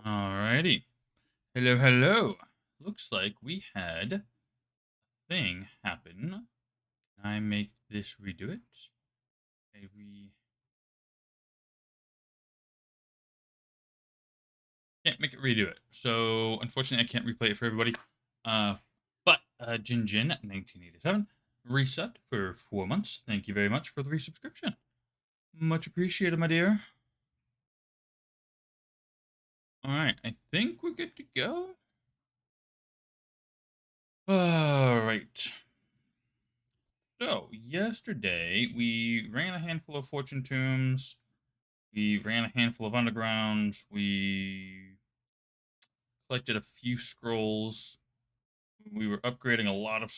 Alrighty. Hello, hello. Looks like we had a thing happen. Can I make this redo it? Maybe can't make it redo it. So unfortunately, I can't replay it for everybody. Uh, but Jin Jin 1987 reset for 4 months. Thank you very much for the resubscription. Much appreciated, my dear. All right, I think we're good to go. All right. So yesterday we ran a handful of fortune tombs. We ran a handful of undergrounds. We collected a few scrolls. We were upgrading a lot of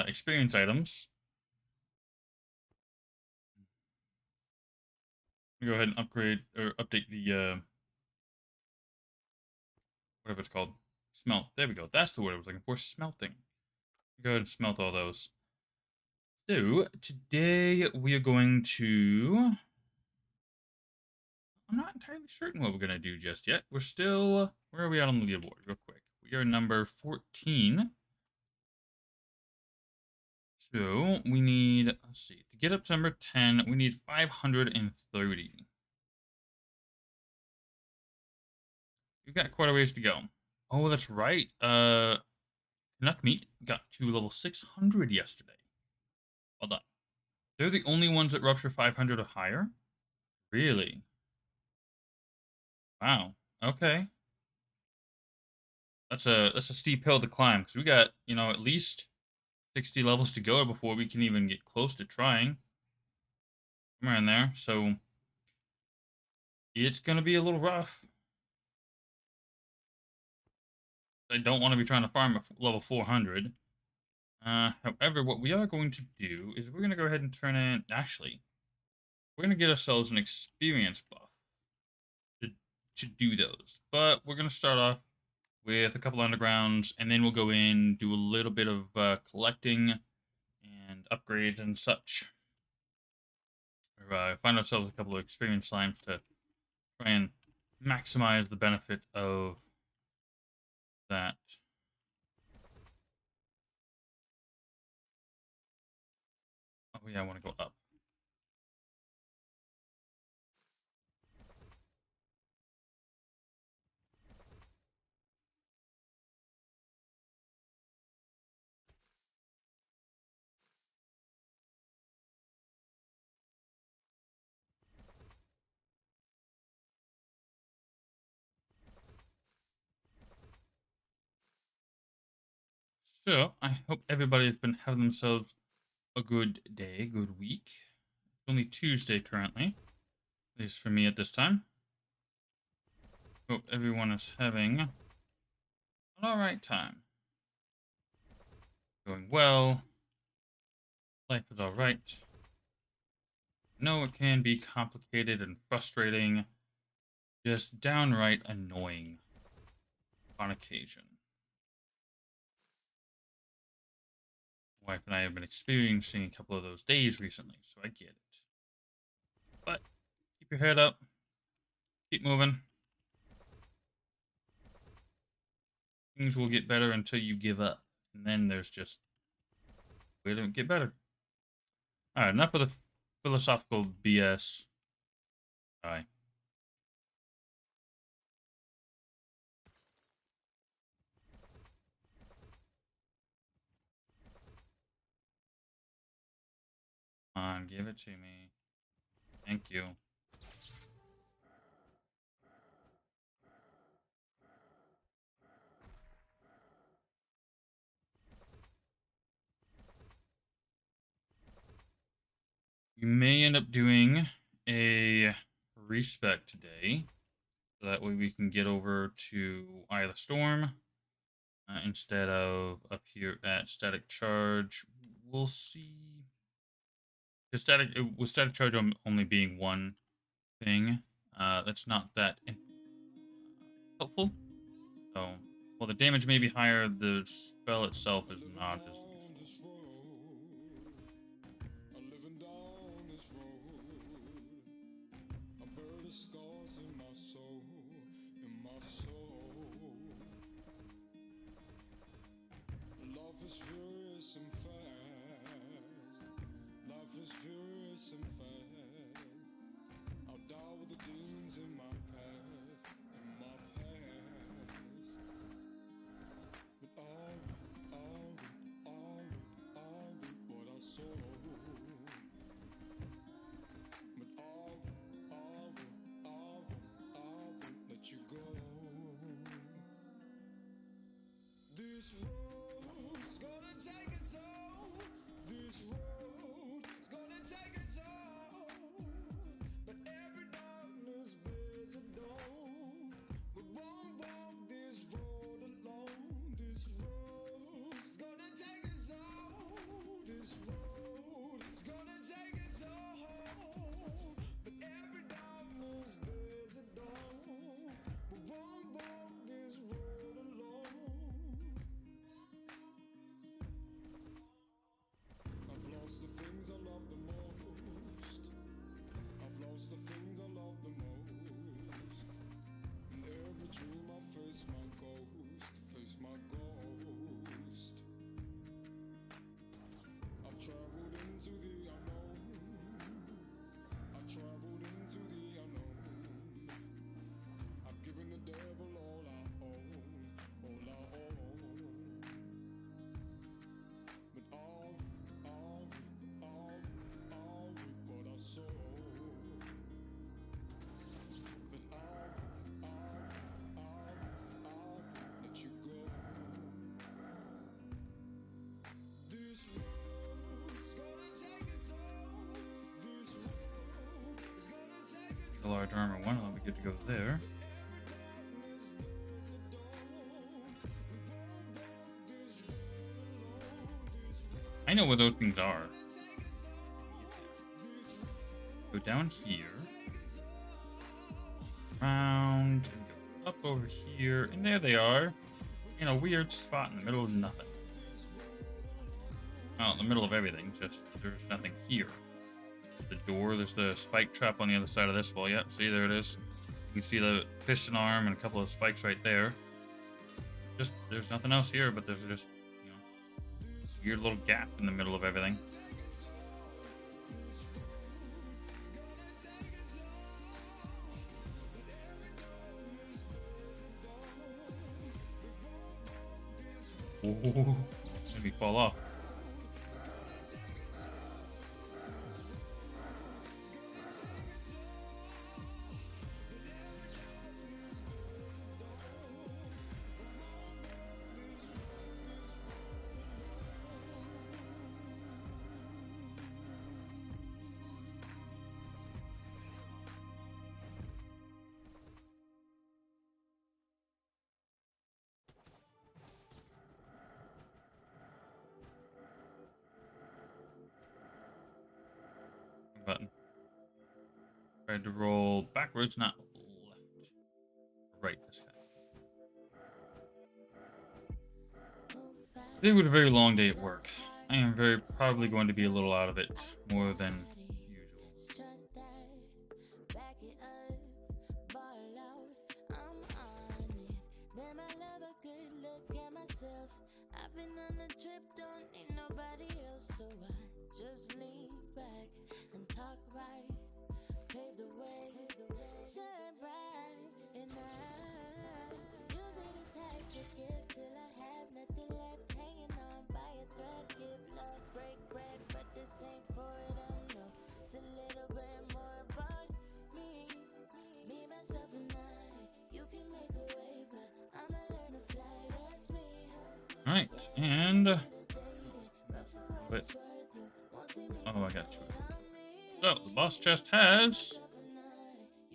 experience items. Go ahead and upgrade or update the whatever it's called. Smelt. There we go. That's the word I was looking for. Smelting. Go ahead and smelt all those. So today we are going to. I'm not entirely certain what we're gonna do just yet. We're still. Where are we at on the leaderboard? Real quick. We are number 14. So we need, let's see, to get up to number 10, we need 530. We've got quite a ways to go. Oh, that's right. Canuck Meat got to level 600 yesterday. Well done. They're the only ones that rupture 500 or higher? Really? Wow. Okay. That's a steep hill to climb because we got, at least 60 levels to go before we can even get close to trying. Somewhere in there. So it's gonna be a little rough. I don't want to be trying to farm a level 400. However, what we are going to do is we're going to go ahead and turn in. Actually, we're going to get ourselves an experience buff to, to do those. But we're going to start off with a couple undergrounds, and then we'll go in, do a little bit of collecting and upgrades and such. Or, find ourselves a couple of experience slimes to try and maximize the benefit of that. Oh, yeah, I want to go up. So, I hope everybody's been having themselves a good day, good week. It's only Tuesday currently, at least for me at this time. Hope everyone is having an alright time. Going well. Life is alright. No, it can be complicated and frustrating, just downright annoying on occasion. Wife and I have been experiencing a couple of those days recently, so I get it. But keep your head up, keep moving. Things will get better until you give up. And then there's just way to get better. Alright, enough of the philosophical BS. Bye. Come on, give it to me. Thank you. We may end up doing a respec today. So that way we can get over to Eye of the Storm instead of up here at Static Charge. We'll see. Because with Static Charge only being one thing, that's not that helpful. So, while the damage may be higher, the spell itself is not as useful. The large armor one, I'll be good to go there. I know where those things are. Go down here. Around. And go up over here. And there they are. In a weird spot in the middle of nothing. Well, in the middle of everything. Just, there's nothing here. The door, there's the spike trap on the other side of this wall. Yep, see, there it is. You can see the piston arm and a couple of spikes right there. Just, there's nothing else here, but there's just, you know, weird little gap in the middle of everything. Ooh, made me fall off. Button. Tried to roll backwards, not left. Right this time. Today was a very long day at work. I am very probably going to be a little out of it more than usual. I've been on a trip, don't need nobody else, so I just lean back and talk right, pave the way, shine bright, and I usually the type to give till I have nothing left, hanging on by a thread, give love, break bread, but this ain't for it, I know, it's a little bit more about me, myself and I, you can make a way, but I'ma learn to fly, that's me. Alright, and oh, I got two. So the boss chest has,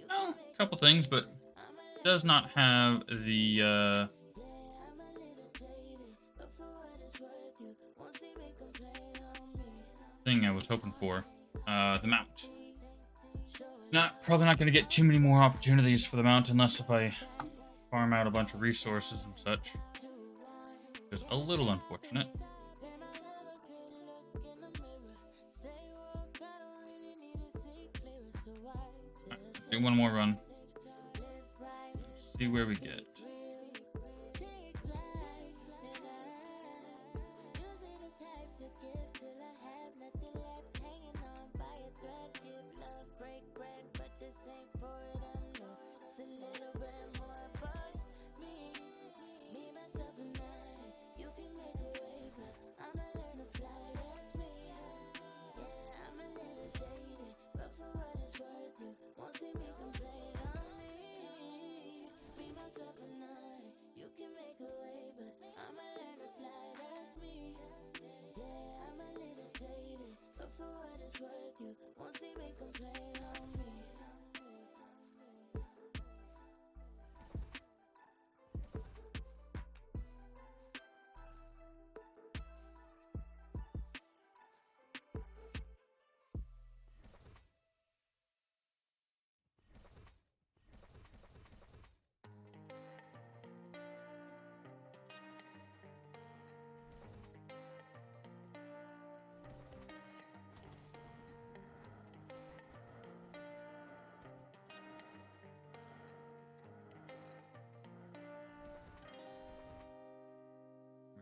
well, a couple things, but does not have the thing I was hoping for. The mount. Probably not going to get too many more opportunities for the mount unless if I farm out a bunch of resources and such. Which is a little unfortunate. Right, do one more run. See where we get.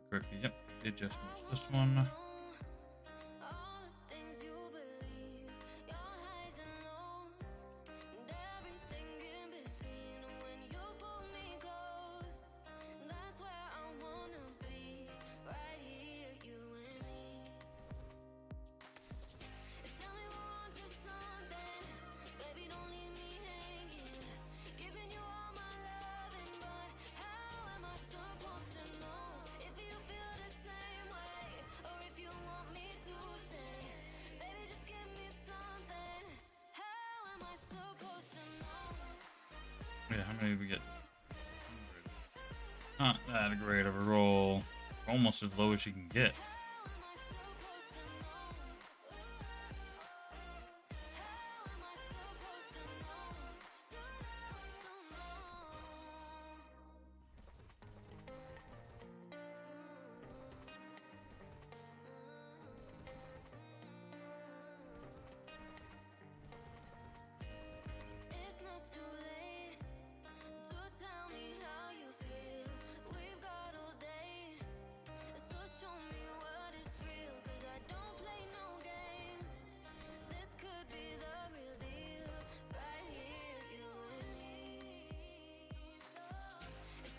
Quirky. Yep, did just miss this one. All the things you believe, your highs and lows, and everything in between. When you pull me close, that's where I wanna be. Right here, you and me. Tell me we're on to something, baby, don't leave me hanging. Giving you all my loving, but how am I supposed to know if you feel the same way, or if you want me to stay? Baby, just give me something. How am I supposed to know? Yeah, how many did we get? Not that great of a roll. Almost as low as you can get. How am I supposed to know? How am I supposed to know? To It's not too late to tell me how you feel. We've got all day, so show me what is real. 'Cause I don't play no games. This could be the real deal. Right here, you and me.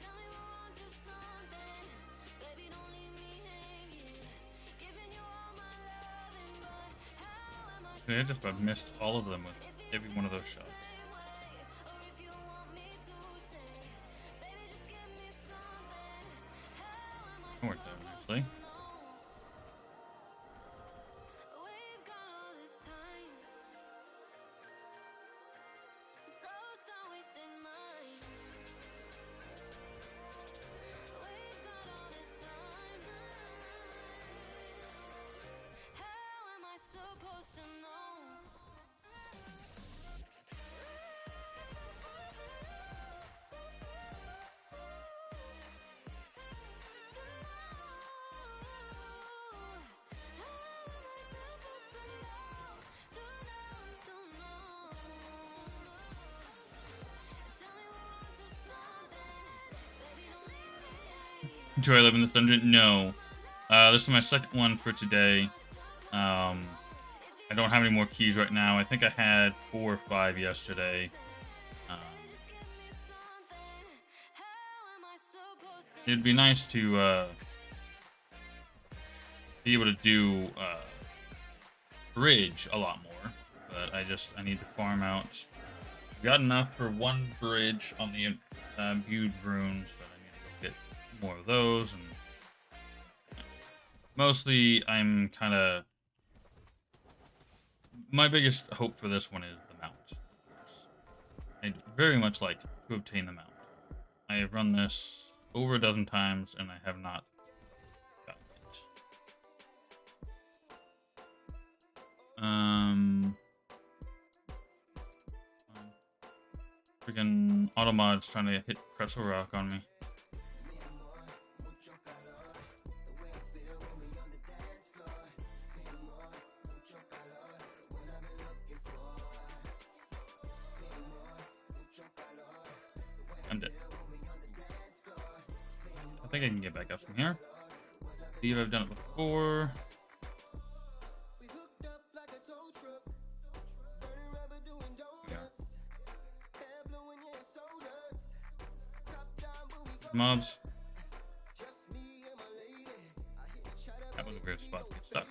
Tell me we're on to something. Baby, don't leave me hanging. Giving you all my loving, but how am I I just about missed all of them with every one of those shots. same way, or if you want me to stay? Baby, just give me something. How am I It worked out nicely. know? We've got all this time, so stop wasting mine. We've got all this time. How am I supposed to know? Enjoy living this dungeon? No. This is my second one for today. I don't have any more keys right now. I think I had 4 or 5 yesterday. Um, it'd be nice to be able to do bridge a lot more, but I need to farm out. Got enough for 1 bridge on the imbued runes, but I need to go get more of those. And mostly, I'm kind of my biggest hope for this one is the mount. I'd very much like to obtain the mount. I have run this over a dozen times, and I have not gotten it. Freaking Automod's trying to hit Pretzel Rock on me. I'm dead. I think I can get back up from here. See if I've done it before. Mobs. That was a weird spot to get stuck.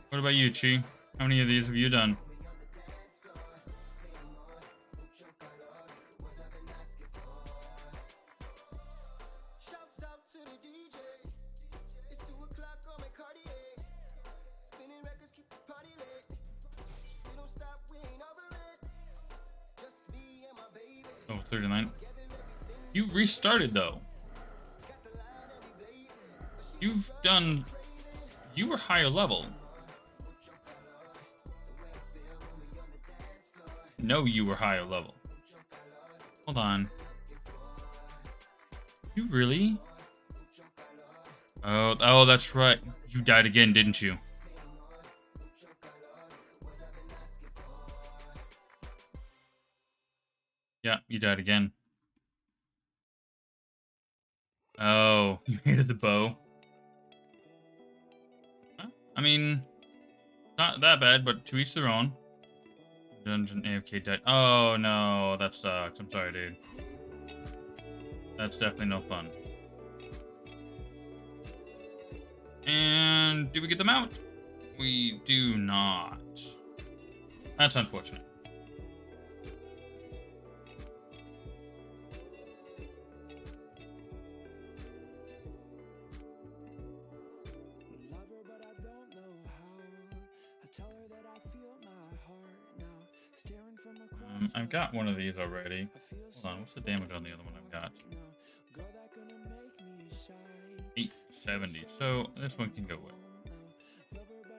What about you, Chi? How many of these have you done? Oh, 39. You restarted, though. You've done... You were higher level. No, you were higher level. Hold on. You really? Oh, that's right. You died again, didn't you? Yeah, you died again. Oh, you hated the bow. Huh? I mean, not that bad, but to each their own. Dungeon AFK died. Oh no, that sucks. I'm sorry, dude. That's definitely no fun. And do we get them out? We do not. That's unfortunate. I've got one of these already. Hold on, what's the damage on the other one I've got? 870. So this one can go away.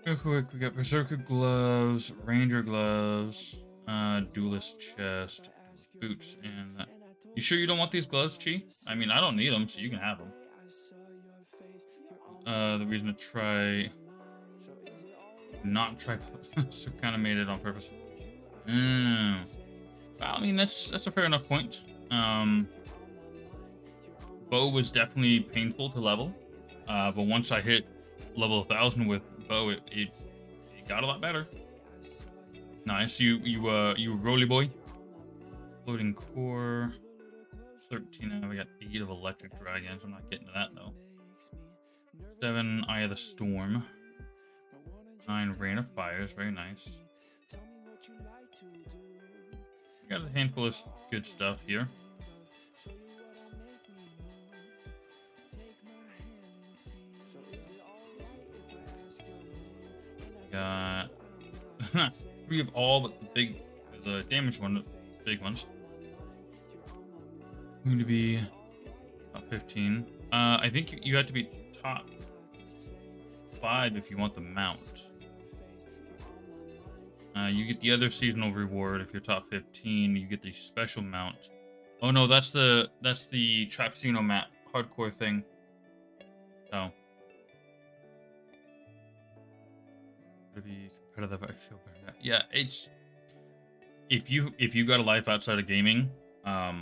Real quick, we got Berserker gloves, Ranger gloves, Duelist chest, boots, and you sure you don't want these gloves, Chi? I mean, I don't need them, so you can have them. The reason to try, not try, so kind of made it on purpose. Well, I mean, that's a fair enough point. Bow was definitely painful to level, but once I hit level 1000 with bow, it got a lot better. Nice, you roly boy. Floating core, 13. Now we got 8 of electric dragons. I'm not getting to that though. 7 Eye of the Storm. 9 Rain of Fires. Very nice. We got a handful of good stuff here. Got 3 of all but the damage one, the big ones. Going to be about 15. I think you have to be top 5 if you want the mount. You get the other seasonal reward if you're top 15. You get the special mount. Oh no, that's the Trapsino map hardcore thing. Oh. To be competitive, I feel better. Yeah, it's if you got a life outside of gaming, or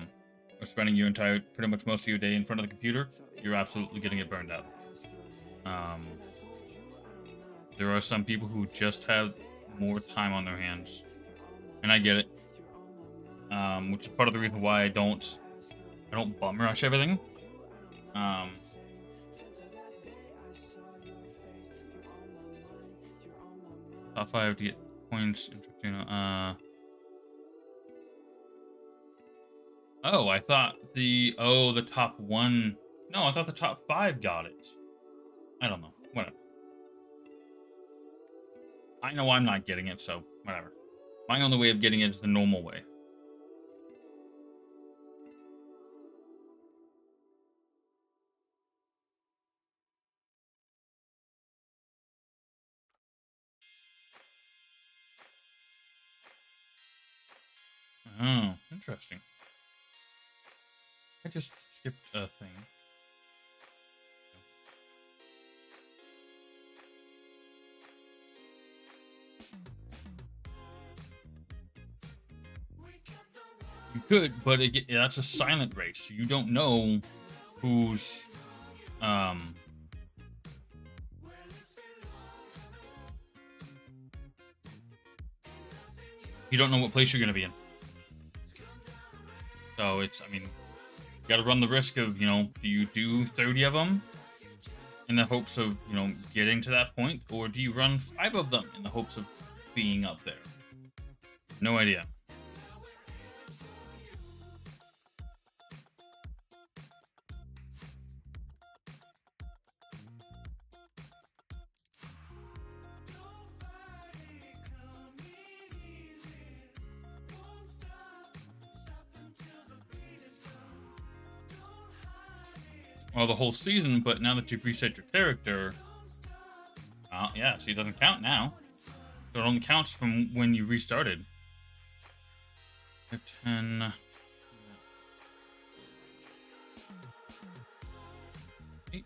spending your entire pretty much most of your day in front of the computer, you're absolutely gonna get burned out. There are some people who just have more time on their hands, and I get it. Which is part of the reason why I don't bum rush everything. Top 5 to get points. Oh, I thought the top 1. No, I thought the top 5 got it. I don't know. Whatever. I know I'm not getting it, so whatever. My only way of getting it is the normal way. Oh, interesting. I just skipped a thing. You could, but that's a silent race. You don't know who's you don't know what place you're going to be in. So it's, I mean, you got to run the risk of, do you do 30 of them in the hopes of, getting to that point, or do you run 5 of them in the hopes of being up there? No idea. Well, the whole season, but now that you've reset your character, yeah, so it doesn't count now. So it only counts from when you restarted. 10. 8.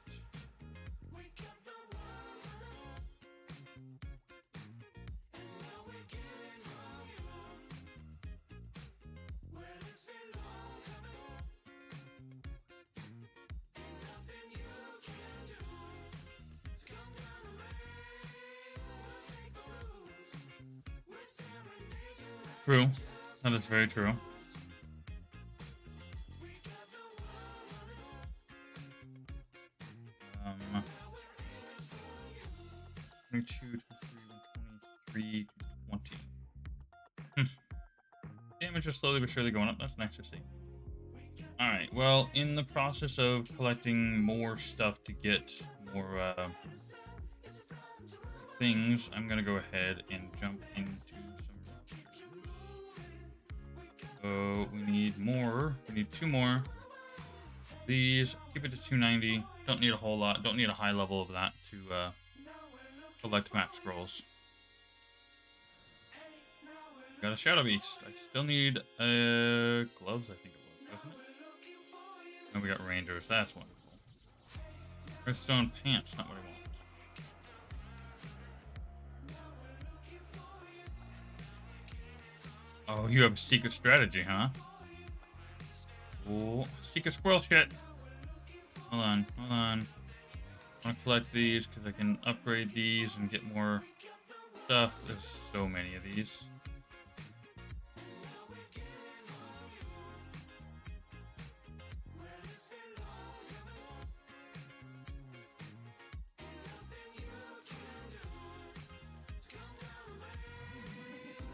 true. That is very true. Um, 22, 23, 20. Damage is slowly but surely going up. That's nice to see. Alright, well, in the process of collecting more stuff to get more things, I'm going to go ahead and jump into some raptors. So we need more. We need 2 more. These, keep it to 290. Don't need a whole lot. Don't need a high level of that to collect map scrolls. Got a Shadow Beast. I still need gloves, I think it was, wasn't it? And we got Rangers. That's wonderful. Earthstone Pants, not what I want. Oh, you have a secret strategy, huh? Oh, secret squirrel shit. Hold on, hold on. I want to collect these because I can upgrade these and get more stuff. There's so many of these.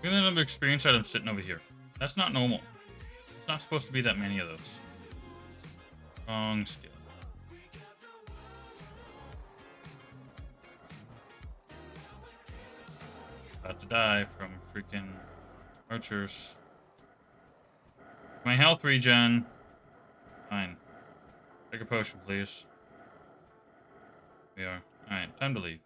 Look at the number of experience items sitting over here. That's not normal. It's not supposed to be that many of those. Strong skill. About to die from freaking archers. My health regen. Fine. Take a potion, please. We are. Alright, time to leave.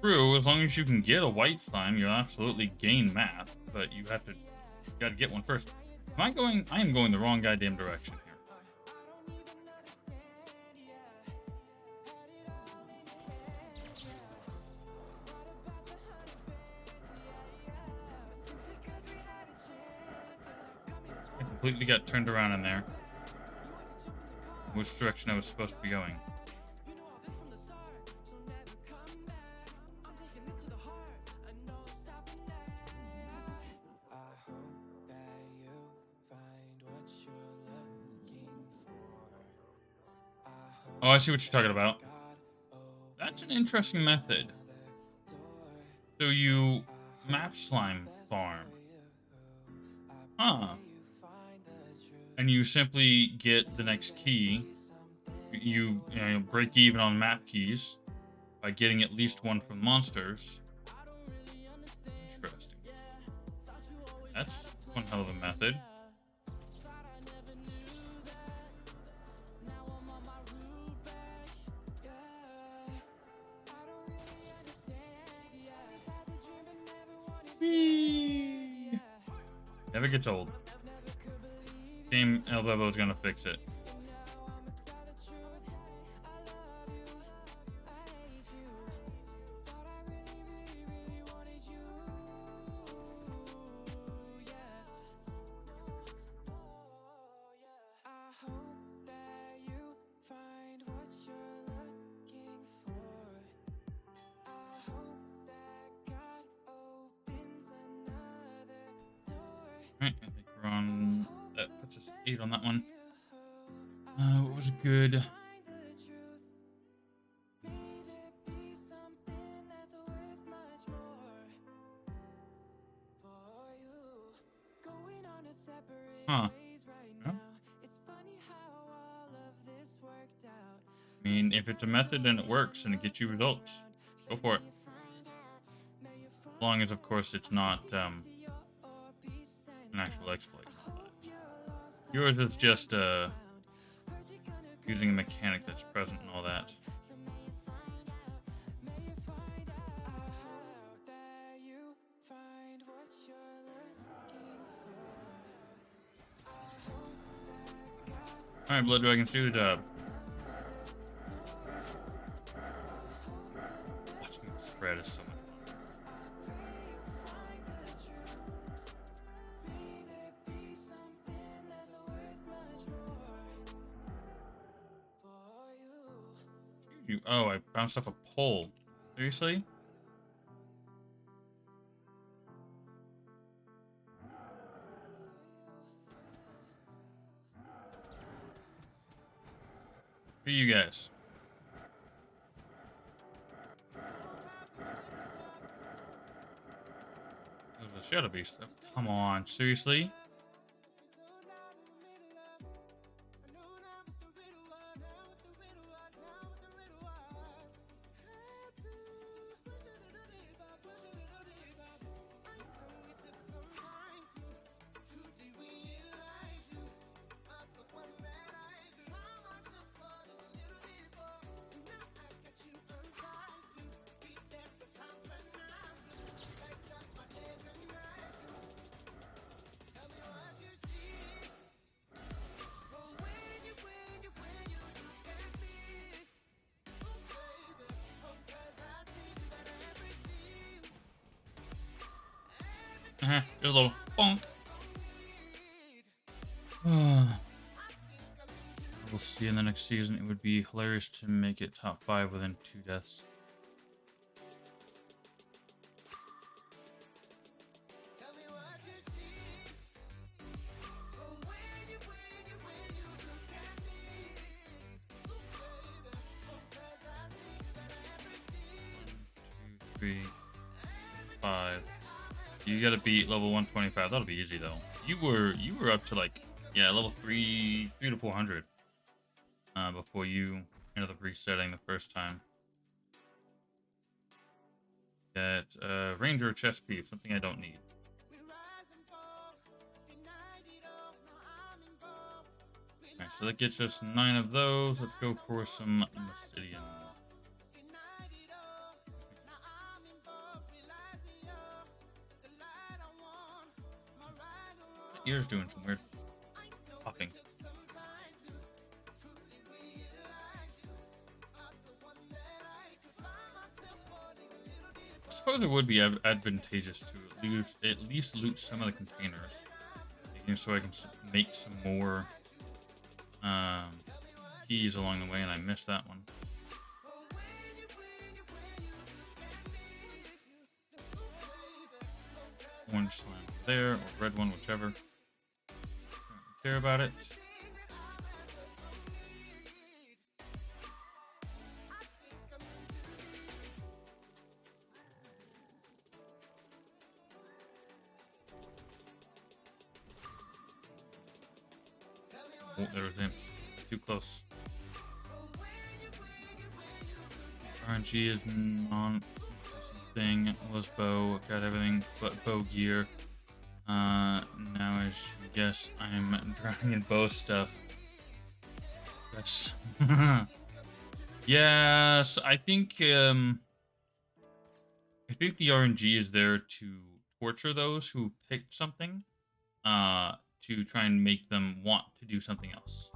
True, as long as you can get a white slime, you'll absolutely gain math, but you gotta get one first. I am going the wrong goddamn direction here. I completely got turned around in there. Which direction I was supposed to be going. Oh, I see what you're talking about. That's an interesting method. So you map slime farm. Huh. And you simply get the next key. You break even on map keys by getting at least one from monsters. Interesting. That's one hell of a method. Whee! Never gets old. Team Elbow is gonna fix it. Alright, I think we're on. That puts us 8 on that one. What was good? Huh. Yeah. I mean, if it's a method and it works and it gets you results, go for it. As long as, of course, it's not an actual exploit. Yours is just using a mechanic that's present and all that. Alright, Blood Dragons, do the job. Watching the spread is so much fun. Oh, I bounced off a pole. Seriously? Who are you guys? It was a shadow beast. Oh, come on, seriously? Get a little bonk. We'll see in the next season. It would be hilarious to make it top 5 within 2 deaths. Two, 3, 5. You gotta beat level 125. That'll be easy though. You were up to like level 3 to 400 before you ended up resetting the first time. Get Ranger chest piece, something I don't need. Okay, so that gets us 9 of those. Let's go for some Obsidian. My ear's doing some weird popping. I suppose it would be advantageous to at least loot some of the containers, so I can make some more keys along the way, and I missed that one. Orange slime there, or red one, whichever. Don't care about it. Oh, there was him. Too close. RNG is non thing. Was bow. Got everything but bow gear. Now as you guess, I'm drowning in bow stuff. Yes. Yes, I think the RNG is there to torture those who picked something. To try and make them want to do something else.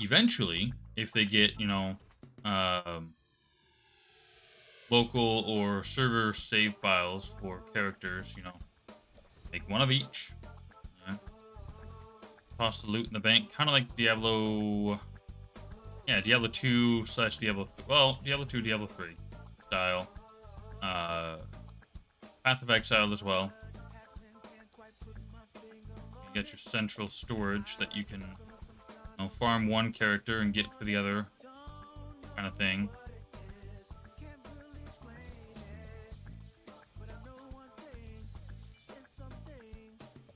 Eventually, if they get, local or server save files for characters, make one of each. Yeah. Toss the loot in the bank, kind of like Diablo. Yeah, Diablo 2 / Diablo 3. Well, Diablo 2, Diablo 3 style. Path of Exile as well. You get your central storage that you can farm one character and get for the other, kind of thing.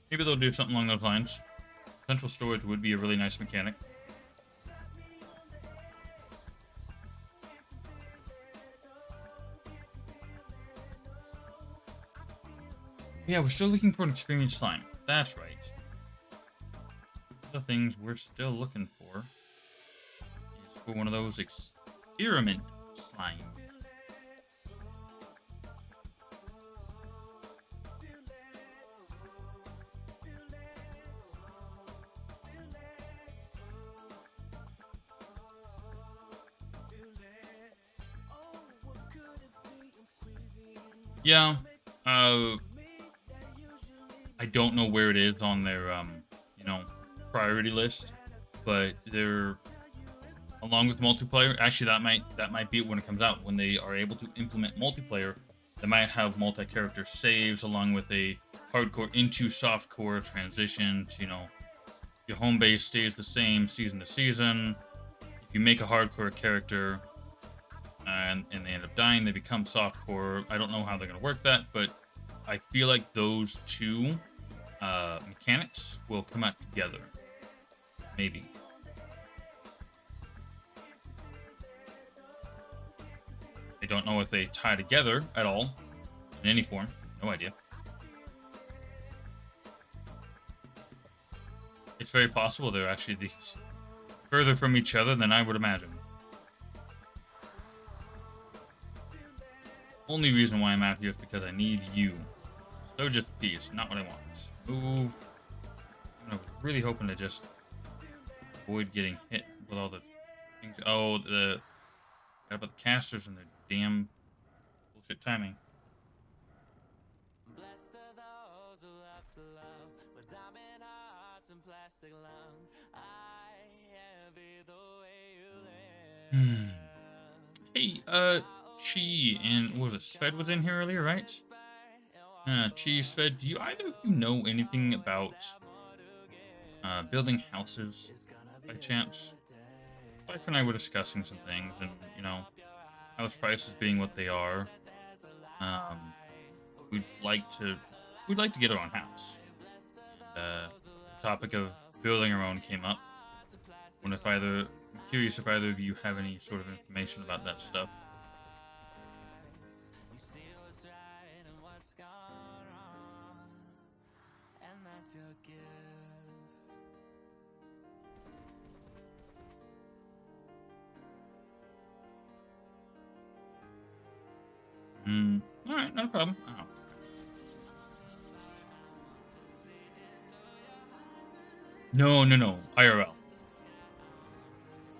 Maybe they'll do something along those lines. Central storage would be a really nice mechanic. Yeah, we're still looking for an experienced slime. That's right. The things we're still looking for is for one of those experiment slime. Yeah. I don't know where it is on their priority list, but they're along with multiplayer. Actually, that might be it when it comes out. When they are able to implement multiplayer, they might have multi-character saves along with a hardcore into softcore transition. To, your home base stays the same season to season. If you make a hardcore character and they end up dying, they become softcore. I don't know how they're gonna work that, but I feel like those two mechanics will come out together. Maybe. I don't know if they tie together at all in any form. No idea. It's very possible they're actually these further from each other than I would imagine. Only reason why I'm out here is because I need you. So just peace, not what I want. Move. I was really hoping to just avoid getting hit with all the things. Oh, forgot about the casters and their damn bullshit timing. Blessed are those who love to love with diamond hearts and plastic lungs. I envy the way you live. Hey, Chi and what was it? Sved was in here earlier, right? Chi, Sved, do you either of you know anything about building houses by chance? Wife and I were discussing some things, and house prices being what they are, um, we'd like to get our own house. And, the topic of building our own came up. I'm curious if either of you have any sort of information about that stuff. All right, no problem. Oh. No. IRL.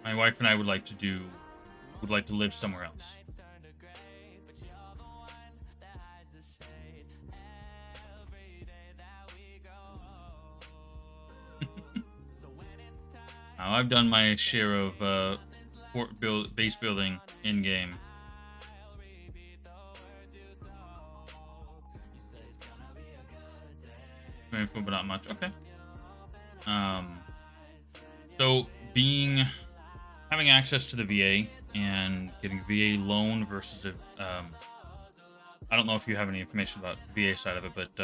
My wife and I would like to live somewhere else. Now, I've done my share of base building in game. Info, but not much. Okay. So having access to the VA and getting a VA loan versus I don't know if you have any information about the VA side of it, but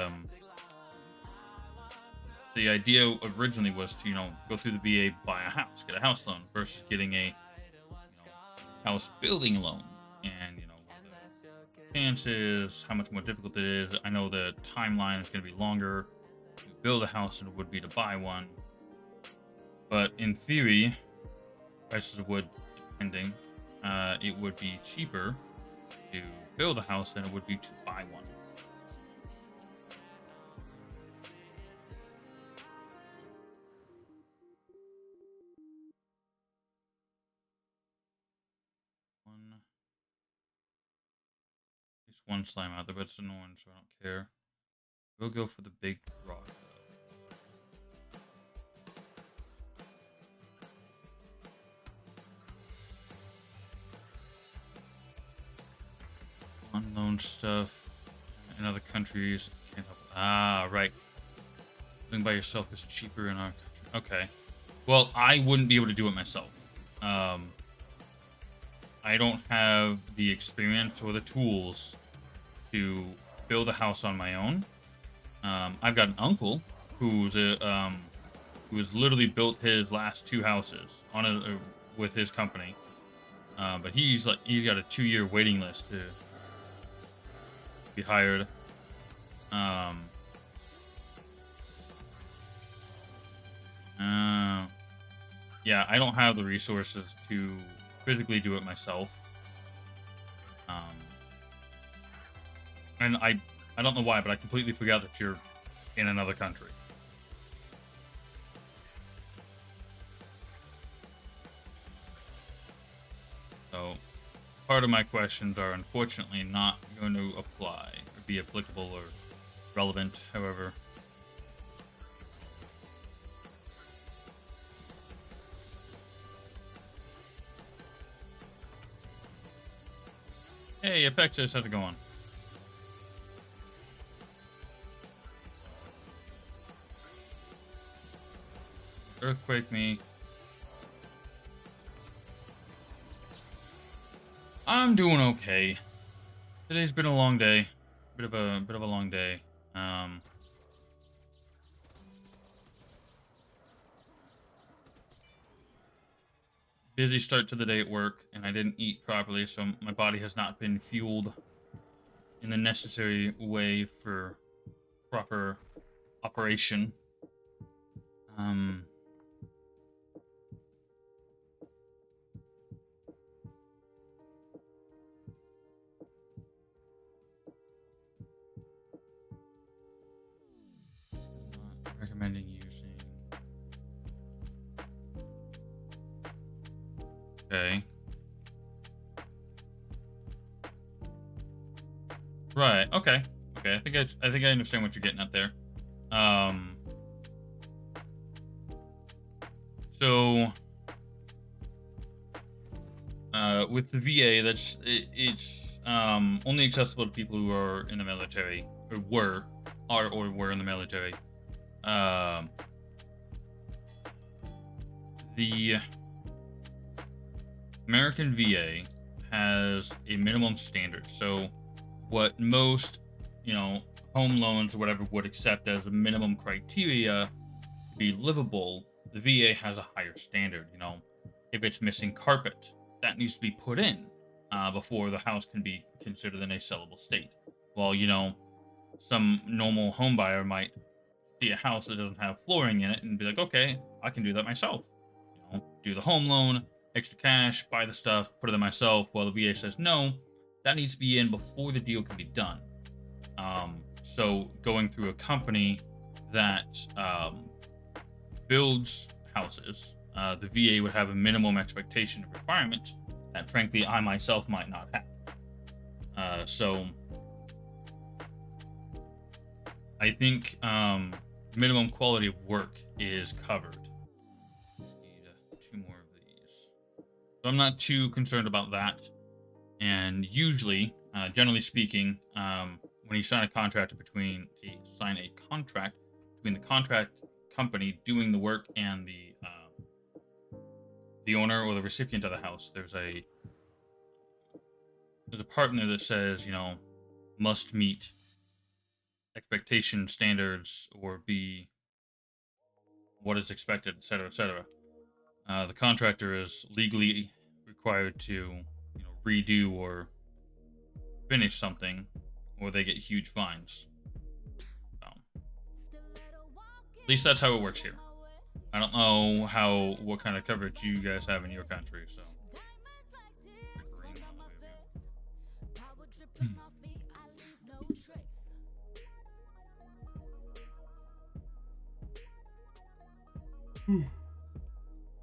the idea originally was to go through the VA, buy a house, get a house loan versus getting a house building loan, and what the chances, how much more difficult it is. I know the timeline is going to be longer to build a house than it would be to buy one. But in theory, prices of wood depending, it would be cheaper to build a house than it would be to buy one. There's one slime out there, but it's annoying, so I don't care. We'll go for the big rock. Unknown stuff in other countries. Can't help. Ah, right. Living by yourself is cheaper in our country. Okay. Well, I wouldn't be able to do it myself. I don't have the experience or the tools to build a house on my own. I've got an uncle who has literally built his last two houses with his company. But he's got a 2-year waiting list to be hired. Yeah, I don't have the resources to physically do it myself. And I don't know why, but I completely forgot that you're in another country. So, part of my questions are unfortunately not going to apply or be applicable or relevant, however. Hey, Apexis, how's it going? Earthquake me. I'm doing okay. Today's been a long day. Bit of a long day. Um, Busy start to the day at work, and I didn't eat properly, so my body has not been fueled in the necessary way for proper operation. Um, Not recommending using. Okay. Right. Okay. Okay. I think I understand what you're getting at there. Um. So, with the VA, it's only accessible to people who are in the military or were in the military. Um. The American VA has a minimum standard. So, what most, home loans or whatever would accept as a minimum criteria to be livable, the VA has a higher standard. If it's missing carpet, that needs to be put in before the house can be considered in a sellable state. Well, some normal home buyer might see a house that doesn't have flooring in it and be like, okay, I can do that myself. Do the home loan, extra cash, buy the stuff, put it in myself. Well, the VA says no, that needs to be in before the deal can be done. So going through a company that builds houses, the VA would have a minimum expectation of requirement that, frankly, I myself might not have. So I think minimum quality of work is covered. Need two more of these. So I'm not too concerned about that. And usually, generally speaking, when you sign a contract between the contract company doing the work and the owner or the recipient of the house, there's a part in there that says, must meet expectation standards or be what is expected, etc., etc. The contractor is legally required to, redo or finish something, or they get huge fines. So, at least that's how it works here. I don't know what kind of coverage you guys have in your country. So,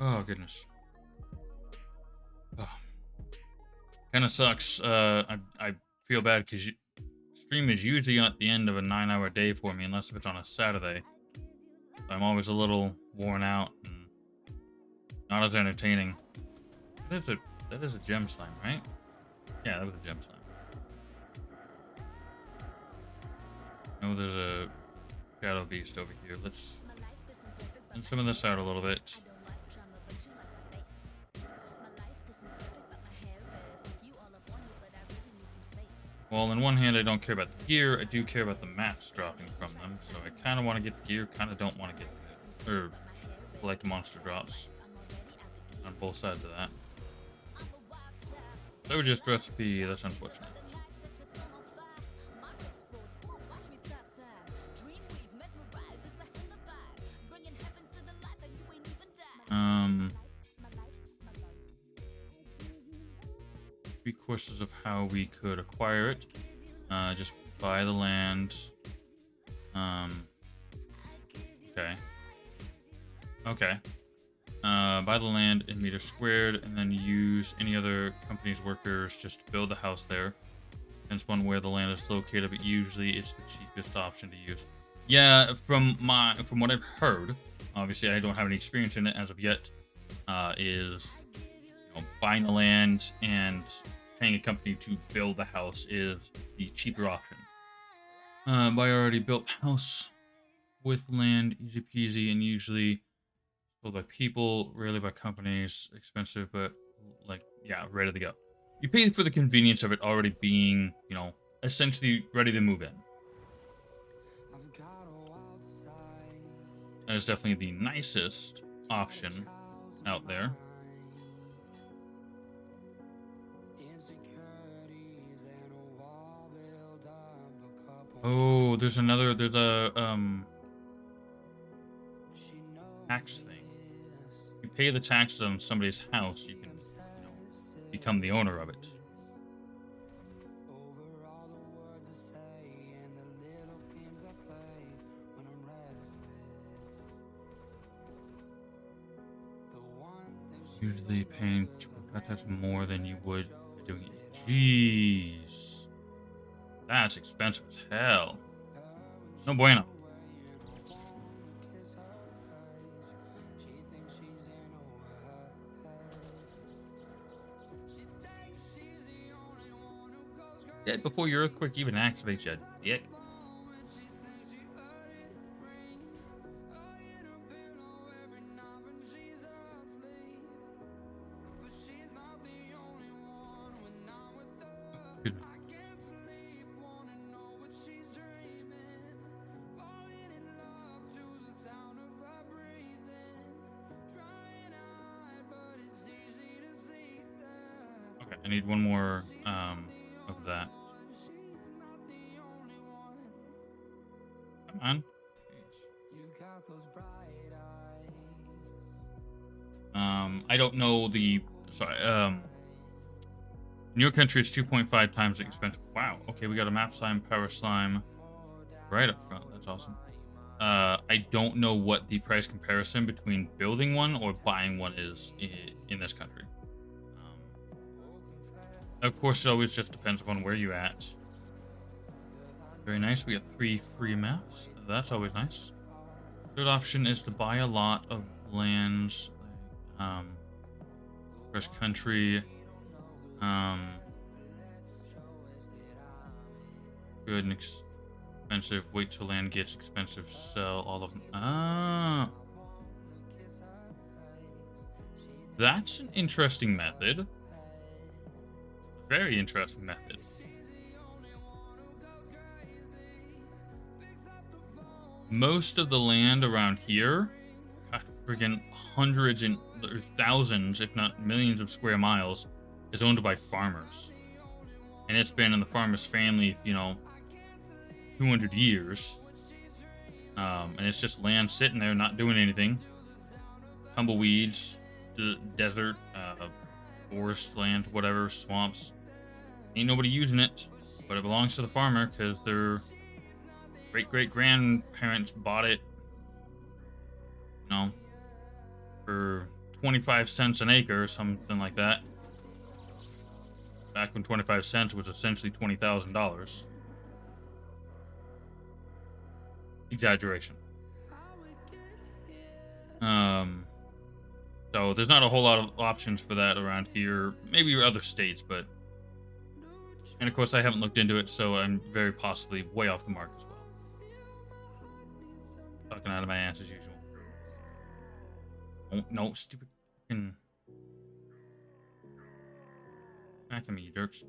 oh goodness. Oh. Kind of sucks. I feel bad because stream is usually at the end of a 9-hour day for me, unless if it's on a Saturday. So I'm always a little worn out and not as entertaining. That is a gem slime, right? Yeah, that was a gem slime. Oh, there's a shadow beast over here. Let's thin some of this out a little bit. Well, on one hand, I don't care about the gear. I do care about the mats dropping from them. So I kind of want to get the gear, kind of don't want to get or collect monster drops on both sides of that. So just recipe, that's unfortunate. Three courses of how we could acquire it. Just buy the land. Okay. Okay. Buy the land in meters squared, and then use any other company's workers just to build the house there. Depends on where the land is located, but usually it's the cheapest option to use. Yeah, from what I've heard, obviously I don't have any experience in it as of yet, is buying the land and paying a company to build the house is the cheaper option. Buy already built house with land, easy peasy, and usually sold by people, rarely by companies. Expensive, but like, yeah, ready to go. You pay for the convenience of it already being, essentially ready to move in. That is definitely the nicest option out there. Oh, there's a tax thing. You pay the taxes on somebody's house, you can, become the owner of it. Usually paying that's more than you would by doing it. Jeez. That's expensive as hell. No bueno. Dead before your earthquake even activates, you dick. Excuse me. Okay, I need one more of that. Come on. I don't know the sorry, in your country it's 2.5 times the expense. Wow. Okay, we got a map slime, power slime right up front. That's awesome. I don't know what the price comparison between building one or buying one is in this country. Of course, it always just depends upon where you're at. Very nice. We got 3 free maps. That's always nice. Third option is to buy a lot of lands, like cross country. Good and expensive. Wait till land gets expensive. Sell all of them. Ah, that's an interesting method. Very interesting method. Most of the land around here, freaking hundreds and or thousands, if not millions of square miles, is owned by farmers. And it's been in the farmer's family, 200 years. And it's just land sitting there not doing anything. Tumbleweeds, desert, forest land, whatever, swamps. Ain't nobody using it, but it belongs to the farmer because their great-great-grandparents bought it, for 25 cents an acre or something like that. Back when 25 cents was essentially $20,000. Exaggeration. So there's not a whole lot of options for that around here. Maybe other states, but... And of course, I haven't looked into it, so I'm very possibly way off the mark as well. Talking out of my ass as usual. Oh, no, stupid fucking... Back at me, you jerks.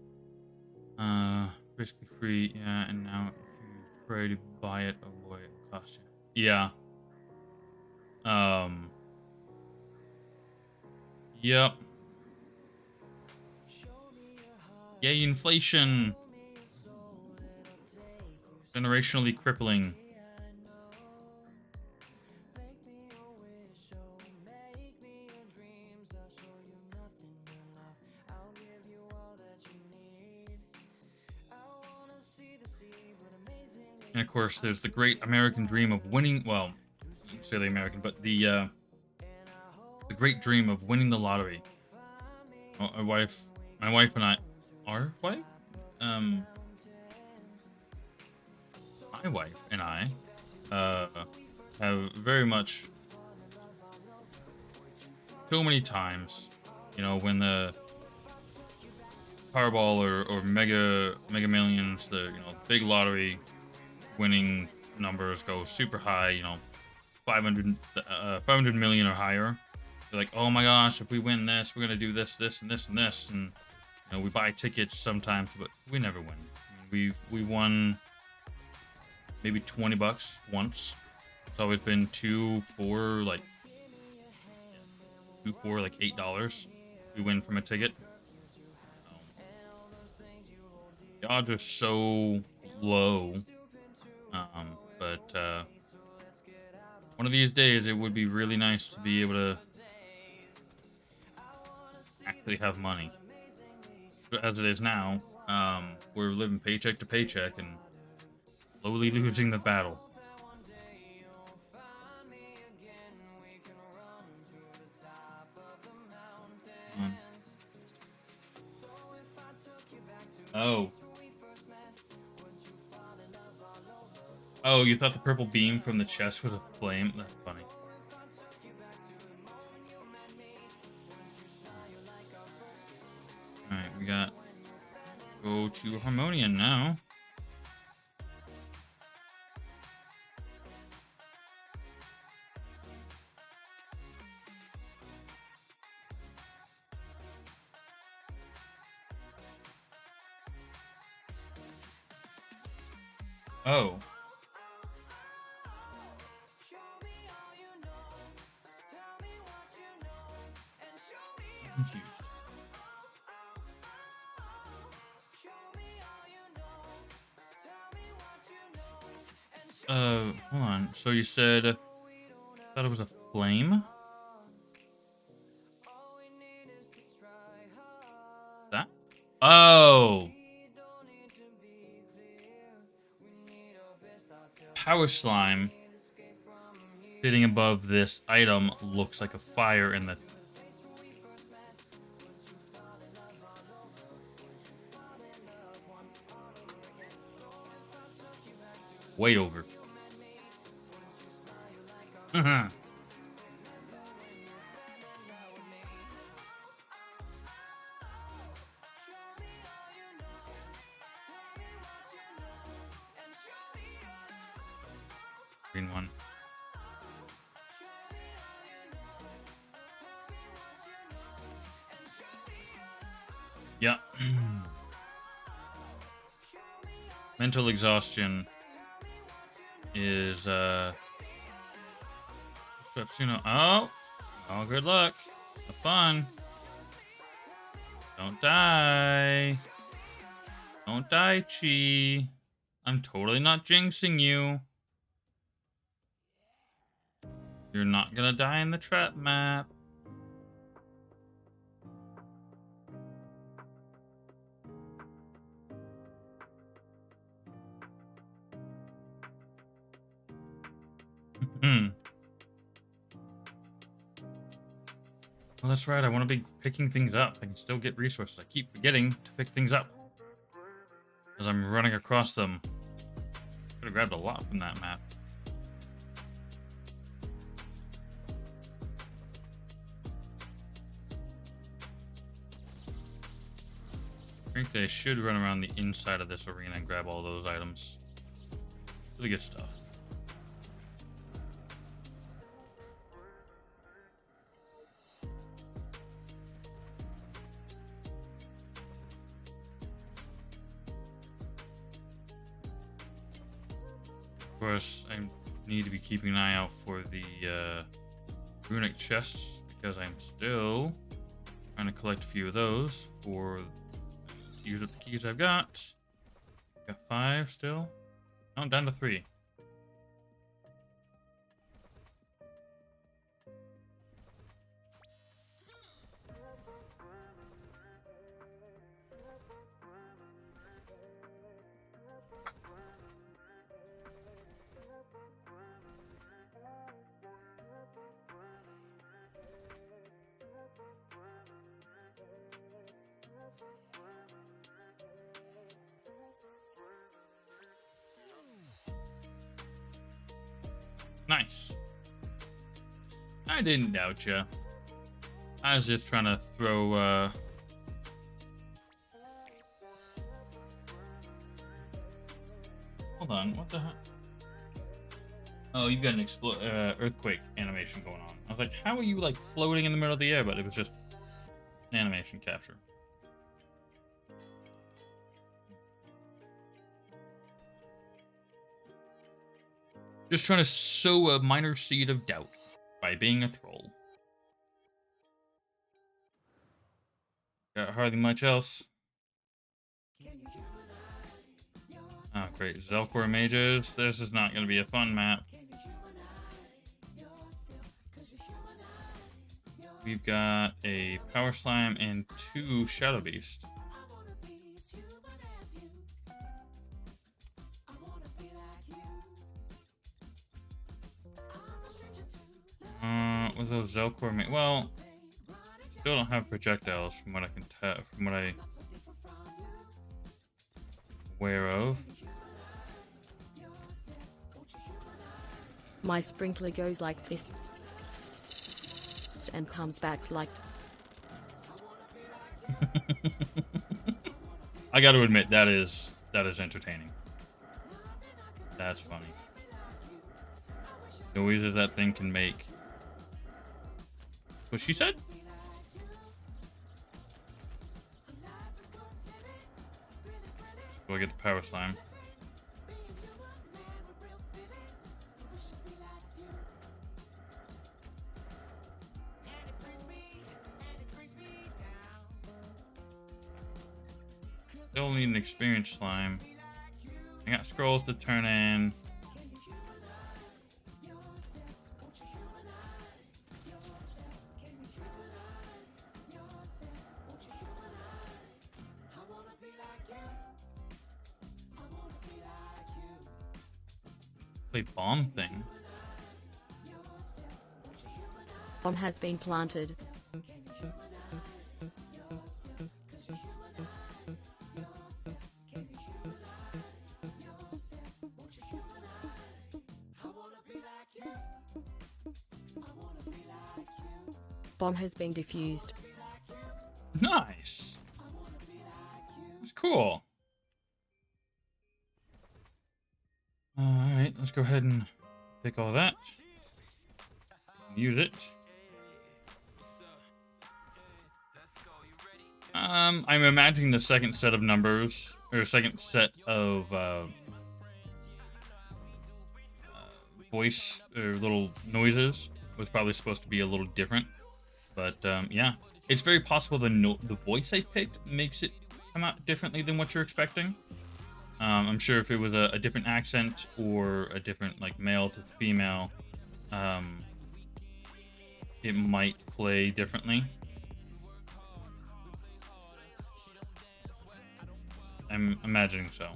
Basically free, yeah, and now if you try to buy it, oh boy, it will cost you. Yeah. Yep. Yay, inflation! Generationally crippling. And of course, there's the great American dream of winning. Well, not necessarily American, but the great dream of winning the lottery. My wife and I, our wife, my wife and I, have very much, so many times, when the Powerball or Mega Millions, the big lottery winning numbers go super high, 500 million or higher. You're like, oh my gosh, if we win this, we're gonna do this, this, and this, and this, and we buy tickets sometimes, but we never win. I mean, we won maybe $20 once. It's always been two, four, like $8. We win from a ticket. The odds are so low. But one of these days, it would be really nice to be able to actually have money. But as it is now, we're living paycheck to paycheck and slowly losing the battle. Oh. Oh, you thought the purple beam from the chest was a flame? That's funny. Alright, we got... Go to Harmonian now. Oh. Confused. Hold on. So you said thought it was a flame? That? Oh. Power slime sitting above this item looks like a fire in the way over. Green one. Yeah. Mental exhaustion is oh, good luck. Have fun. Don't die. Don't die, Chi. I'm totally not jinxing you. You're not gonna die in the trap map. Well, that's right. I want to be picking things up. I can still get resources. I keep forgetting to pick things up as I'm running across them. Could have grabbed a lot from that map. Frankly, I should run around the inside of this arena and grab all those items. Really good stuff. Of course, I need to be keeping an eye out for the runic chests because I'm still trying to collect a few of those for use up the keys I've got. Got 5 still. Oh, down to 3. Nice. I didn't doubt you. I was just trying to throw Hold on, what the heck? Oh, you've got an earthquake animation going on. I was like, how are you like floating in the middle of the air? But it was just an animation capture. Just trying to sow a minor seed of doubt by being a troll. Got hardly much else. Oh, great. Zelkor mages. This is not going to be a fun map. We've got a Power Slime and 2 Shadow Beast. With those Zelkor well, still don't have projectiles from what I can tell, from what I aware of. My sprinkler goes like this and comes back like. I got to admit that is entertaining. That's funny. The noises that thing can make. What she said? Do I get the Power Slime? Still need an experience slime. I got scrolls to turn in. Play bomb thing. Bomb has been planted. Bomb has been defused. Nice. It's cool. Alright, let's go ahead and pick all that. Use it. I'm imagining the second set of numbers, or second set of voice or little noises was probably supposed to be a little different. But yeah, it's very possible the voice I picked makes it come out differently than what you're expecting. I'm sure if it was a different accent or a different like male to female, it might play differently. I'm imagining so.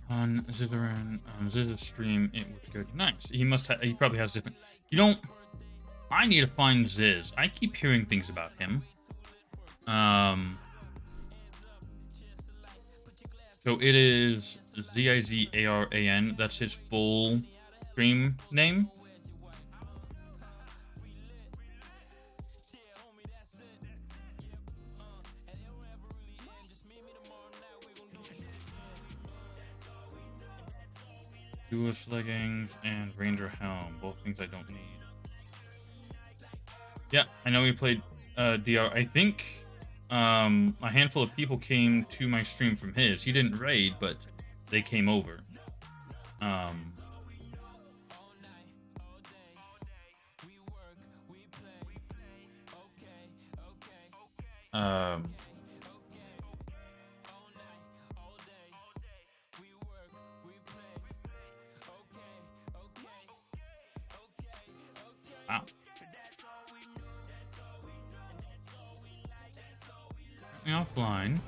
On Ziz's stream, it was good. Nice. He probably has different. You don't. I need to find Ziz. I keep hearing things about him. So it is Zizaran. That's his full stream name. Duelist leggings and ranger helm, both things I don't need. Yeah, I know we played DR. I think a handful of people came to my stream from his. He didn't raid, but they came over. Wow. Get me offline.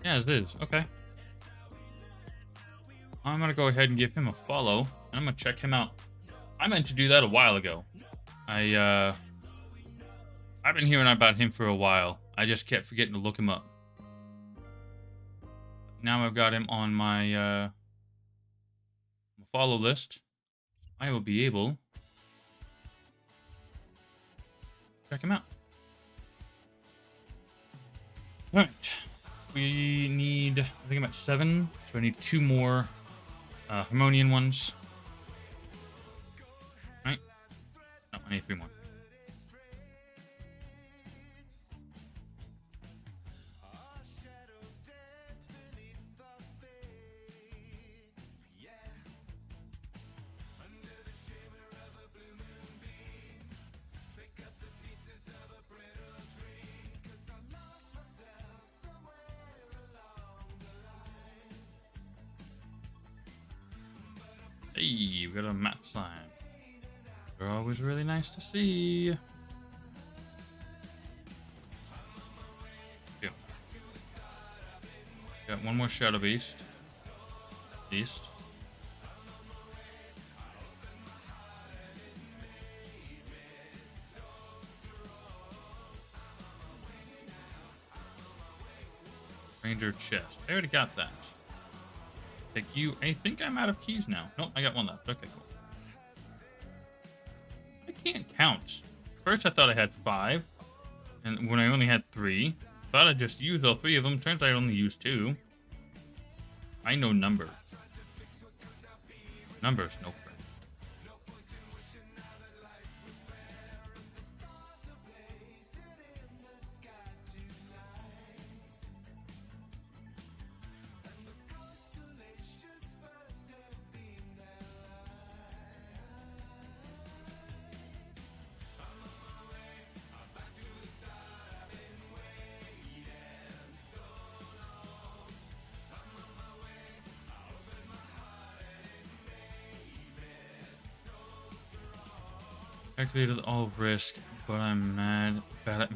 Yeah, it is. Okay. I'm gonna go ahead and give him a follow, and I'm gonna check him out. I meant to do that a while ago. I've been hearing about him for a while. I just kept forgetting to look him up. Now I've got him on my follow list. I will be able to check him out. All right. We need, I think I'm at 7, so I need 2 more Harmonian ones. Right? No, I need 3 more. Hey, we got a map sign. They're always really nice to see. Yeah. Got one more Shadow Beast. Ranger chest. I already got that. Take you. I think I'm out of keys now. Nope, I got one left. Okay, cool. I can't count. First, I thought I had 5, and when I only had 3, thought I just used all 3 of them. Turns out I only used 2. I know number. Numbers, no friend. Calculated all risk, but I'm bad at.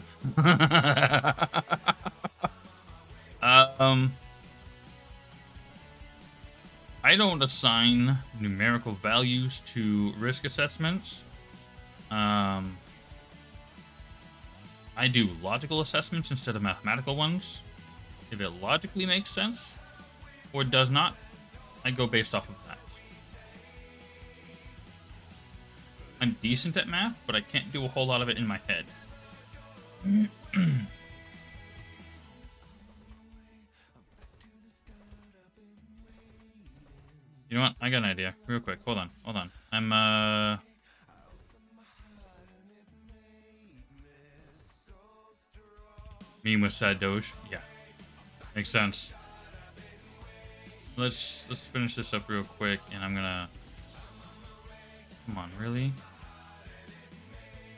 I don't assign numerical values to risk assessments. I do logical assessments instead of mathematical ones. If it logically makes sense or does not, I go based off of that. I'm decent at math, but I can't do a whole lot of it in my head. You know what? I got an idea. Real quick. Hold on. I'm, Meme with sad Doge. Yeah. Makes sense. Let's finish this up real quick, and I'm gonna... Come on, really?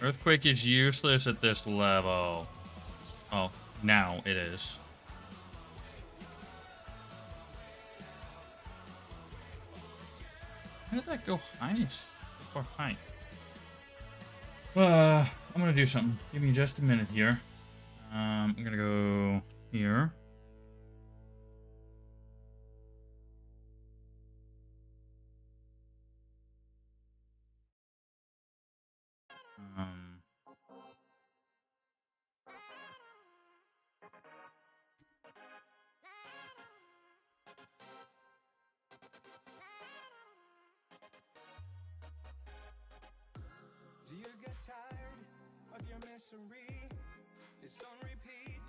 Earthquake is useless at this level. Oh, now it is. How did that go highest? Or high? I'm gonna do something. Give me just a minute here. I'm gonna go here. Do you get tired of your misery? It's on repeat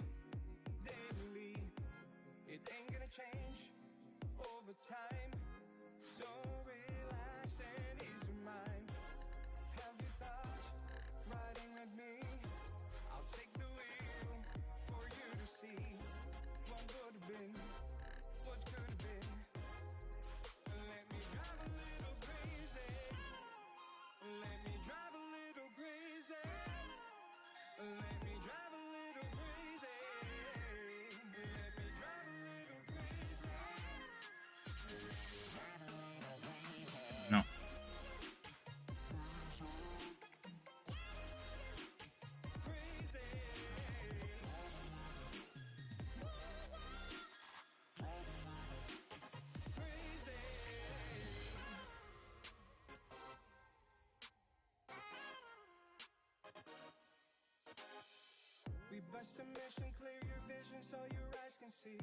daily. It ain't gonna change over time. So relax and ease your mind. Have you thought riding with me? I'll take the wheel for you to see what would have been, what could have been. Let me drive a little crazy. Let me drive a little crazy. bust a mission, clear your vision so your eyes can see.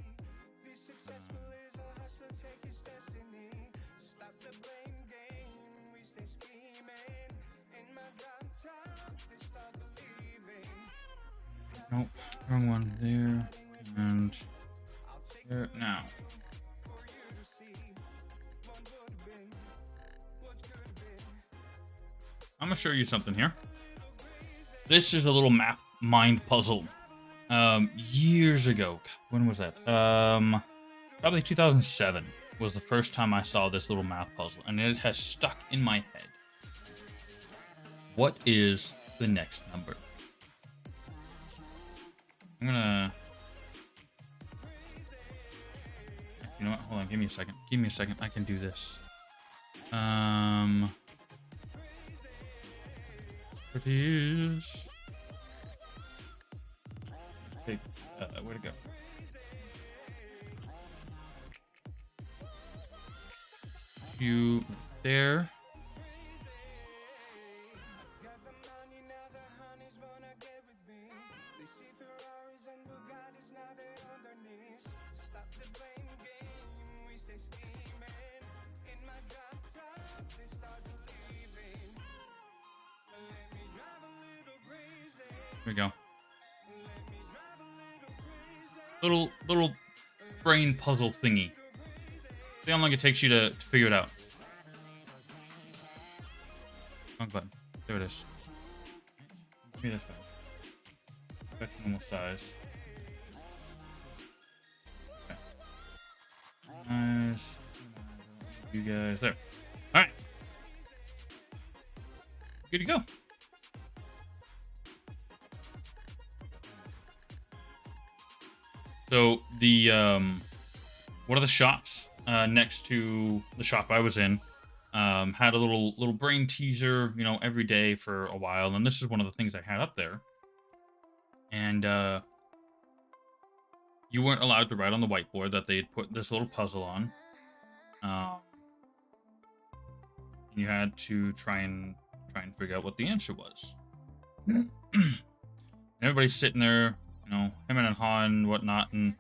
Be successful is a hustler, take his destiny. Stop the blame game, we stay scheming. In my downtown, they start believing. Nope, wrong one there. And there now. For you to see what would have been, what could have been. I'm gonna show you something here. This is a little math mind puzzle. Years ago. When was that? Probably 2007 was the first time I saw this little math puzzle, and it has stuck in my head. What is the next number? I'm gonna... You know what? Hold on. Give me a second. Give me a second. I can do this. It is... Hey, where'd it go? You there? Got the money, now the honeys wanna get with me. They see Ferraris and Bugattis, now they're on their knees. Stop the blame game, we stay scheming. In my downtown, they start believing. Let me drive a little crazy. Here we go. Let me drive a little crazy. Little brain puzzle thingy. See how long it takes you to figure it out. Wrong button. There it is. Give me this guy. That's normal size. Okay. Nice. You guys there. Alright. Good to go. So the one of the shops next to the shop I was in had a little brain teaser, you know, every day for a while, and this is one of the things I had up there. And you weren't allowed to write on the whiteboard that they had put this little puzzle on. You had to try and figure out what the answer was. And everybody's sitting there, you know, hemming and hawing and whatnot, and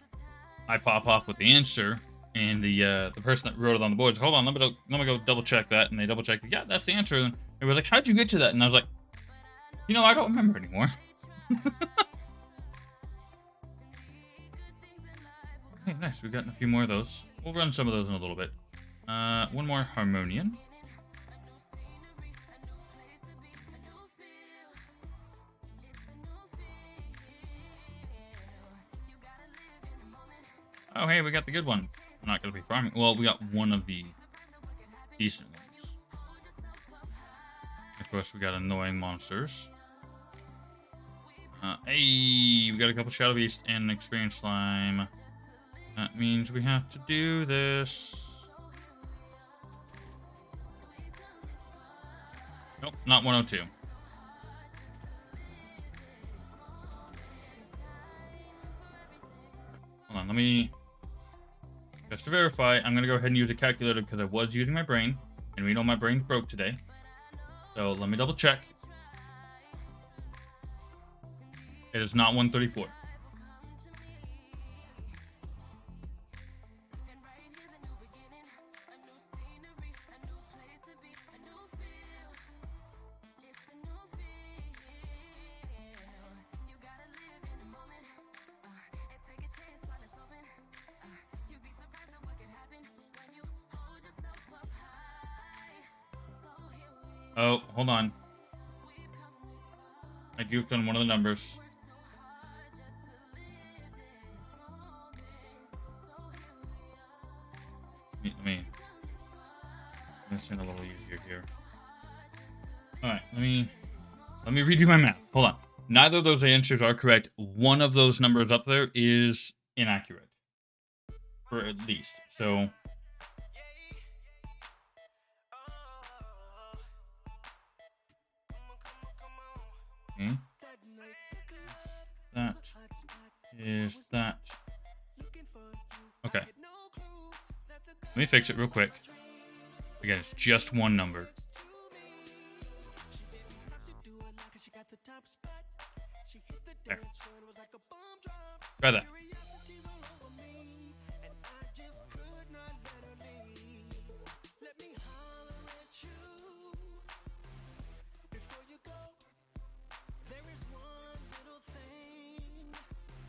I pop off with the answer, and the person that wrote it on the board is, hold on, let me go double check that, and they double checked, yeah, that's the answer, and it was like, how'd you get to that? And I was like, you know, I don't remember anymore. Okay, nice, we've gotten a few more of those. We'll run some of those in a little bit. One more harmonian. Oh, hey, we got the good one. I'm not going to be farming. Well, we got one of the decent ones. Of course, we got annoying monsters. Hey, we got a couple Shadow Beasts and an Experienced Slime. That means we have to do this. Nope, not 102. Hold on, let me... Just to verify, I'm going to go ahead and use a calculator because I was using my brain, and we know my brain's broke today. So let me double check. It is not 134. Oh, hold on. I goofed on one of the numbers. Let me this in a little easier here. Alright, let me redo my math. Hold on. Neither of those answers are correct. One of those numbers up there is inaccurate. For at least. So okay. That is that. Okay. Let me fix it real quick. Again, it's just one number. There. Try that. Before you go, there is one little thing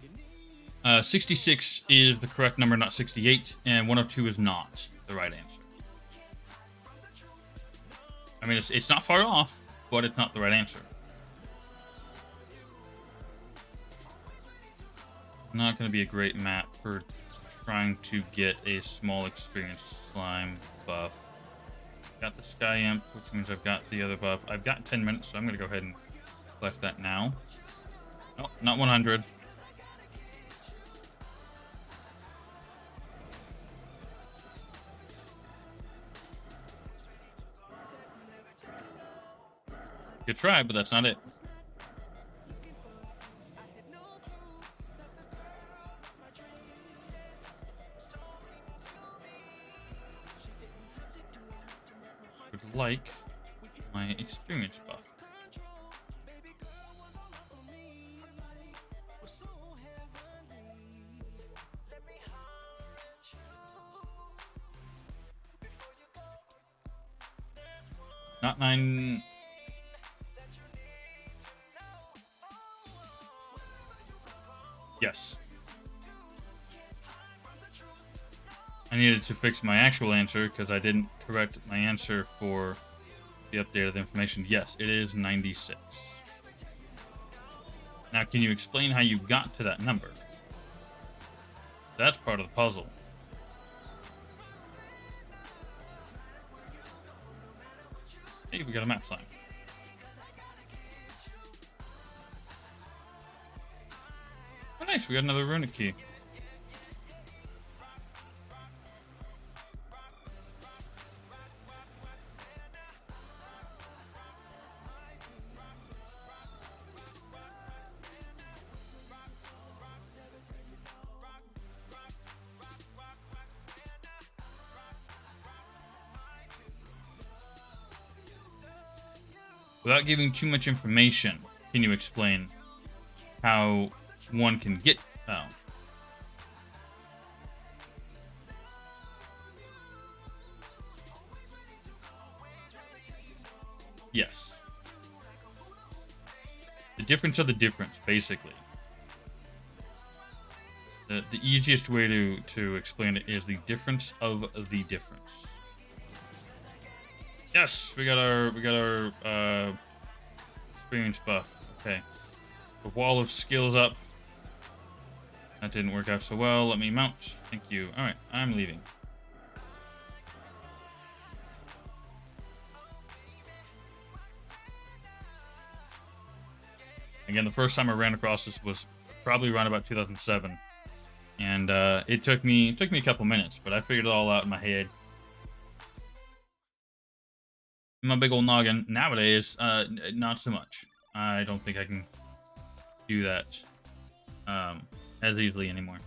you need. 66 is the correct number, not 68, and 102 is not the right answer. I mean, it's not far off, but it's not the right answer. Not going to be a great map for trying to get a small experience slime buff. Got the Sky Imp, which means I've got the other buff. I've got 10 minutes, so I'm going to go ahead and collect that now. Oh, not 100. Good try, but that's not it. Would like my experience buff. Not 9. Yes. I needed to fix my actual answer because I didn't correct my answer for the updated information. Yes, it is 96. Now, can you explain how you got to that number? That's part of the puzzle. Hey, we got a map sign. Oh, nice. We got another runic key. Without giving too much information, can you explain how one can get... Oh. Yes. The difference of the difference, basically. The easiest way to explain it is the difference of the difference. Yes, we got our experience buff. Okay. The wall of skills up. That didn't work out so well. Let me mount. Thank you. Alright, I'm leaving. Again, the first time I ran across this was probably around about 2007. And it took me a couple minutes, but I figured it all out in my head. My big old noggin. Nowadays, not so much. I don't think I can do that as easily anymore.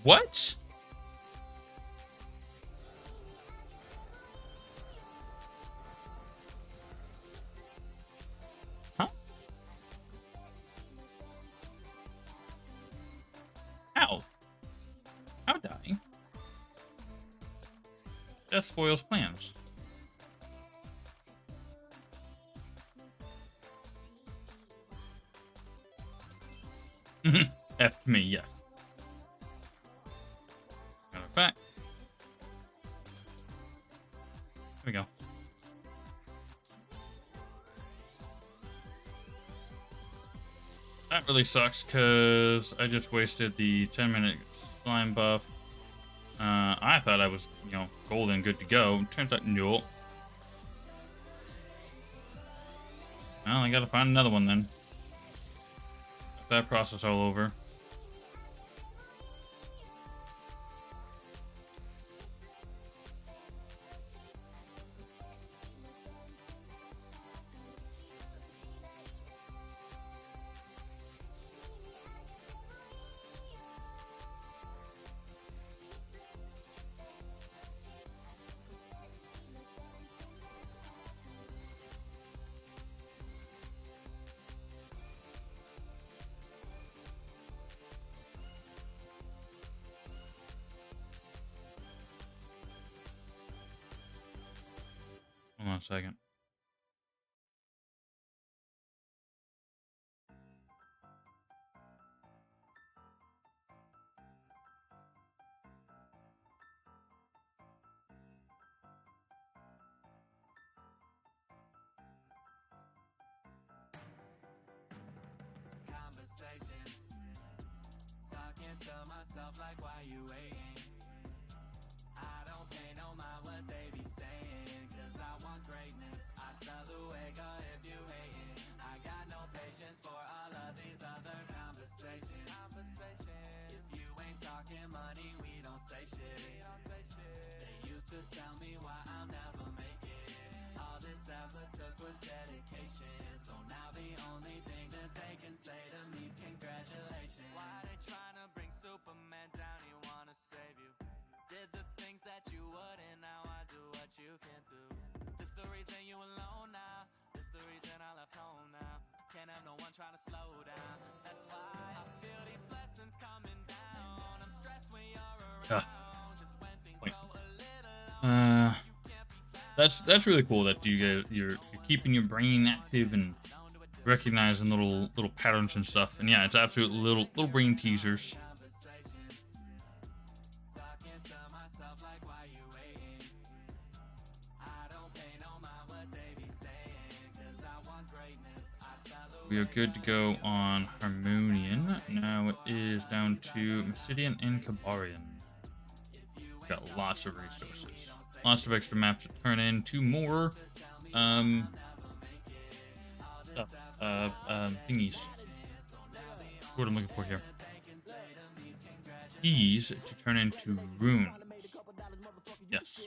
What? Huh? How? How dying? Death spoils plans. F me, yes. Got it back. There we go. That really sucks because I just wasted the 10-minute slime buff. I thought I was, golden, good to go. Turns out, no. Well, I gotta find another one then. That process all over. Hold on a second. Conversations, talking to myself like, why you waiting? I don't pay no mind what they be saying, cause I want greatness. I sell the wake up if you hating. I got no patience for all of these other conversations. If you ain't talking money, we don't say shit. They used to tell me why I'll never make it. All this effort took was dedication. So now the only thing that they can say to me is congratulations. Why they trying to bring Superman down? He wanna save you. Did the things that you wouldn't, now I do what you can't do. This the reason you alone now. This the reason I left home now. Can't have no one trying to slow down. That's why I feel these blessings coming down. I'm stressed when you're around. Just when things Wait. go a little That's really cool that you're keeping your brain active and recognizing little patterns and stuff. And yeah, it's absolute little brain teasers. We are good to go on Harmonian. Now it is down to Mysidian and Kabarian. Got lots of resources. Lots of extra maps to turn in. 2 more thingies. What I'm looking for here. Keys to turn into runes. Yes.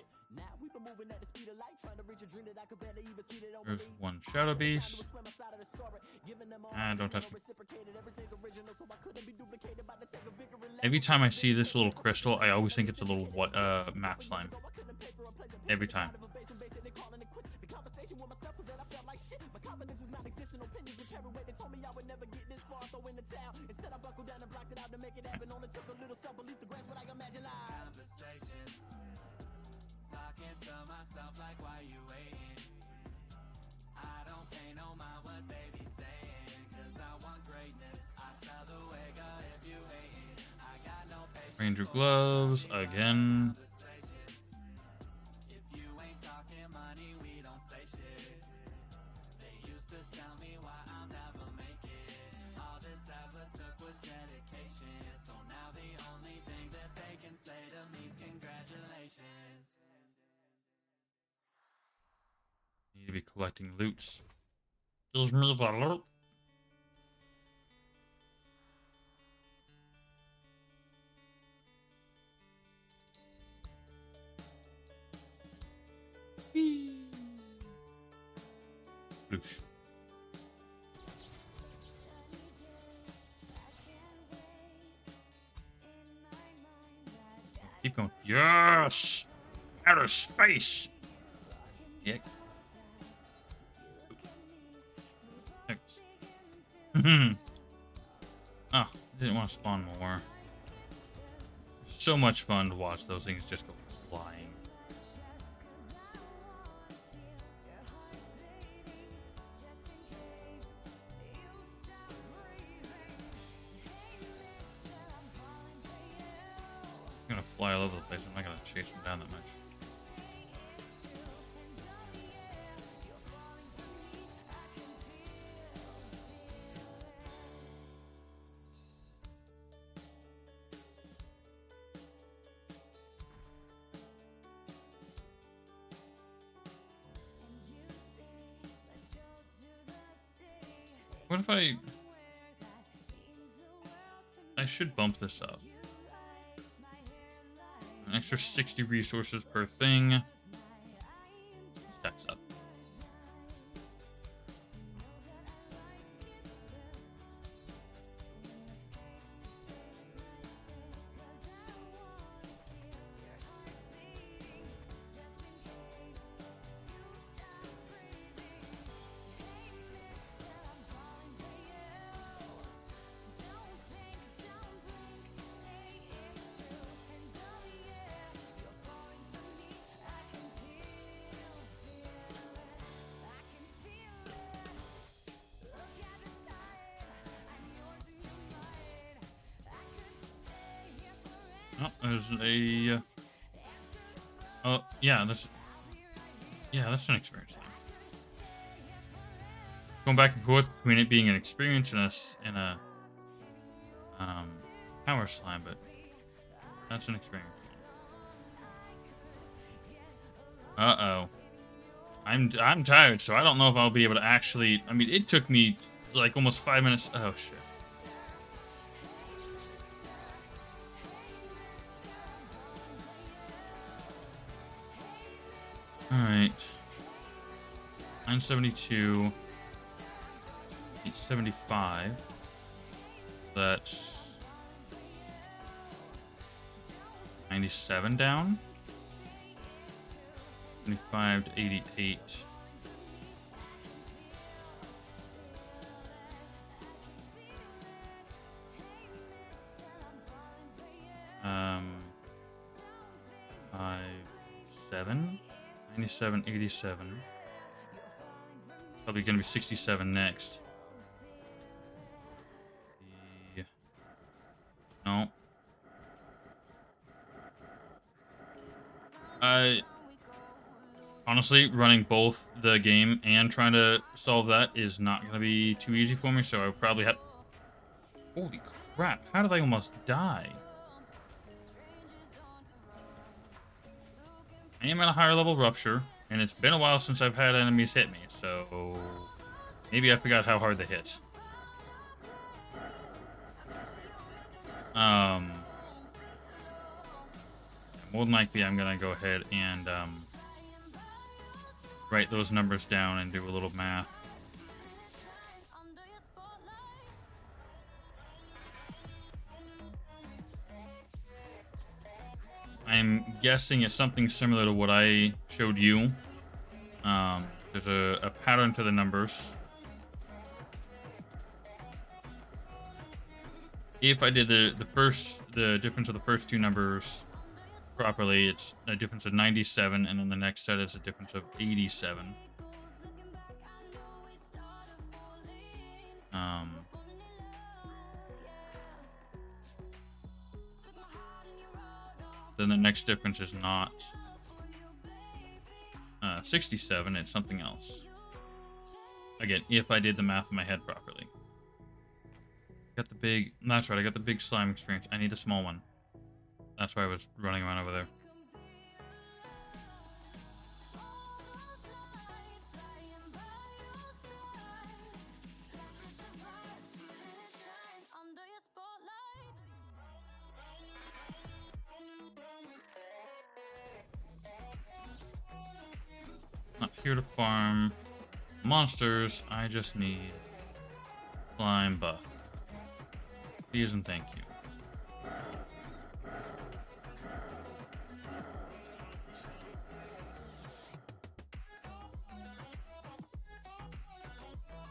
There's 1 shadow beast. Don't touch me. Every time I see this little crystal, I always think it's a little map slime. Every time. Talking to myself like, why you waiting? I don't pay no mind what they be saying, cause I want greatness. I sell the wake up if you hating. I got no patience. Ranger gloves again. If you ain't talking money, we don't say shit. They used to tell me why I'll never make it. All this effort took was dedication. So now the only thing that they can say to me is congratulations. Need to be collecting loots. Give me the loot. Loosh. Keep going. Yes! Outer space! Yuck. Oh, didn't want to spawn more. So much fun to watch those things just go flying. I'm gonna fly all over the place. I'm not gonna chase them down that much. What if I should bump this up. An extra 60 resources per thing. Stacks up. Oh, there's a. Oh, yeah, that's an experience thing. Going back and forth between it being an experience and a power slime, but that's an experience. Uh-oh. I'm tired, so I don't know if I'll be able to actually. I mean, it took me like almost 5 minutes. Oh shit. All right. 972. 875. That's 97 down. 75 to 88. Five, 7, 97, 87. Probably gonna be 67 next. No. Honestly, running both the game and trying to solve that is not going to be too easy for me, so I probably have... Holy crap, how did I almost die? I am at a higher level rupture, and it's been a while since I've had enemies hit me, so... Maybe I forgot how hard they hit. More than likely, I'm going to go ahead and... write those numbers down and do a little math. I'm guessing it's something similar to what I showed you. There's a pattern to the numbers. If I did the difference of the first two numbers properly, it's a difference of 97, and then the next set is a difference of 87. Then the next difference is not 67, it's something else. Again, if I did the math in my head properly. Got the big, that's right, I got the big slime experience. I need the small one. That's why I was running around over there. Not here to farm monsters, I just need slime buff. Please and thank you.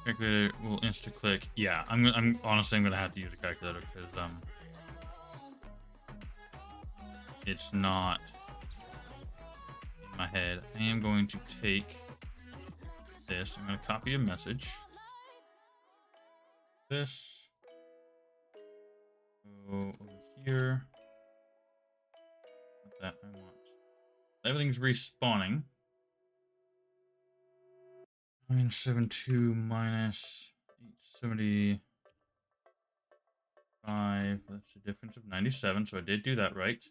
Calculator will insta click. Yeah, I'm honestly gonna have to use a calculator because it's not in my head. I am going to take this. I'm gonna copy a message. This. Go over here. Not that I want. Everything's respawning. 972 minus 875. That's a difference of 97, so I did do that right.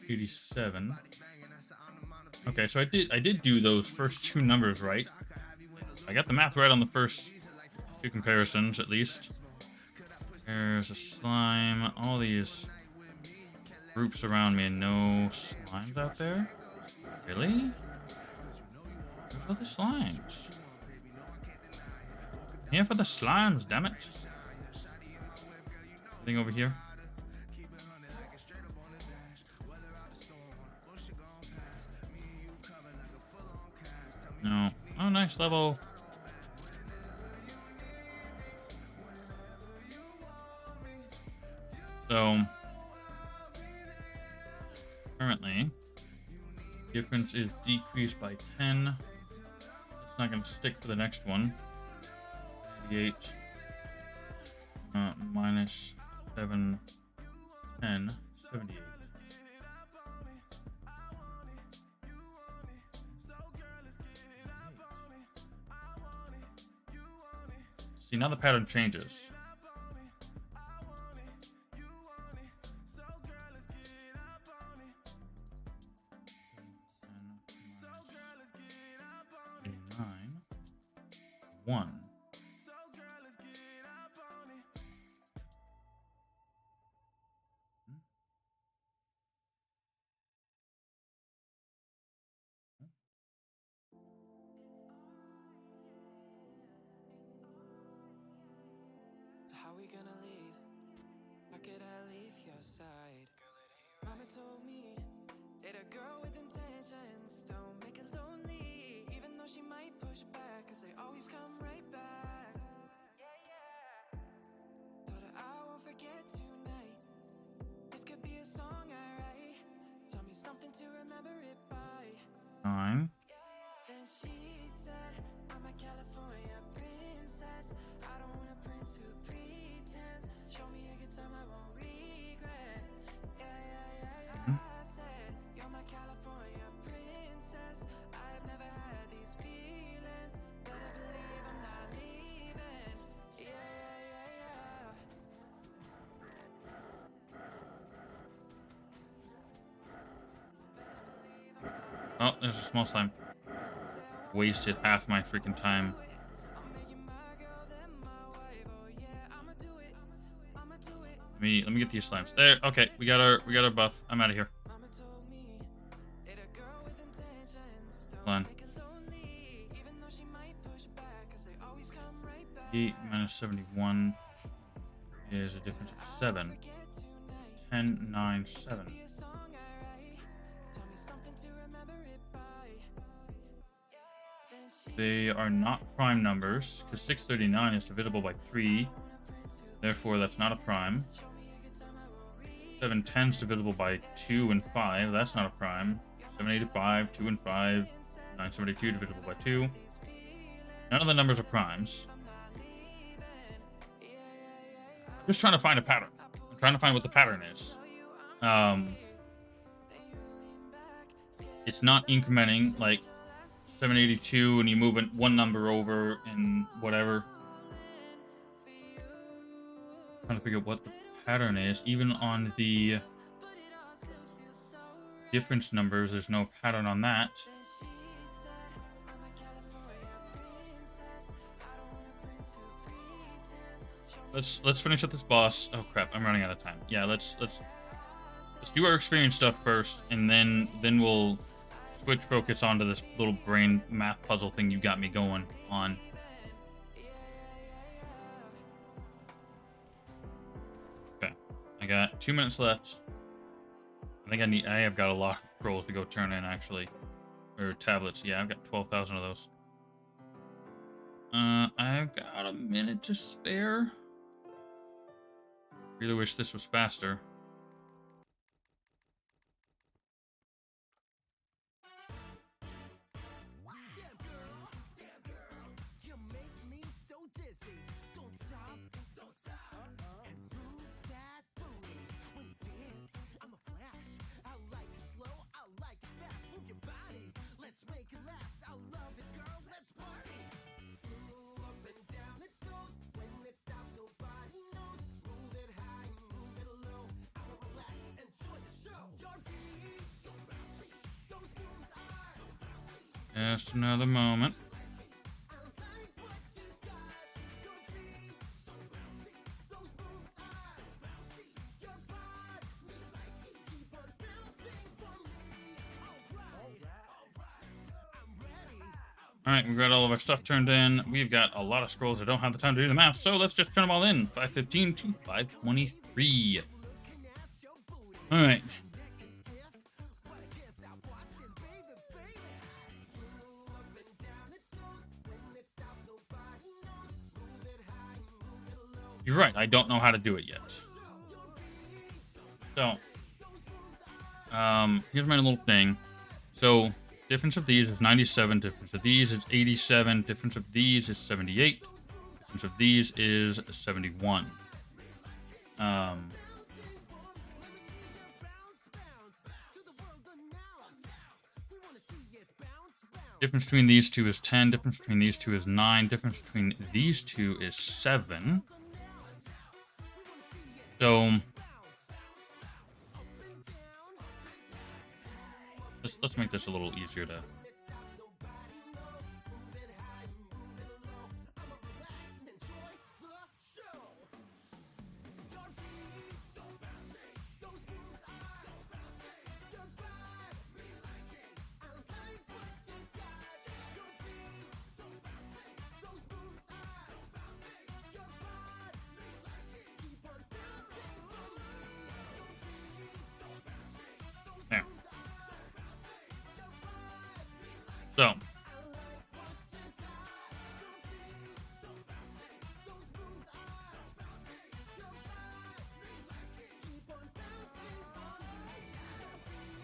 87. Okay, so I did do those first two numbers right. I got the math right on the first two comparisons, at least. There's a slime. All these groups around me and no slimes out there? Really? Where's all the slimes? Here for the slimes, damn it. Anything over here? No. Oh, nice level. So, currently, difference is decreased by 10. It's not going to stick for the next one. 88 minus 7, 10, 78. See, now the pattern changes. Nine, 1. So how we gonna leave? How could I leave your side? Mama told me that a girl with intentions don't make it lonely, even though she might push back, cause they always come right back. Yeah. Told her I won't forget tonight. This could be a song I write. Tell me something to remember it by. 9. Then she said, I'm a California princess. I don't want a prince who pretends. Show me a good time I won't regret. Yeah. I said, you're my California princess. I have never had these feelings. Better believe I'm not leaving. Yeah. Oh, there's a small slime. Wasted half my freaking time. Let me get these slimes. There. Okay, we got our buff. I'm out of here. Hold on. 8 minus 71 is a difference of 7. 10, 9, 7. They are not prime numbers, because 639 is divisible by 3. Therefore, that's not a prime. 710 is divisible by 2 and 5. That's not a prime. 785, 2 and 5. 972 divisible by 2. None of the numbers are primes. I'm just trying to find a pattern. I'm trying to find what the pattern is. It's not incrementing, like 782 and you move one number over and whatever. Trying to figure out what the pattern is. Even on the difference numbers, there's no pattern on that. Let's finish up this boss. Oh crap, I'm running out of time. Yeah, let's do our experience stuff first, and then we'll switch focus onto this little brain math puzzle thing you got me going on. Okay, I got 2 minutes left. I think I have got a lot of scrolls to go turn in, actually, or tablets. Yeah, I've got 12,000 of those. I've got a minute to spare. Really wish this was faster. Just another moment. Alright, we've got all of our stuff turned in. We've got a lot of scrolls. I don't have the time to do the math, so let's just turn them all in. 515 to 523. Alright. You're right, I don't know how to do it yet. So, here's my little thing. So, difference of these is 97, difference of these is 87, difference of these is 78, difference of these is 71. Difference between these two is 10, difference between these two is 9, difference between these two is 7. So, let's make this a little easier to... There. So,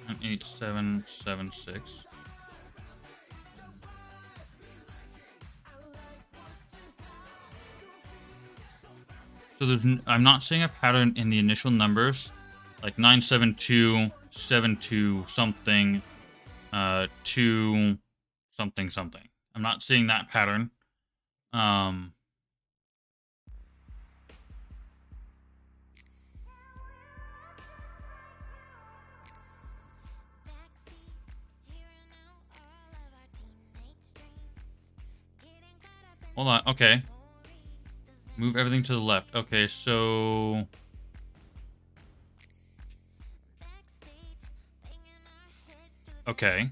an 8776. So I'm not seeing a pattern in the initial numbers, like 972, 72 something, 2 something something. I'm not seeing that pattern. Hold on. Okay. Move everything to the left. Okay, so... Okay.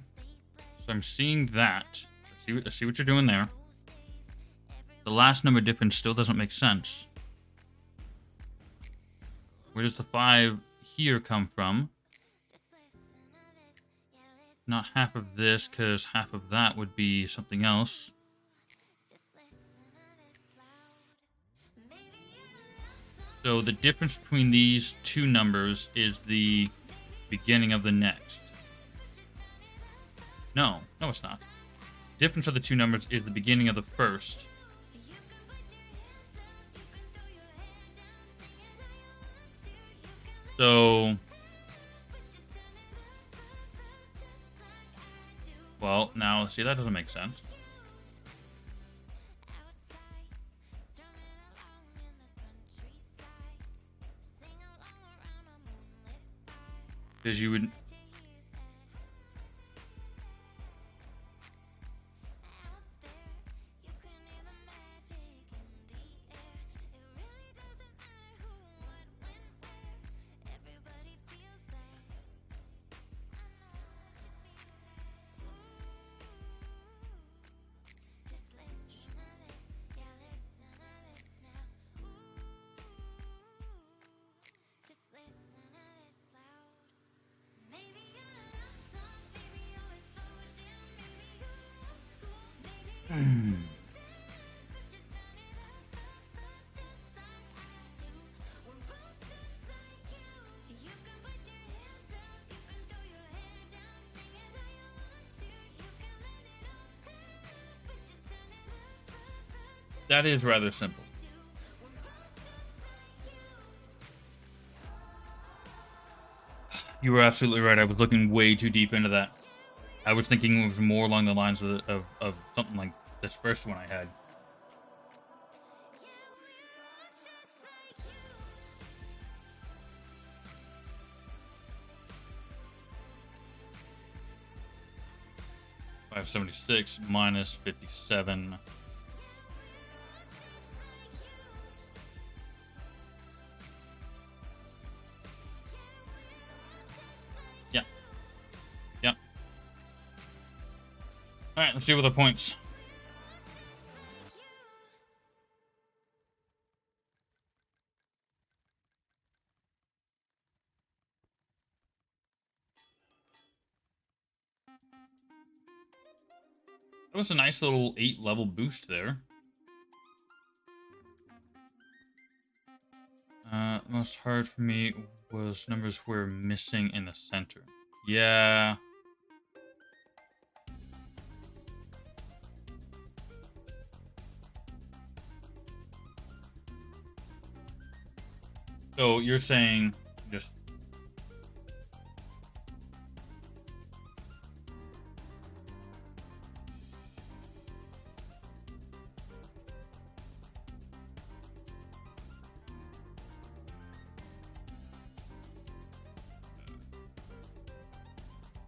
So I'm seeing that. I see what you're doing there. The last number difference still doesn't make sense. Where does the 5 here come from? Not half of this, because half of that would be something else. So the difference between these two numbers is the beginning of the next. No, it's not. The difference of the two numbers is the beginning of the first. So, well, now, see, that doesn't make sense. Because you would... That is rather simple. You were absolutely right. I was looking way too deep into that. I was thinking it was more along the lines of something like this first one I had. 576 minus 57. Yeah. Yeah. All right, let's see what the points. That was a nice little 8-level boost there. Most hard for me was numbers we're missing in the center. Yeah. So you're saying just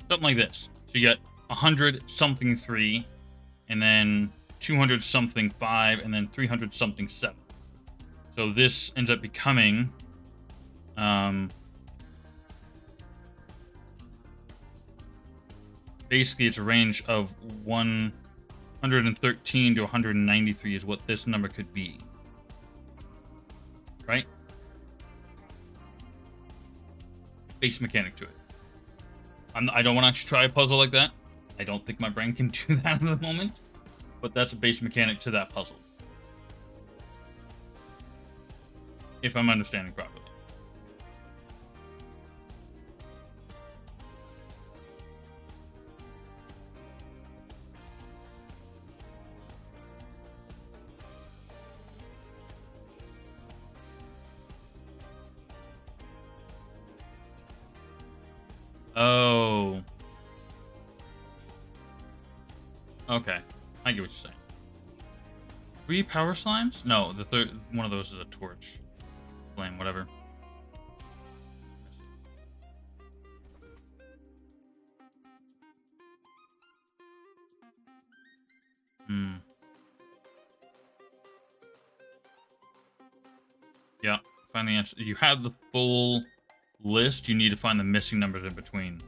something like this. So you get 100 something 3, and then 200 something 5, and then 300 something 7. So this ends up becoming basically it's a range of 113 to 193 is what this number could be. Right? Base mechanic to it. I don't want to actually try a puzzle like that. I don't think my brain can do that at the moment. But that's a base mechanic to that puzzle. If I'm understanding properly. Oh. Okay. I get what you're saying. 3 power slimes? No, the third one of those is a torch. Flame, whatever. Yeah, find the answer. You have the full list. You need to find the missing numbers in between.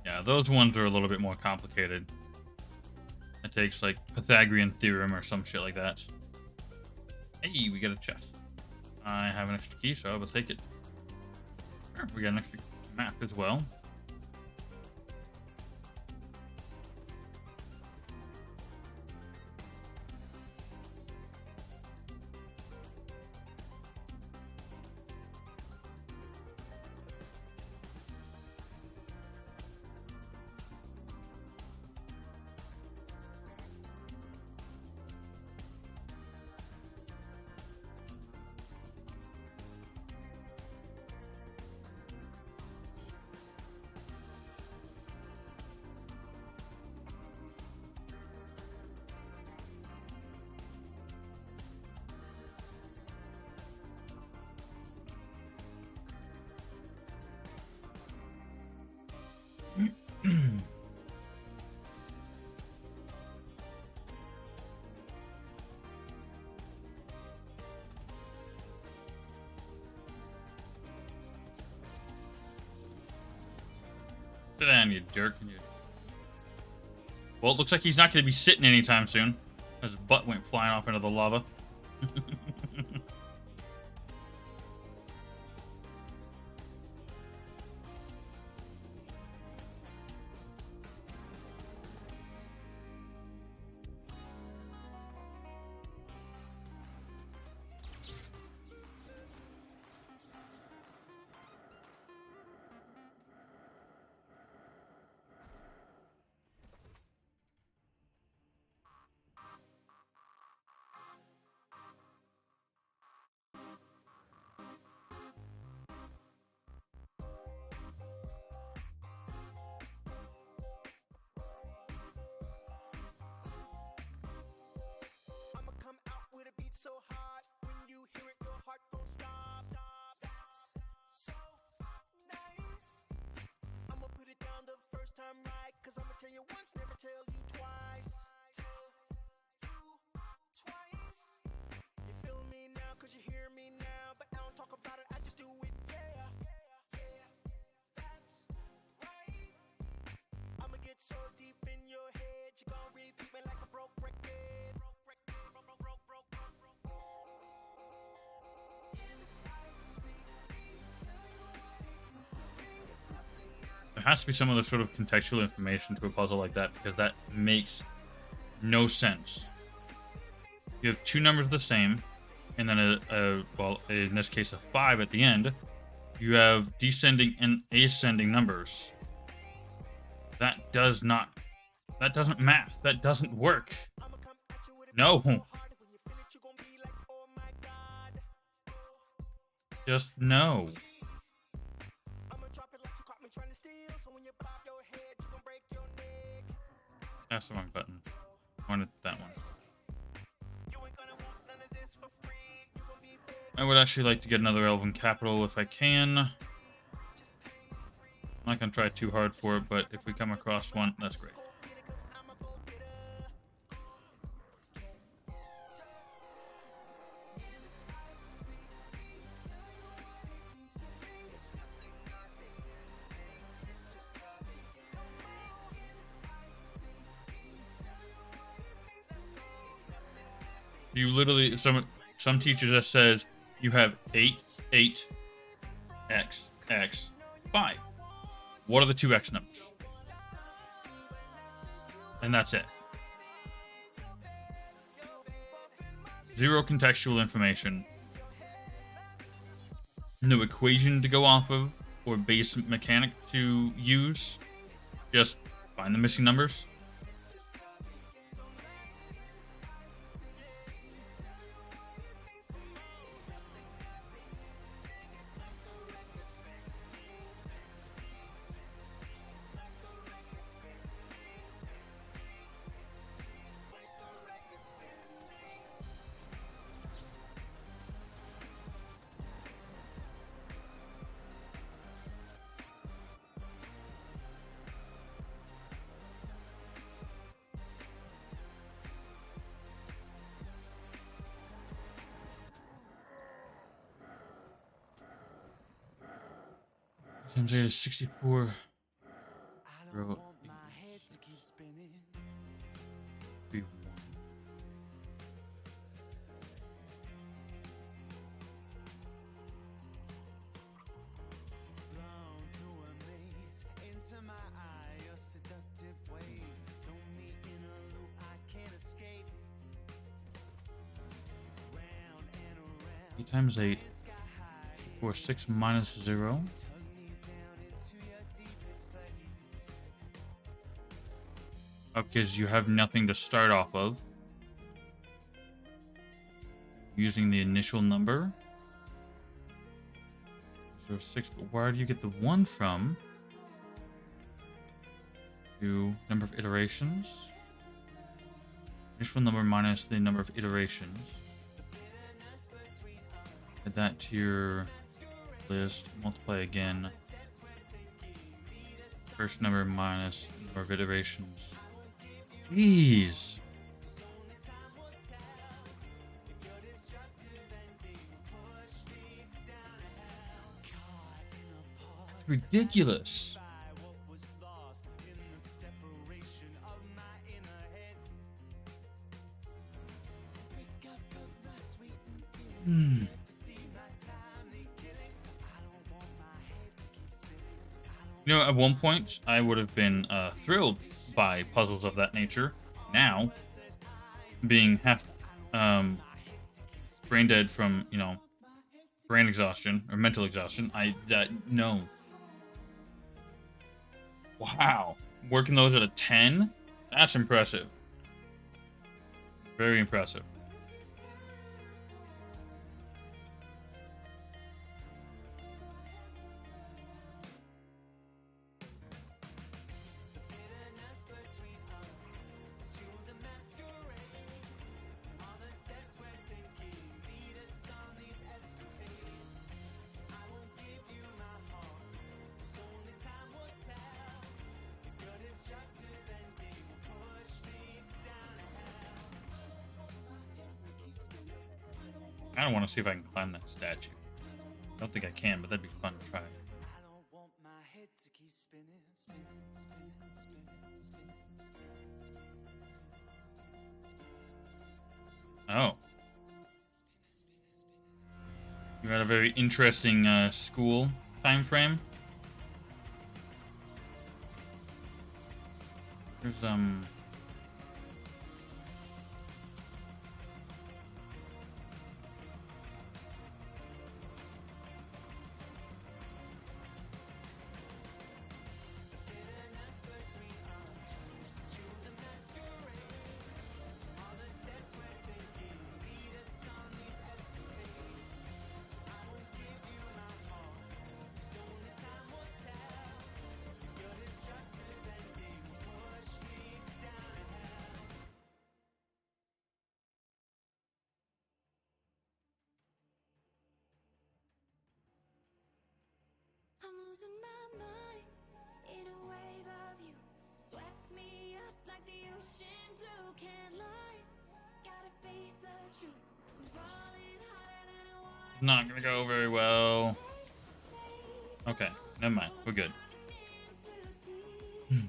Yeah, those ones are a little bit more complicated. It takes like Pythagorean theorem or some shit like that. Hey, we got a chest. I have an extra key, so I will take it. Sure, we got an extra map as well. Sit down, you jerk. Well, it looks like he's not going to be sitting anytime soon. His butt went flying off into the lava. I'ma come out with a beat so hard. When you hear it, your heart won't stop. That's so nice. I'ma put it down the first time right. Cause I'ma tell you once, never tell you twice. You feel me now, cause you hear me now. But I don't talk about it, I just do it, yeah. That's right. I'ma get so deep in your head, you gon' repeat me like a broke record. There has to be some other sort of contextual information to a puzzle like that, because that makes no sense. You have two numbers the same, and then well, in this case, a 5 at the end. You have descending and ascending numbers. That doesn't math. That doesn't work. No. Just no. That's the wrong button. I wanted that one. I would actually like to get another Elven capital if I can. I'm not going to try too hard for it, but if we come across one, that's great. You literally, some teacher just says you have 8, 8, x, x, 5. What are the two x numbers? And that's it. Zero contextual information. No equation to go off of or base mechanic to use. Just find the missing numbers. Times 8 is 64. I don't want my head to keep spinning. 3, 1. Thrown through a maze into my eye, your seductive ways throw me in a loop I can't escape. Round and around. 8 times 8. 4, 6 minus 0. Because you have nothing to start off of. Using the initial number. 6, but where do you get the 1 from? To number of iterations. Initial number minus the number of iterations. Add that to your list. Multiply again. First number minus number of iterations. Jeez. That's ridiculous. You know, at one point, I would have been thrilled by puzzles of that nature. Now, being half brain dead from, you know, brain exhaustion or mental exhaustion, no. Wow. Working those at a 10? That's impressive. Very impressive. I don't want to see if I can climb that statue. I don't think I can, but that'd be fun to try. I don't want my head to keep spinning, spinning, spinning, spinning, spinning, spinning, Oh. You had a very interesting school time frame. There's I'm losing my mind in a wave of you. Swept me up like the ocean blue. Can't lie, gotta face the truth. I'm falling harder than I want. not gonna go very well. Okay, never mind. We're good. But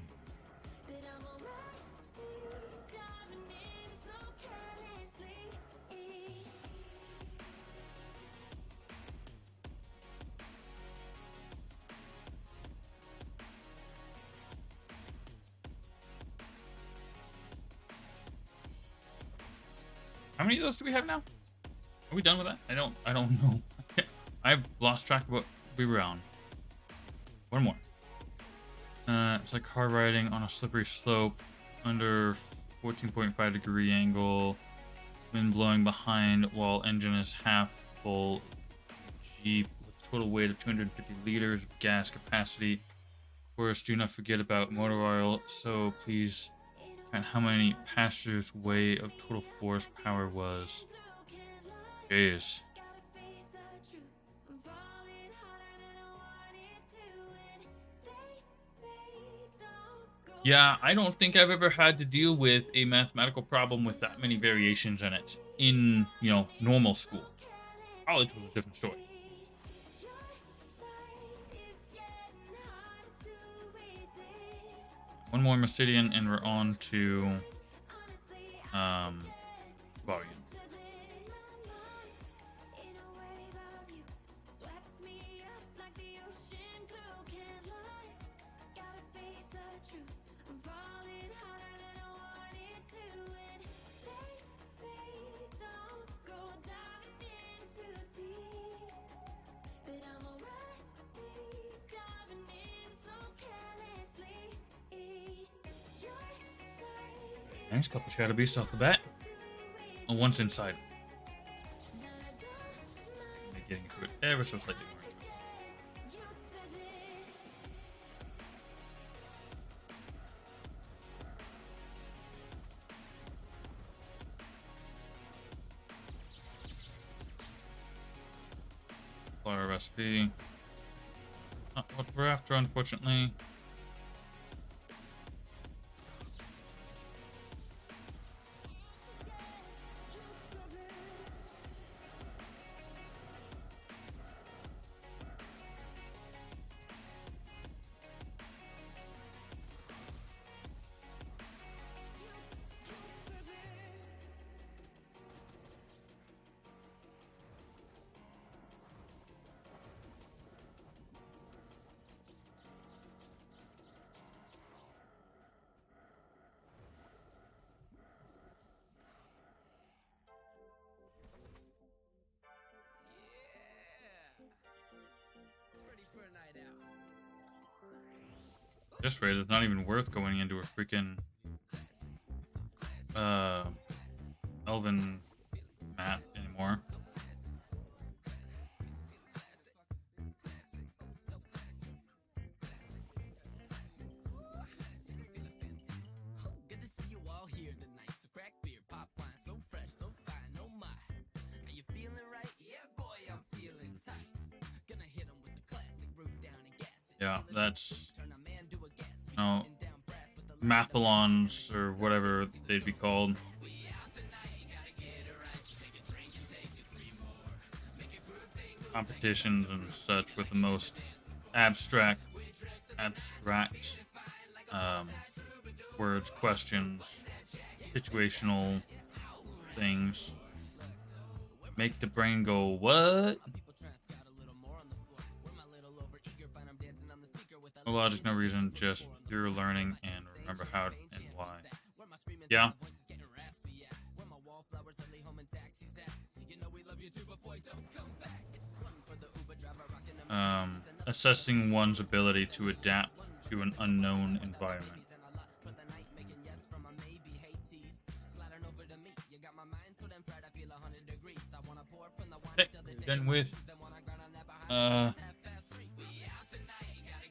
I'm alright, diving in so carelessly. How many of those do we have now? Are we done with that? I don't know. I've lost track of what we were on. One more. It's like car riding on a slippery slope under 14.5 degree angle. Wind blowing behind while engine is half full. Jeep with total weight of 250 liters of gas capacity. Of course, do not forget about motor oil. So please, and how many passengers' weight of total force power was? Jeez. Yeah, I don't think I've ever had to deal with a mathematical problem with that many variations in it in, normal school. College was a different story. One more Mysidian and we're on to volume. Nice couple Shadow Beasts off the bat. Oh, one's inside. They're getting to it ever so slightly more interesting. Follow recipe. Not what we're after, unfortunately. This rate is not even worth going into a freaking Elven map anymore. Good to see you all here tonight. So crack beer, pop wine, so fresh, so fine, oh my. Are you feeling right? Yeah, boy, I'm feeling tight. Gonna hit 'em with the classic roof down and gas it. Yeah, that's Turn a man to a gas beat no and down brass with the Mathalons or whatever they'd be called. competitions and such with the most abstract um, words, questions, situational things. Make the brain go, what? No logic, no reason, just pure learning and remember how and why. Yeah. Assessing one's ability to adapt to an unknown environment. Okay, we're done with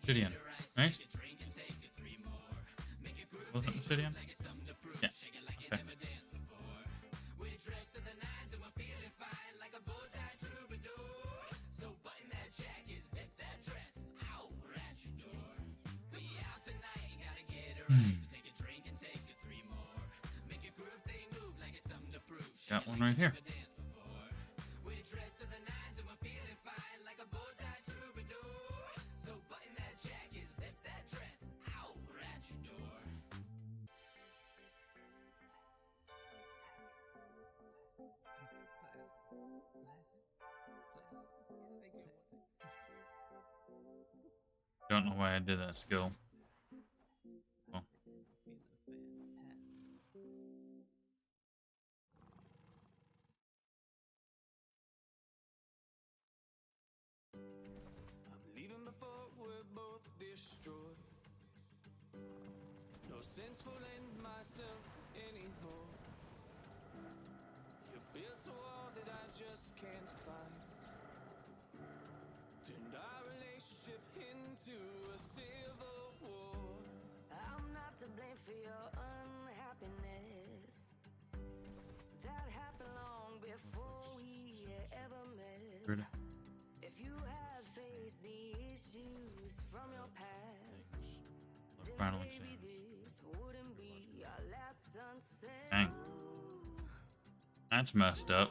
Gideon, right? Wasn't it Gideon? Yeah. Okay. Got one right here. Don't know why I did that skill. Well. I'm leaving before we're both destroyed. No sense fooling myself anymore. You built a wall that I just can't climb. Turned our relationship into a civil war. I'm not to blame for your unhappiness. That happened long before we ever met. Weird. If you have faced the issues from your past, then Final maybe exam. this wouldn't be our last sunset. Dang. That's messed up.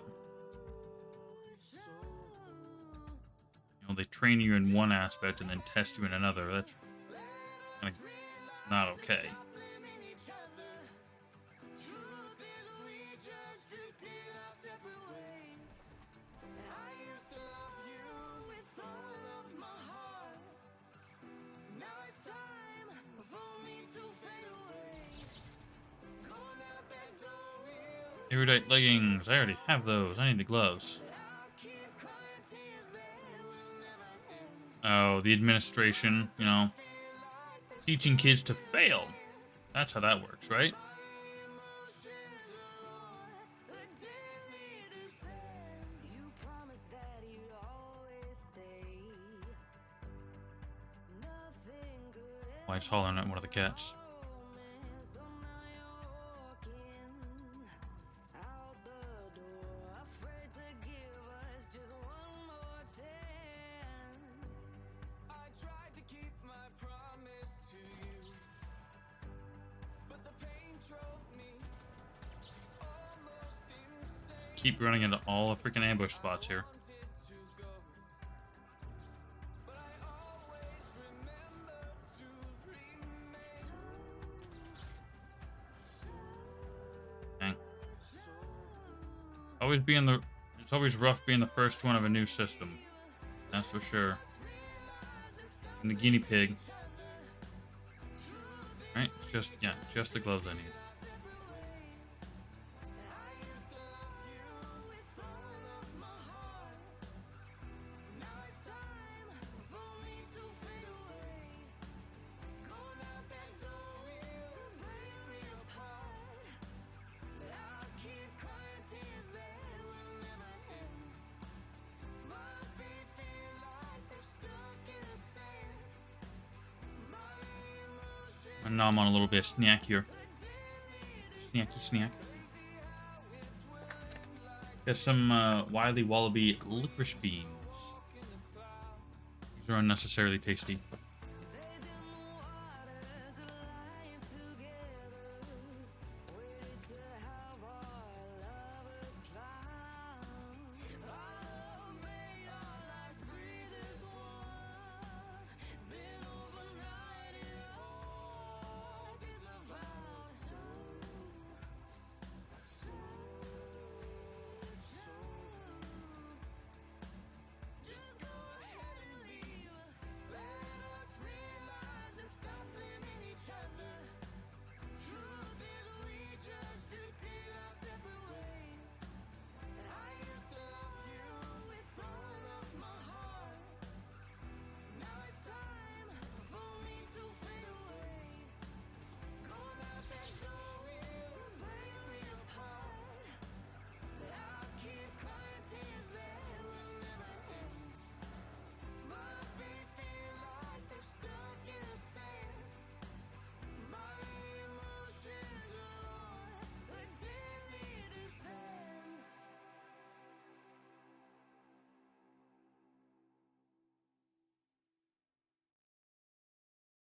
You know, they train you in one aspect and then test you in another. That's kind of not okay. Truth is, we just drifted our separate ways. I used to love you with all of my heart. Now it's time for me to fade away. Going out that door will Erudite leggings. I already have those. I need the gloves. keep crying tears that will never end. Oh, the administration, you know, teaching kids to fail. That's how that works, right? You promised that you'd always stay. Nothing good Wife's hollering at one of the cats. ever so now you're walking out the door, afraid to give us just one more chance. I tried to keep my promise to you, but the pain drove me almost insane. Keep running into all the freaking ambush spots here. Wanted to go, but I always remember to remain. Dang. It's always rough being the first one of a new system. That's for sure. And the guinea pig. Right? Just the gloves I need. And now I'm on a little bit of snack here. Snacky snack. Got some Wily Wallaby licorice beans. These are unnecessarily tasty.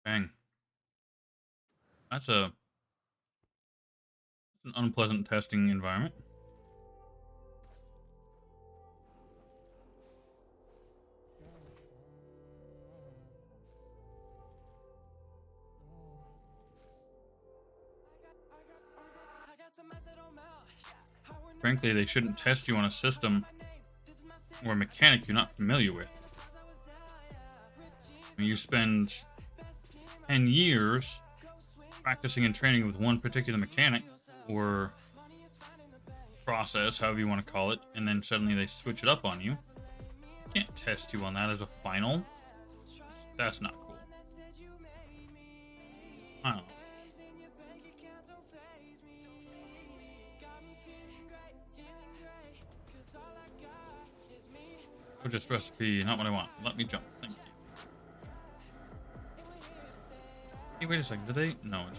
Dang. That's an unpleasant testing environment. Frankly, they shouldn't test you on a system or a mechanic you're not familiar with. When you spend 10 years practicing and training with one particular mechanic or process, however you want to call it, and then suddenly they switch it up on you, can't test you on that as a final. That's not cool. I don't know. Just recipe, not what I want. Let me jump. Thank you. Hey, wait a second. Did they? No. It's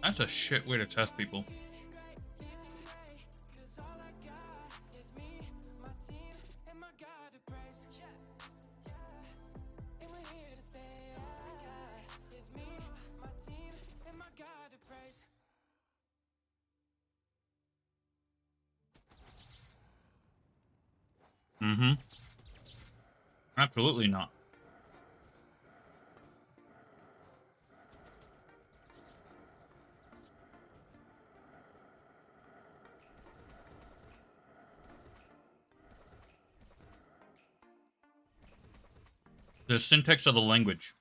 That's a shit way to test people. Mm-hmm. Absolutely not. The syntax of the language.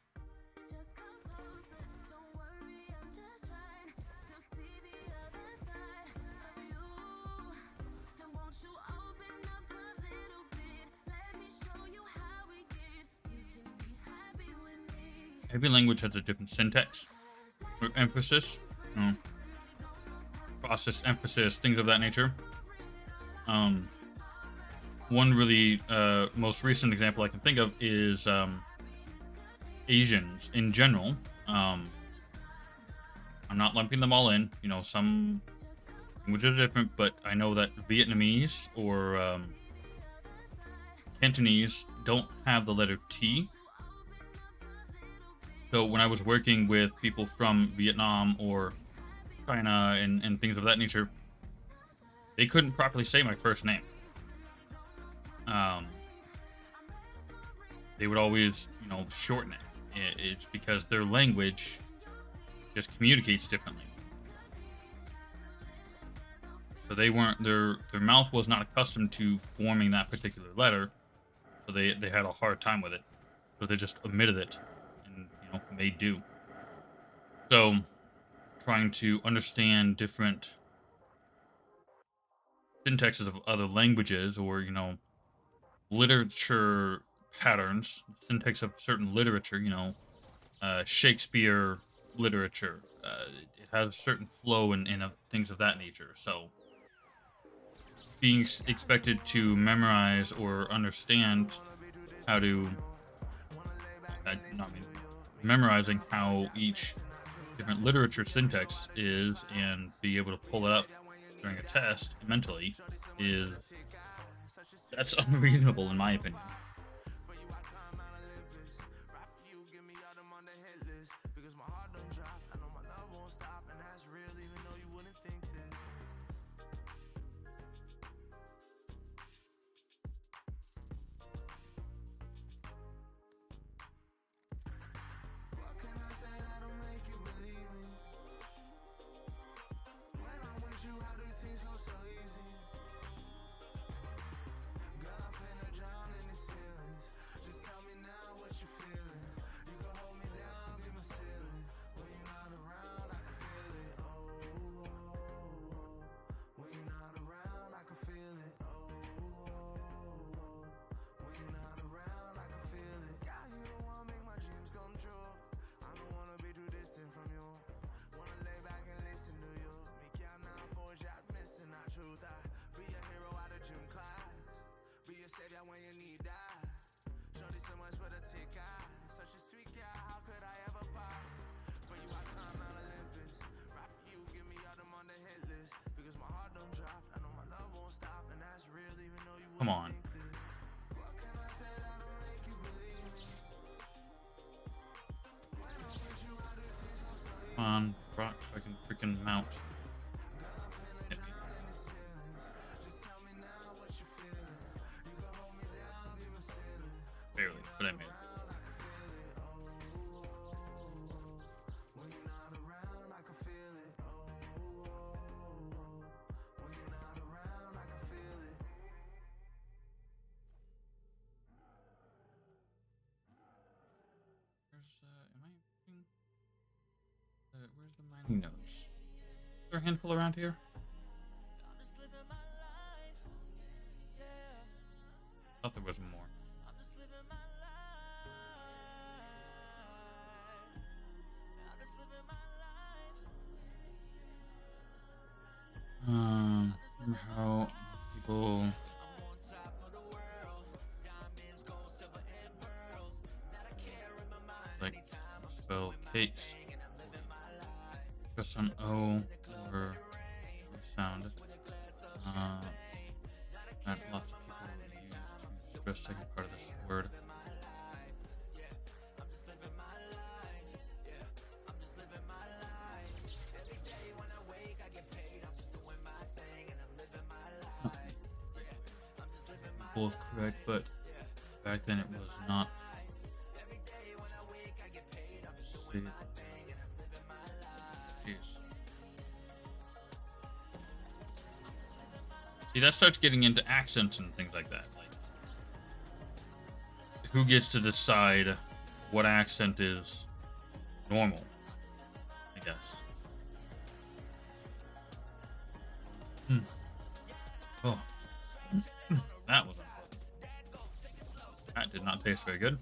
Every language has a different syntax or emphasis, process emphasis, things of that nature. One really most recent example I can think of is Asians in general. I'm not lumping them all in. You know, some languages are different, but I know that Vietnamese or Cantonese don't have the letter T. So when I was working with people from Vietnam or China and things of that nature, they couldn't properly say my first name. They would always, shorten it. It's because their language just communicates differently. So they weren't their mouth was not accustomed to forming that particular letter, so they had a hard time with it. So they just omitted it and made do. So trying to understand different syntaxes of other languages or literature patterns, syntax of certain literature, Shakespeare literature. It has a certain flow and things of that nature. So being expected to memorize or understand how to, no, I mean, memorizing how each different literature syntax is and be able to pull it up during a test mentally is that's unreasonable in my opinion. Come on. Come on, rock, so I can freaking mount. Hit me. Barely, but I made it. Where's the mining nodes? Is there a handful around here? Thought there was more. Remember how people like spell cakes. Press on O or sound. That lots of people use to stress second part of this word. Both correct, but back then it was not. Jeez. See, that starts getting into accents and things like that. Like, who gets to decide what accent is normal? I guess. Oh, that was unpleasant. That did not taste very good.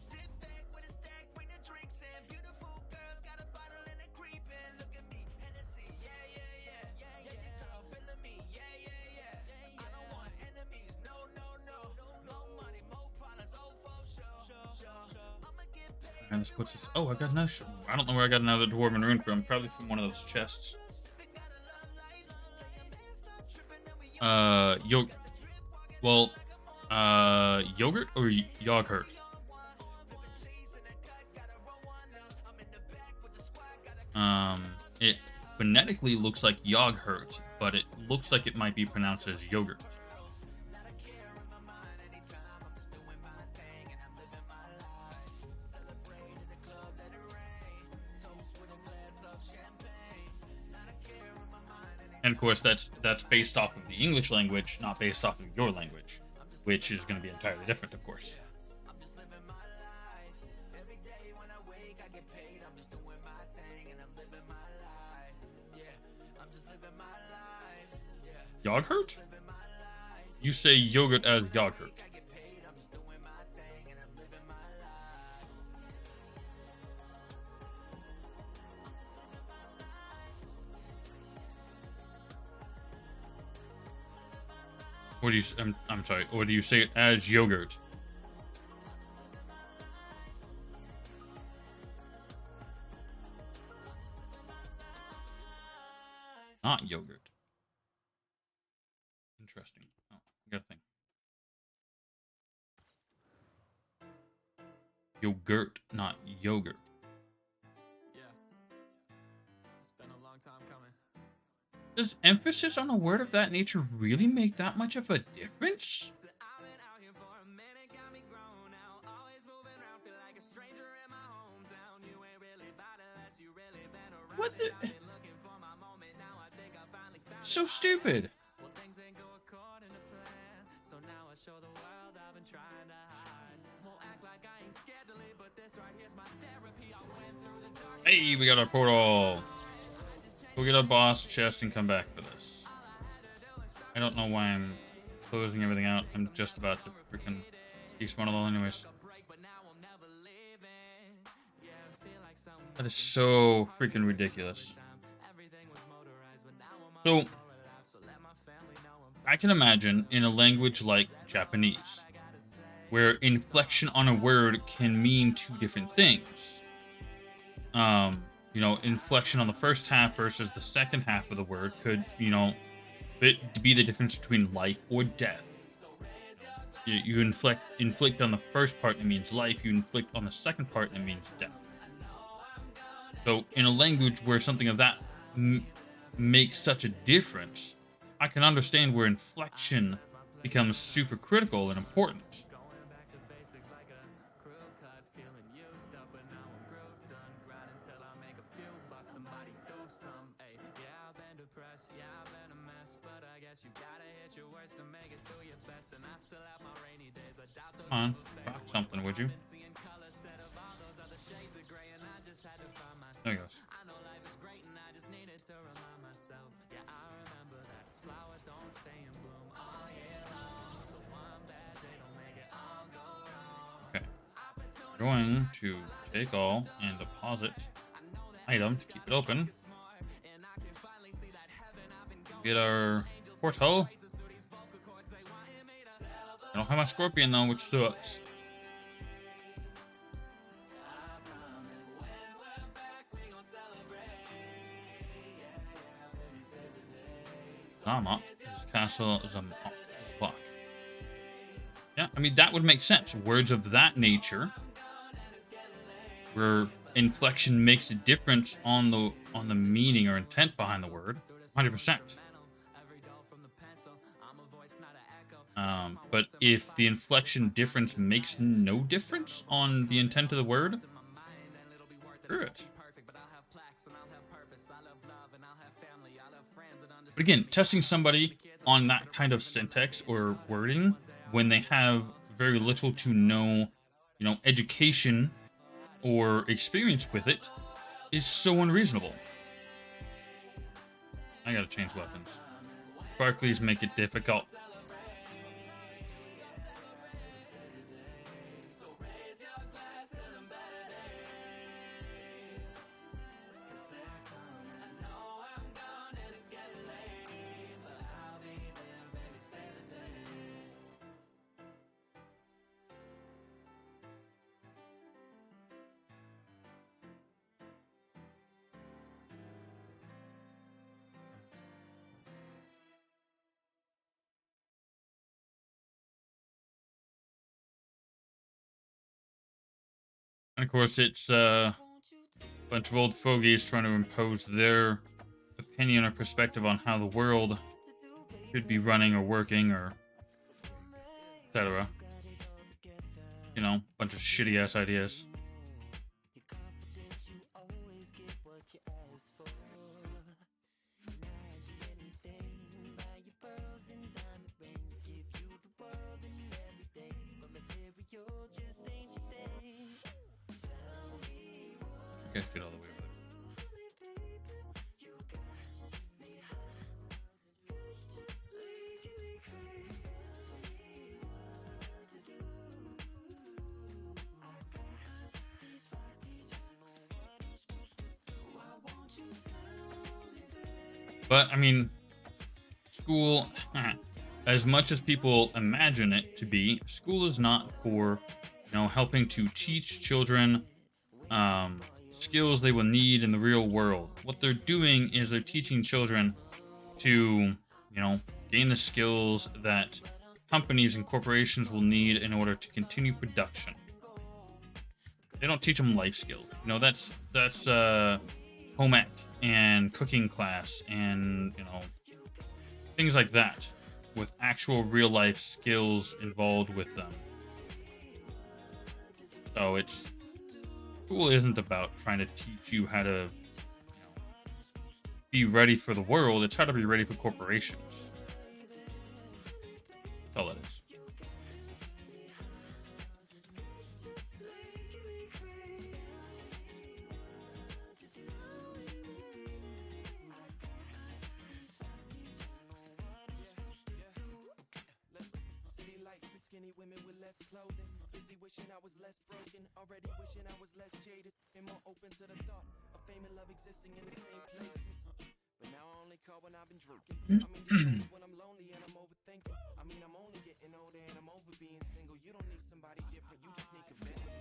And this puts us. Oh, I got another. I don't know where I got another Dwarven rune from. Probably from one of those chests. Well, yogurt or yogurt? It phonetically looks like yogurt, but it looks like it might be pronounced as yogurt. And of course, that's based off of the English language, not based off of your language, which is going to be entirely different, of course. Yogurt? You say yogurt as yogurt. Or do you? I'm sorry. Or do you say it as yogurt? Not yogurt. Interesting. Oh, I got a thing. Yogurt, not yogurt. Yeah. It's been a long time coming. Does emphasis on a word of that nature really make that much of a difference? So I've been out here for a minute, got me grown out. Always moving around, feel like a stranger in my hometown. You ain't really about it unless you really been around. What the? I've been looking for my moment, now I think I finally found So stupid. Well, things ain't go according to plan. So now I show the world I've been trying to hide. Won't act like I ain't scared to leave, but this right here's my therapy. I went through the dark. Hey, we got our portal. We'll get a boss chest and come back for this. I don't know why I'm closing everything out. I'm just about to freaking desmodel anyways. That is so freaking ridiculous. So, I can imagine in a language like Japanese, where inflection on a word can mean two different things. You know, inflection on the first half versus the second half of the word could, you know, be the difference between life or death. You inflict on the first part, it means life. You inflict on the second part, it means death. So, in a language where something of that makes such a difference, I can understand where inflection becomes super critical and important. Come on, rock something, would you? There he goes. Okay. Going to take all and deposit items, keep it open. Get our portal. I don't have my scorpion though, which sucks. Zamak is Castle Zamak. Yeah, I mean that would make sense. Words of that nature, where inflection makes a difference on the meaning or intent behind the word, 100%. But if the inflection difference makes no difference on the intent of the word, screw it. But again, testing somebody on that kind of syntax or wording when they have very little to no, you know, education or experience with it is so unreasonable. I gotta change weapons. Sparklies make it difficult. And of course, it's a bunch of old fogies trying to impose their opinion or perspective on how the world should be running or working or etc. You know, bunch of shitty ass ideas. You guys get all the way over there. But I mean, school. as much as people imagine it to be, school is not for, helping to teach children um, skills they will need in the real world. What they're doing is they're teaching children to, gain the skills that companies and corporations will need in order to continue production. They don't teach them life skills. That's home ec and cooking class and things like that with actual real life skills involved with them. So school isn't about trying to teach you how to be ready for the world. It's how to be ready for corporations. That's all it is. City lights and skinny women with less clothing. Busy wishing I was less broken. Already wishing I was less jaded and more open to the thought of fame and love existing in the same places. But now I only call when I've been drinking. I mean, just only when I'm lonely and I'm overthinking. I mean, I'm only getting older and I'm over being single. You don't need somebody different, you just need convincing.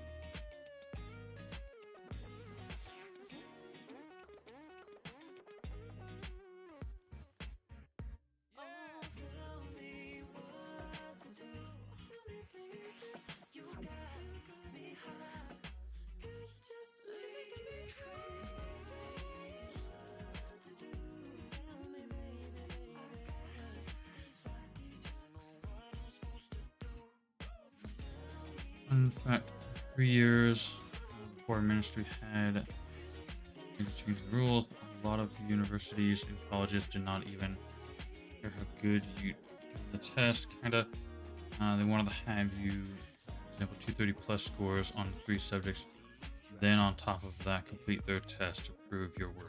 In fact, 3 years before ministry had changed the rules, a lot of universities and colleges did not even care how good you did the test. They wanted to have you, for example, 230 plus scores on 3 subjects. Then on top of that, complete their test to prove your worth.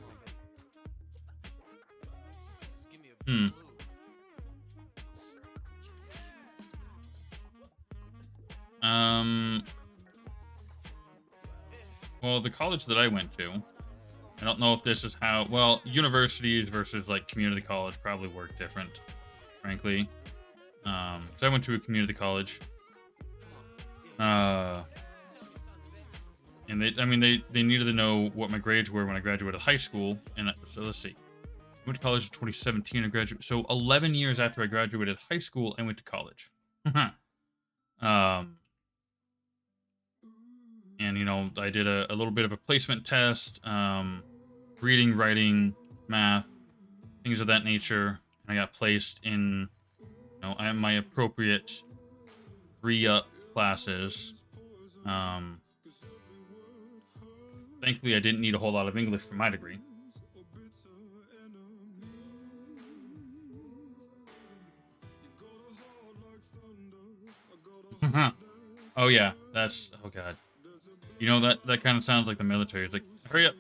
Well, the college that I went to, I don't know if this is how, well, universities versus like community college probably work different, frankly. So I went to a community college. And they needed to know what my grades were when I graduated high school. And so let's see. I went to college in 2017. I graduated. So 11 years after I graduated high school, I went to college. And I did a little bit of a placement test, reading, writing, math, things of that nature. And I got placed in, my appropriate re-up classes. Thankfully, I didn't need a whole lot of English for my degree. Oh yeah, oh god. That kind of sounds like the military. It's like, hurry up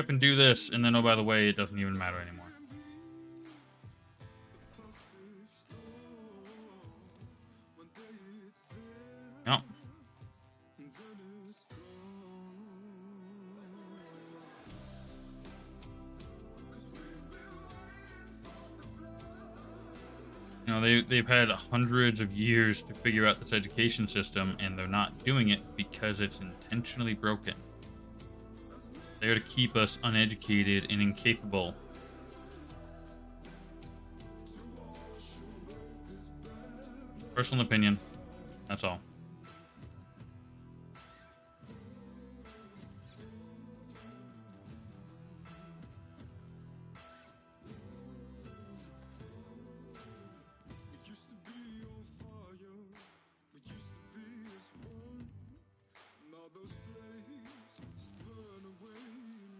and do this, and then, oh, by the way, it doesn't even matter anymore. No. They've had hundreds of years to figure out this education system, and they're not doing it because it's intentionally broken. They're to keep us uneducated and incapable. Personal opinion. That's all.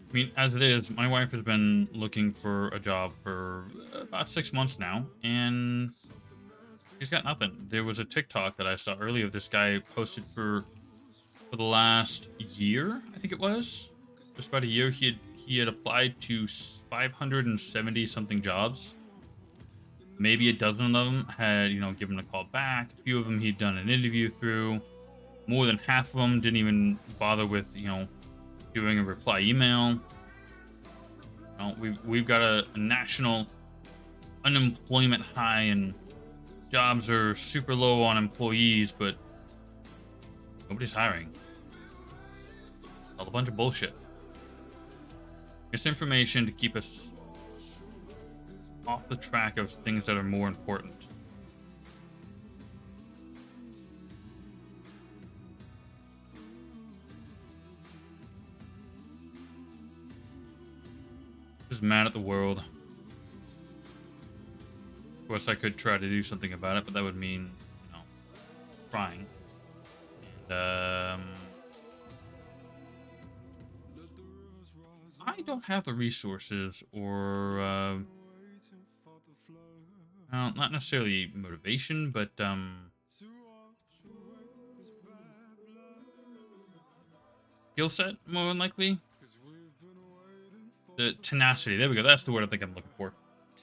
I mean, as it is, my wife has been looking for a job for about 6 months now, and she's got nothing. There was a TikTok that I saw earlier of this guy posted for the last year, I think it was. Just about a year, he had applied to 570 something jobs. Maybe a dozen of them had, given a call back. A few of them he'd done an interview through. More than half of them didn't even bother with, doing a reply email. We've got a national unemployment high, and jobs are super low on employees, but nobody's hiring. All a bunch of bullshit. Misinformation to keep us off the track of things that are more important. Just mad at the world. Of course, I could try to do something about it, but that would mean, trying. And, I don't have the resources or, well, not necessarily motivation, but, skill set, more than likely. The tenacity. There we go. That's the word I think I'm looking for.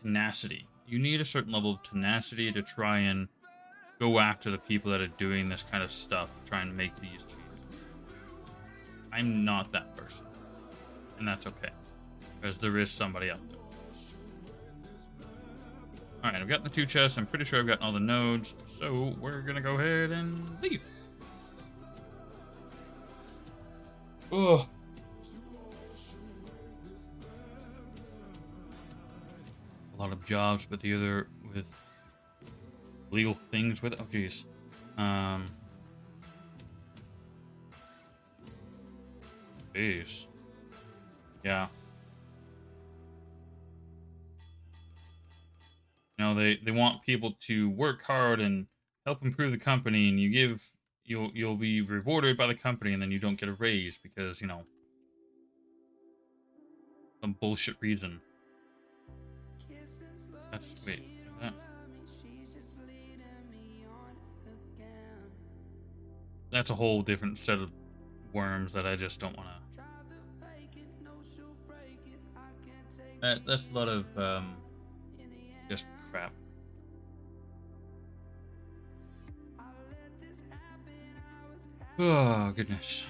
Tenacity. You need a certain level of tenacity to try and go after the people that are doing this kind of stuff, try and make these changes. I'm not that person. And that's okay. Because there is somebody out there. Alright, I've gotten the 2 chests. I'm pretty sure I've gotten all the nodes. So we're going to go ahead and leave. Oh. A lot of jobs, but the other with legal things with it. Oh, jeez. Jeez. Yeah. They want people to work hard and help improve the company, and you'll be rewarded by the company, and then you don't get a raise because, some bullshit reason. Wait. That's a whole different set of worms that I just don't want to. That's a lot of just crap. Oh goodness.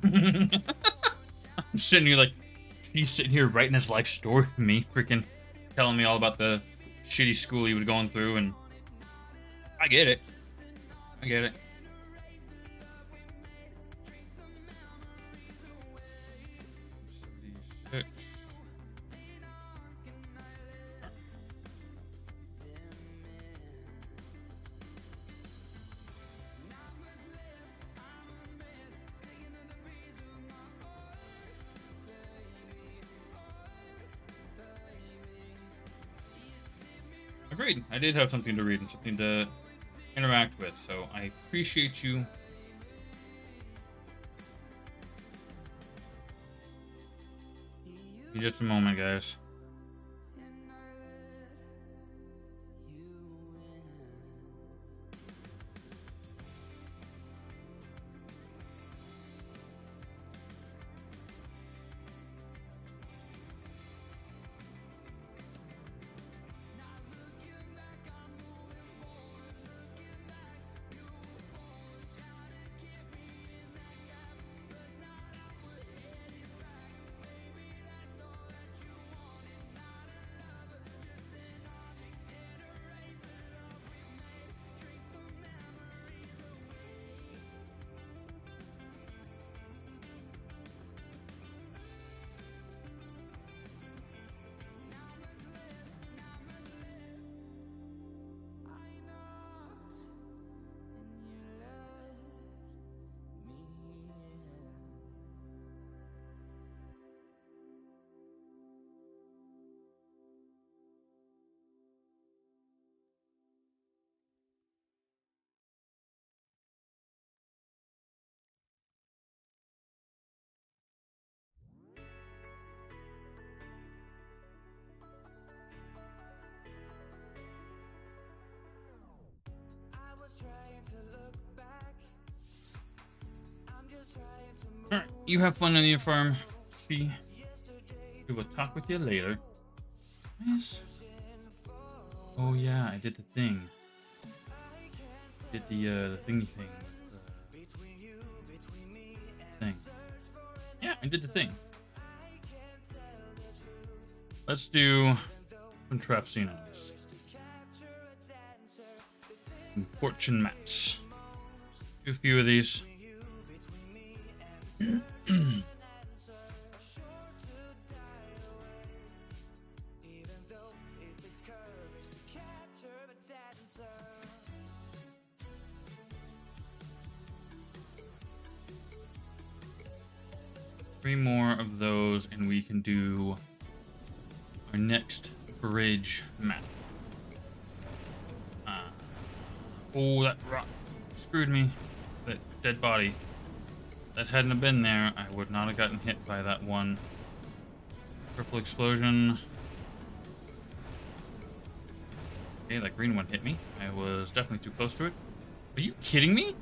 I'm sitting here like, he's sitting here writing his life story to me, freaking telling me all about the shitty school he was going through, and I get it. I get it. Agreed. I did have something to read and something to interact with, so I appreciate you. In just a moment, guys. You have fun on your farm. We will talk with you later. Yes. Oh yeah, I did the thing. Did the thingy thing. Thing. Yeah, I did the thing. Let's do some Trapsinos. Some fortune maps. Do a few of these. Three more of those, and we can do our next bridge map. Oh, that rock screwed me. That dead body. That hadn't have been there, I would not have gotten hit by that one. Purple explosion. Okay, that green one hit me. I was definitely too close to it. Are you kidding me?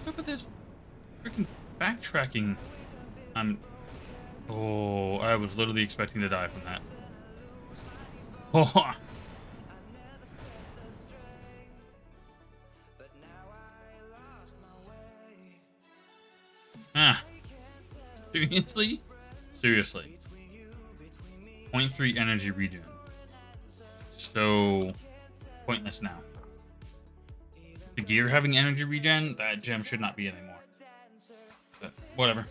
Look at this freaking backtracking. Oh, I was literally expecting to die from that. Oh. Ah. Seriously? Seriously. 0.3 energy regen. So pointless now. The gear having energy regen, that gem should not be anymore. But whatever.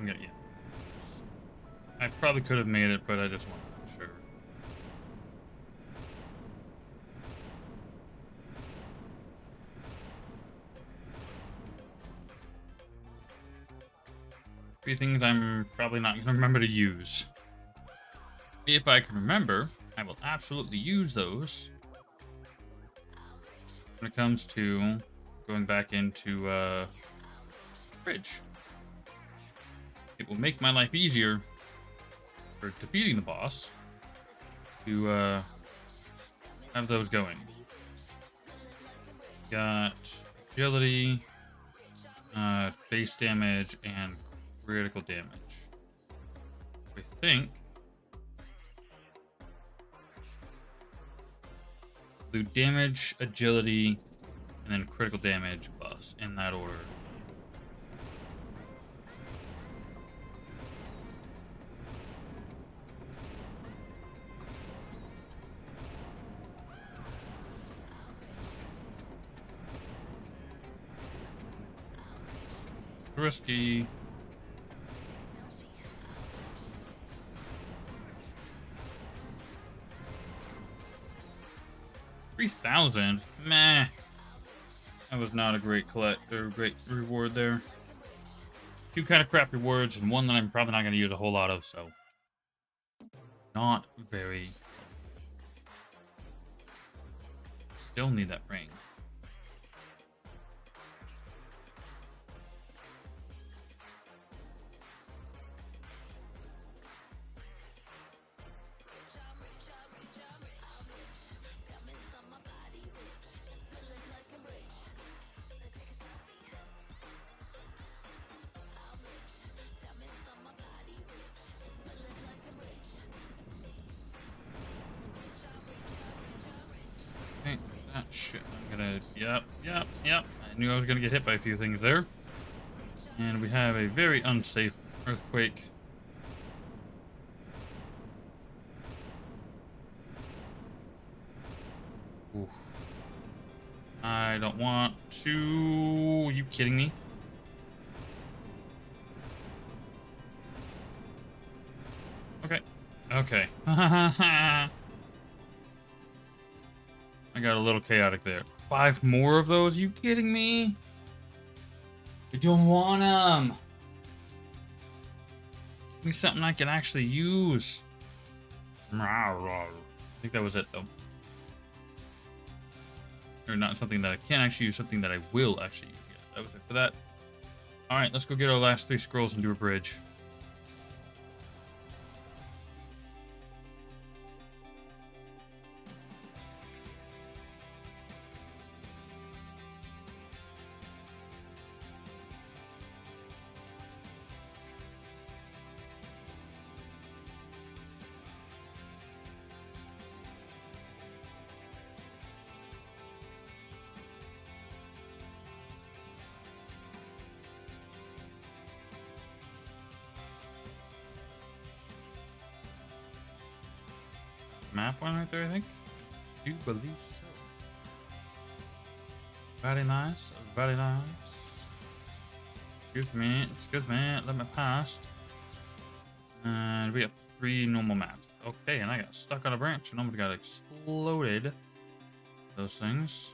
Yeah. I probably could have made it, but I just wanted to be sure. Three things I'm probably not going to remember to use. If I can remember, I will absolutely use those when it comes to going back into Bridge. It will make my life easier for defeating the boss to have those going. Got agility, base damage, and critical damage. I think do damage, agility, and then critical damage buffs in that order. Risky. $3,000? Meh. That was not a great great reward there. Two kind of crap rewards, and one that I'm probably not going to use a whole lot of, so. Not very. Still need that ring. Okay, that shit. I'm gonna. Yep. I knew I was gonna get hit by a few things there. And we have a very unsafe earthquake. Oof. I don't want to. Are you kidding me? Okay. Okay. I got a little chaotic there. 5 more of those? Are you kidding me? I don't want them. Give me something I can actually use. I think that was it, though. Or not something that I can actually use, something that I will actually use. Yeah, that was it for that. Alright, let's go get our last 3 scrolls and do a bridge. Map one right there, I think. I do believe so. Very nice, very nice. Excuse me, let me pass. And we have 3 normal maps. Okay, and I got stuck on a branch and almost got exploded. Those things.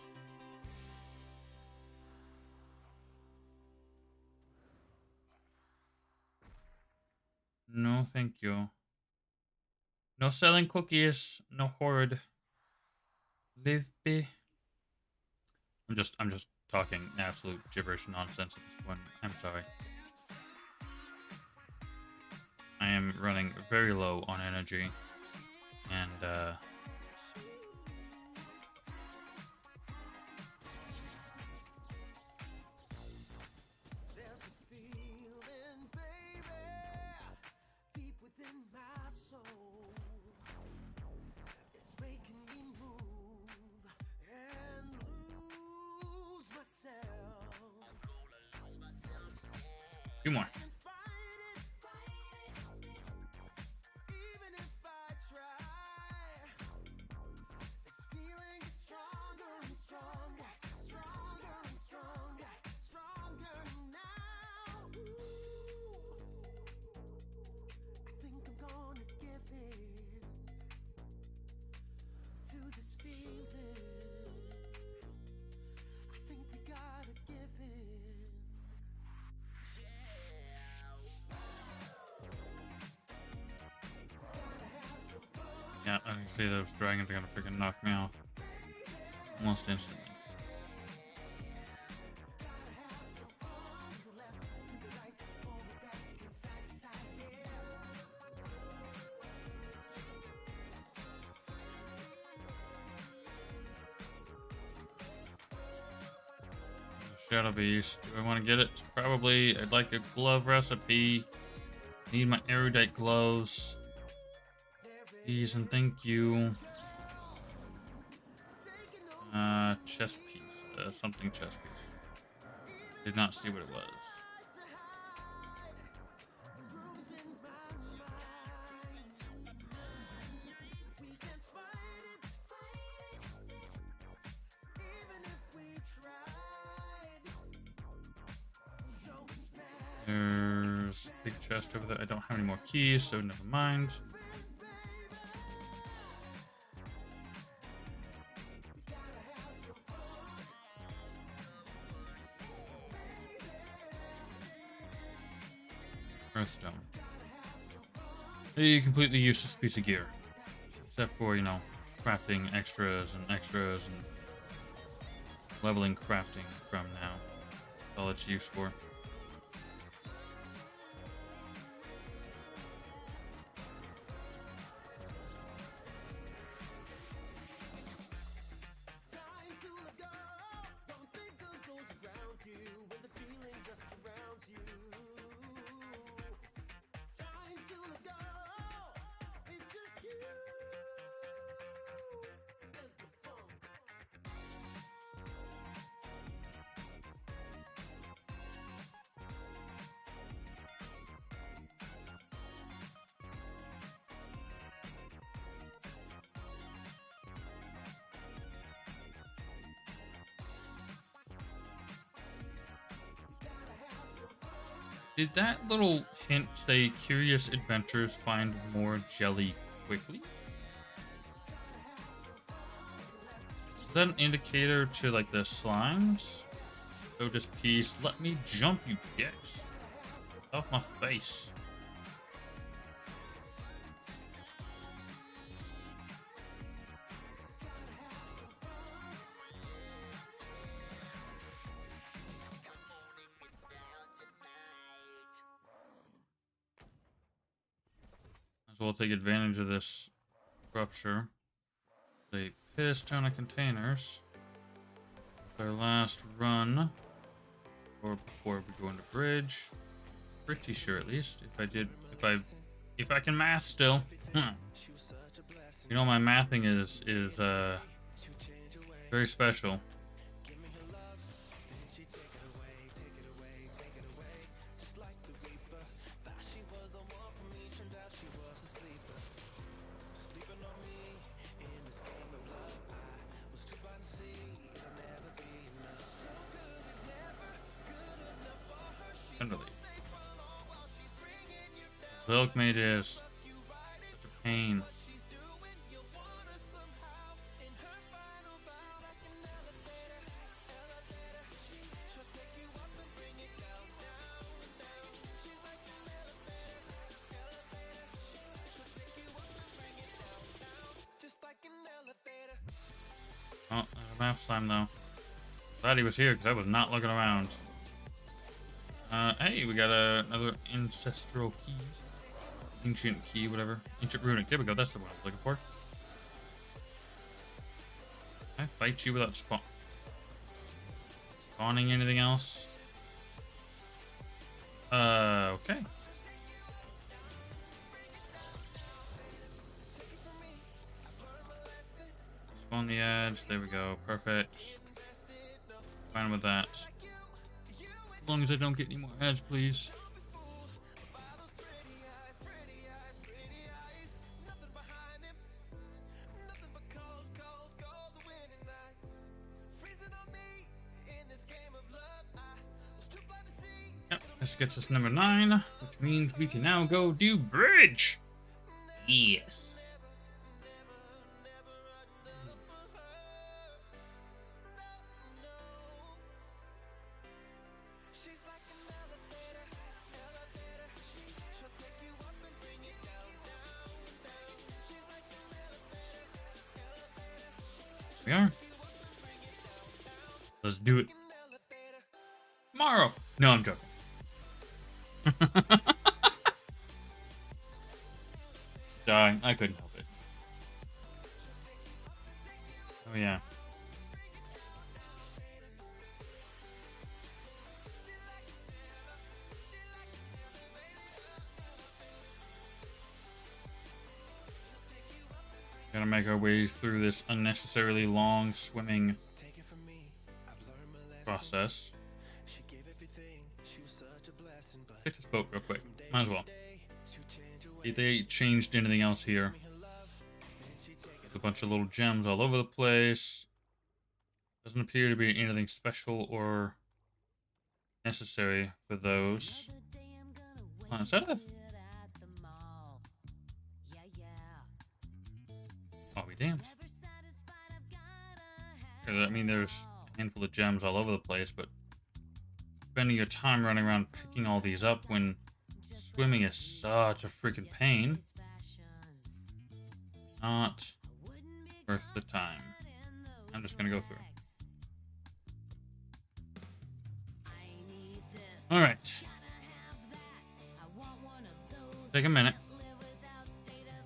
No, thank you. No selling cookies. No horde. Live be. I'm just talking absolute gibberish nonsense at this point. I'm sorry. I am running very low on energy. And There's a feeling, baby, deep within my soul. It's making me move and lose myself. 2 more. Can't fight it, even if I try. This feeling gets stronger and stronger, stronger and stronger, stronger now. Ooh, I think I'm gonna give in to this feeling. I think we gotta give in. Yeah, I can see those dragons are gonna freaking knock me off almost instantly. Shadow Beast. Do I want to get it? Probably. I'd like a glove recipe. Need my erudite gloves. Please and thank you. Chess piece. Something chess piece. Did not see what it was. There's a big chest over there. I don't have any more keys, so never mind. Earthstone. A completely useless piece of gear. Except for, you know, crafting extras and leveling crafting from now. That's all it's used for. Did that little hint say curious adventurers find more jelly quickly? Is that an indicator to like the slimes? So just peace. Let me jump, you dicks. Off my face. As well take advantage of this rupture. They piss ton of containers. Our last run, or before we go into bridge. Pretty sure, at least, if I can math still. You know, my mathing is very special. Tenderly. Milkmaid is such a pain. Oh, there's a map slime though. Glad he was here because I was not looking around. Hey, we got another ancestral key. Ancient key, whatever. Ancient runic. There we go. That's the one I was looking for. Can I fight you without spawning anything else? Okay. Spawn the edge. There we go. Perfect. Fine with that. As long as I don't get any more edge, please. Yep, this gets us number 9, which means we can now go do bridge. Yes. We are. Let's do it. Tomorrow. No, I'm joking. Dying. I couldn't help it. Oh, yeah. Gotta make our way through this unnecessarily long swimming process. Fix this boat real quick. Might as well. If they changed anything else here. There's a bunch of little gems all over the place. Doesn't appear to be anything special or necessary for those. Is that a... I'll be damned. I mean, there's a handful of gems all over the place, but spending your time running around picking all these up when swimming is such a freaking pain. Not worth the time. I'm just gonna go through. Alright. Take a minute.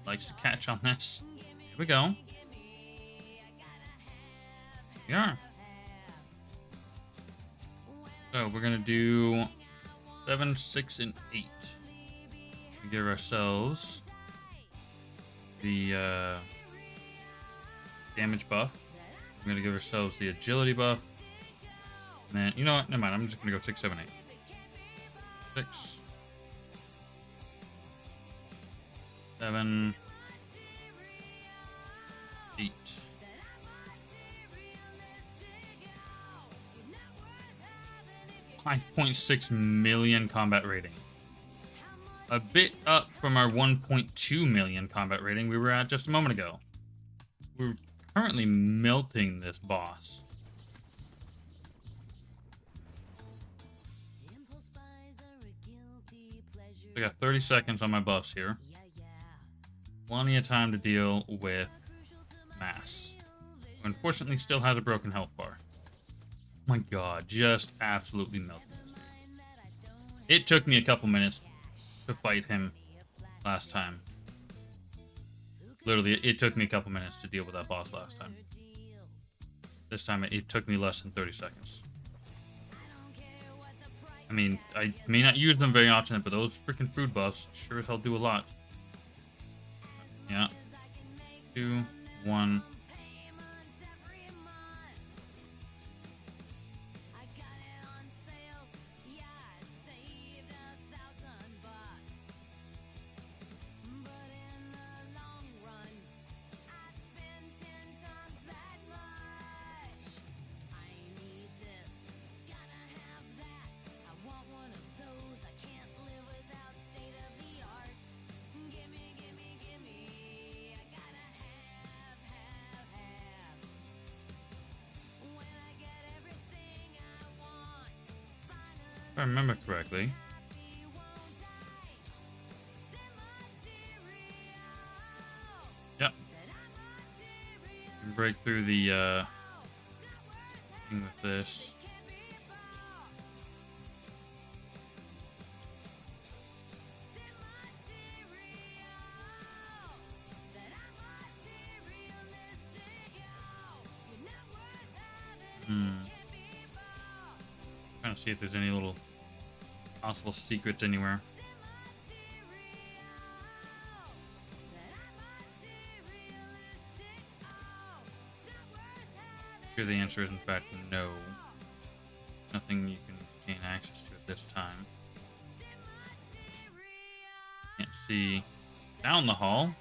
Likes to catch on this. Here we go. We are. So we're gonna do 7, 6, and 8. We give ourselves the damage buff. We're gonna give ourselves the agility buff. And then, you know what? Never mind. I'm just gonna go 6, 7, 8. 6, 7, 8. 5.6 million combat rating. A bit up from our 1.2 million combat rating we were at just a moment ago. We're currently melting this boss. Impulse buys are a guilty pleasure. I got 30 seconds on my buffs here. Plenty of time to deal with Mass. Who unfortunately still has a broken health bar. Oh my god, just absolutely melting this dude. It took me a couple minutes to fight him last time. Literally, it took me a couple minutes to deal with that boss last time. This time, it took me less than 30 seconds. I mean, I may not use them very often, but those freaking food buffs sure as hell do a lot. Yeah. 2, 1. If I remember correctly. Yep. And break through the thing with this. Trying to see if there's any little possible secrets anywhere. Sure, the answer is in fact no. Nothing you can gain access to at this time. Can't see down the hall.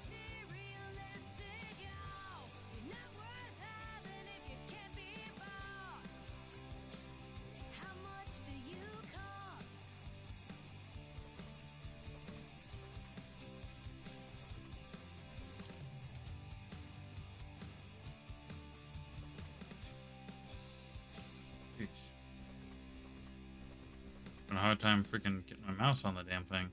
A hard time freaking getting my mouse on the damn thing.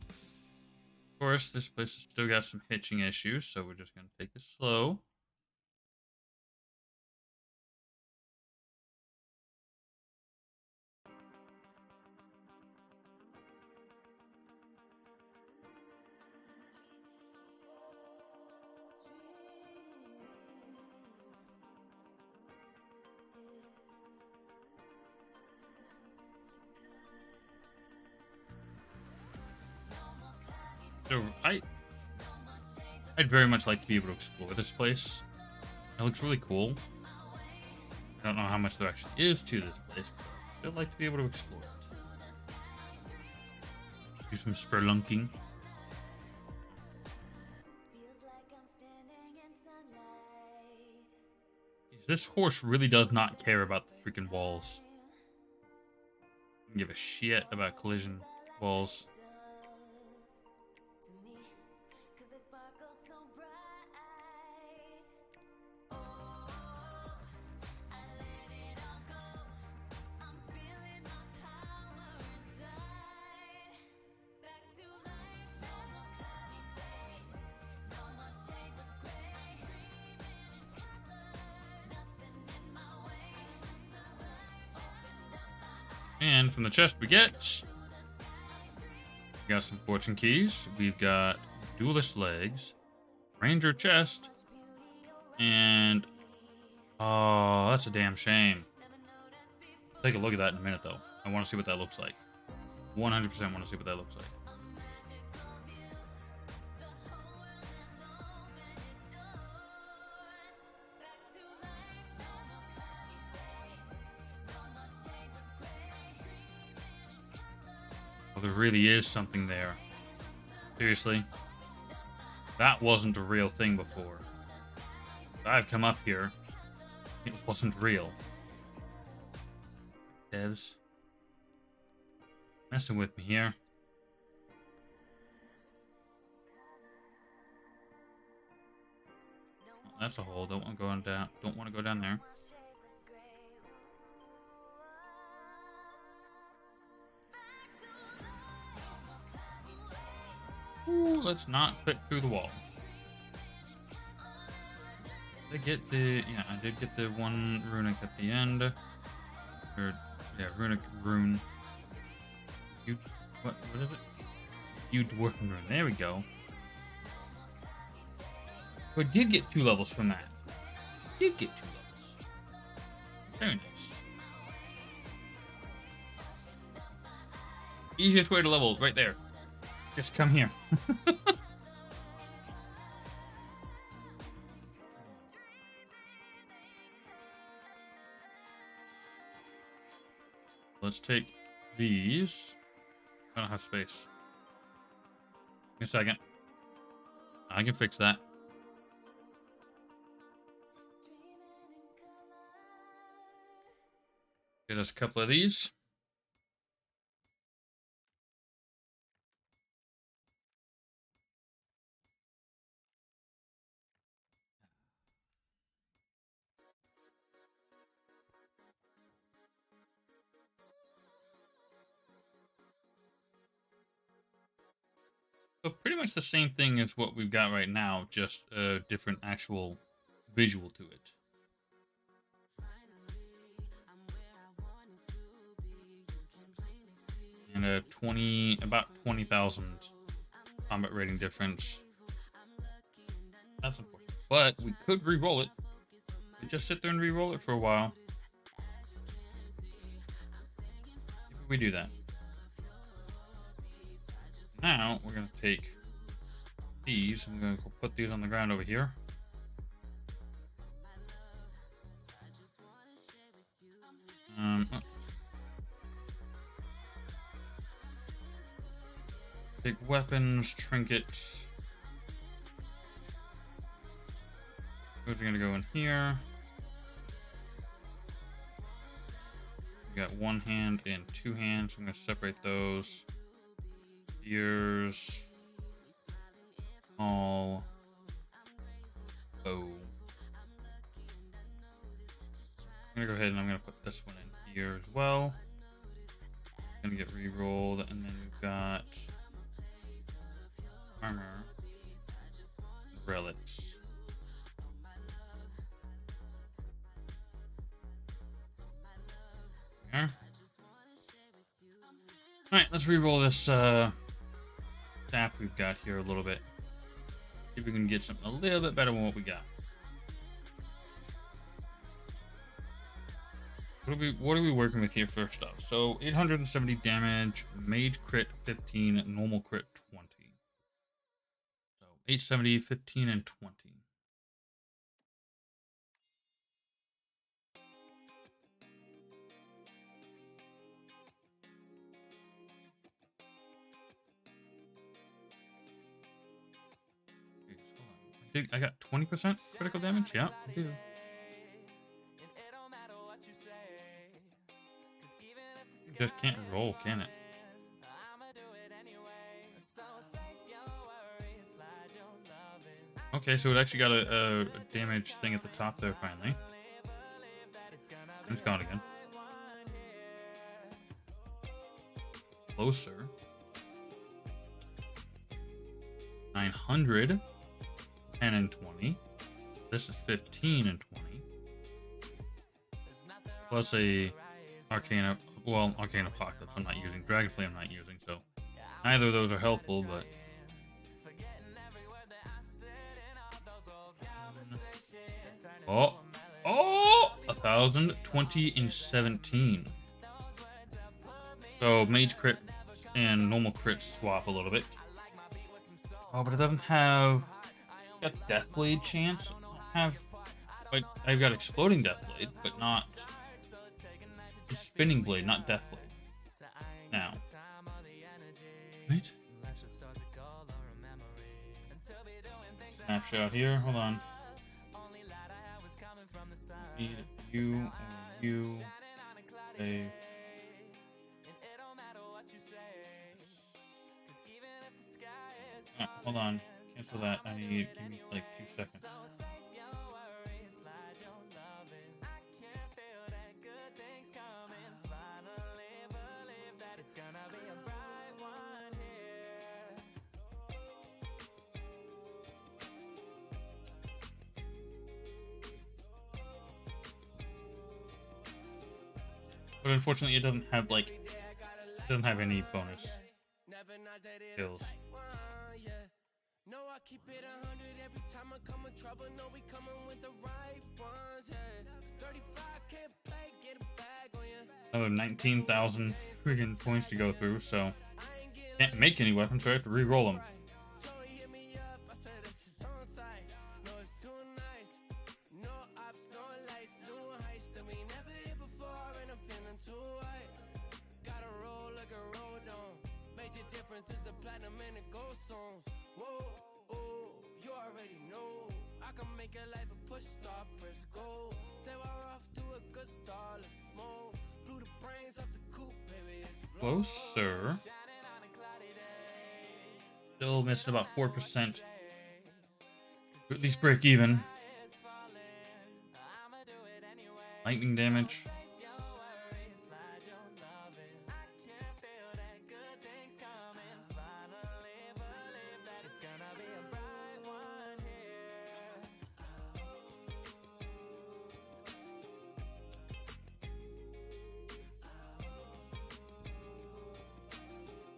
Of course, this place has still got some hitching issues, so we're just gonna take it slow. So I'd very much like to be able to explore this place. It looks really cool. I don't know how much there actually is to this place, but I'd like to be able to explore it. Do some spelunking. This horse really does not care about the freaking walls. Doesn't give a shit about collision walls. And from the chest we got some fortune keys. We've got duelist legs, ranger chest, and oh, that's a damn shame. Take a look at that in a minute, though. I want to see what that looks like. 100% want to see what that looks like. Well, there really is something there. Seriously. That wasn't a real thing before. I've come up here. It wasn't real. Devs. Messing with me here. Oh, that's a hole. Don't want to go down. Don't want to go down there. Ooh, let's not click through the wall. I get the I did get the one runic at the end. Or yeah, rune. What is it? Dwarven rune. There we go. So I did get 2 levels from that. Did get 2 levels. Very nice. Easiest way to level, right there. Just come here. Let's take these. I don't have space. Give me a second. I can fix that. Get us a couple of these. So pretty much the same thing as what we've got right now, just a different actual visual to it. And about 20,000 combat rating difference. That's important. But we could re-roll it. We just sit there and re-roll it for a while. If we do that. Now we're gonna take these. I'm gonna put these on the ground over here. Take weapons, trinkets. Those are gonna go in here. We got 1 hand and 2 hands. I'm gonna separate those. Ears. All. Bow. I'm gonna go ahead and I'm gonna put this one in here as well. Gonna get re-rolled, and then we've got armor, relics. There. Alright, let's re-roll this staff we've got here a little bit. See if we can get something a little bit better than what we got. What are we working with here first off? So 870 damage, mage crit 15, normal crit 20. So 870, 15, and 20. I got 20% critical damage? Yeah, I do. Just can't roll, can it? Okay, so it actually got a damage thing at the top there finally. It's gone again. Closer. 900. 10 and 20. This is 15 and 20. Plus a Arcana, well, Arcana Apocalypse I'm not using. Dragonflame I'm not using, so neither of those are helpful, but... Oh! 1,000, 20, and 17. So Mage crit and normal crit swap a little bit. Oh, but it doesn't have... Got Deathblade chance. I've got Exploding Deathblade, but not Spinning Blade, not Deathblade. Now, wait. Snapshot here. Hold on. Need you. Save. Hold on. Cancel that. I need, give me like 2 seconds. But unfortunately, it doesn't have like, it doesn't have any bonus skills. No, I keep it 100 every time I come in trouble. No, we coming with the right ones. Yeah. 35 can't play, get a bag on you. Another 19,000 friggin' points to go through, so can't make any weapons, so I have to re-roll them. So he hit me up, I said that's his own side. No, it's too nice. No ops, no lights, doing heist that we never hit before, and I'm feeling too high. Gotta roll like a road on. Major difference is the platinum and the gold songs. Whoa, oh, you already know. I can make your life a push start, press go. Say we're off to a good start, let's smoke. Blew the brains off the coupe, baby, it's Closer. Still missing about 4%. At least break even. Lightning damage.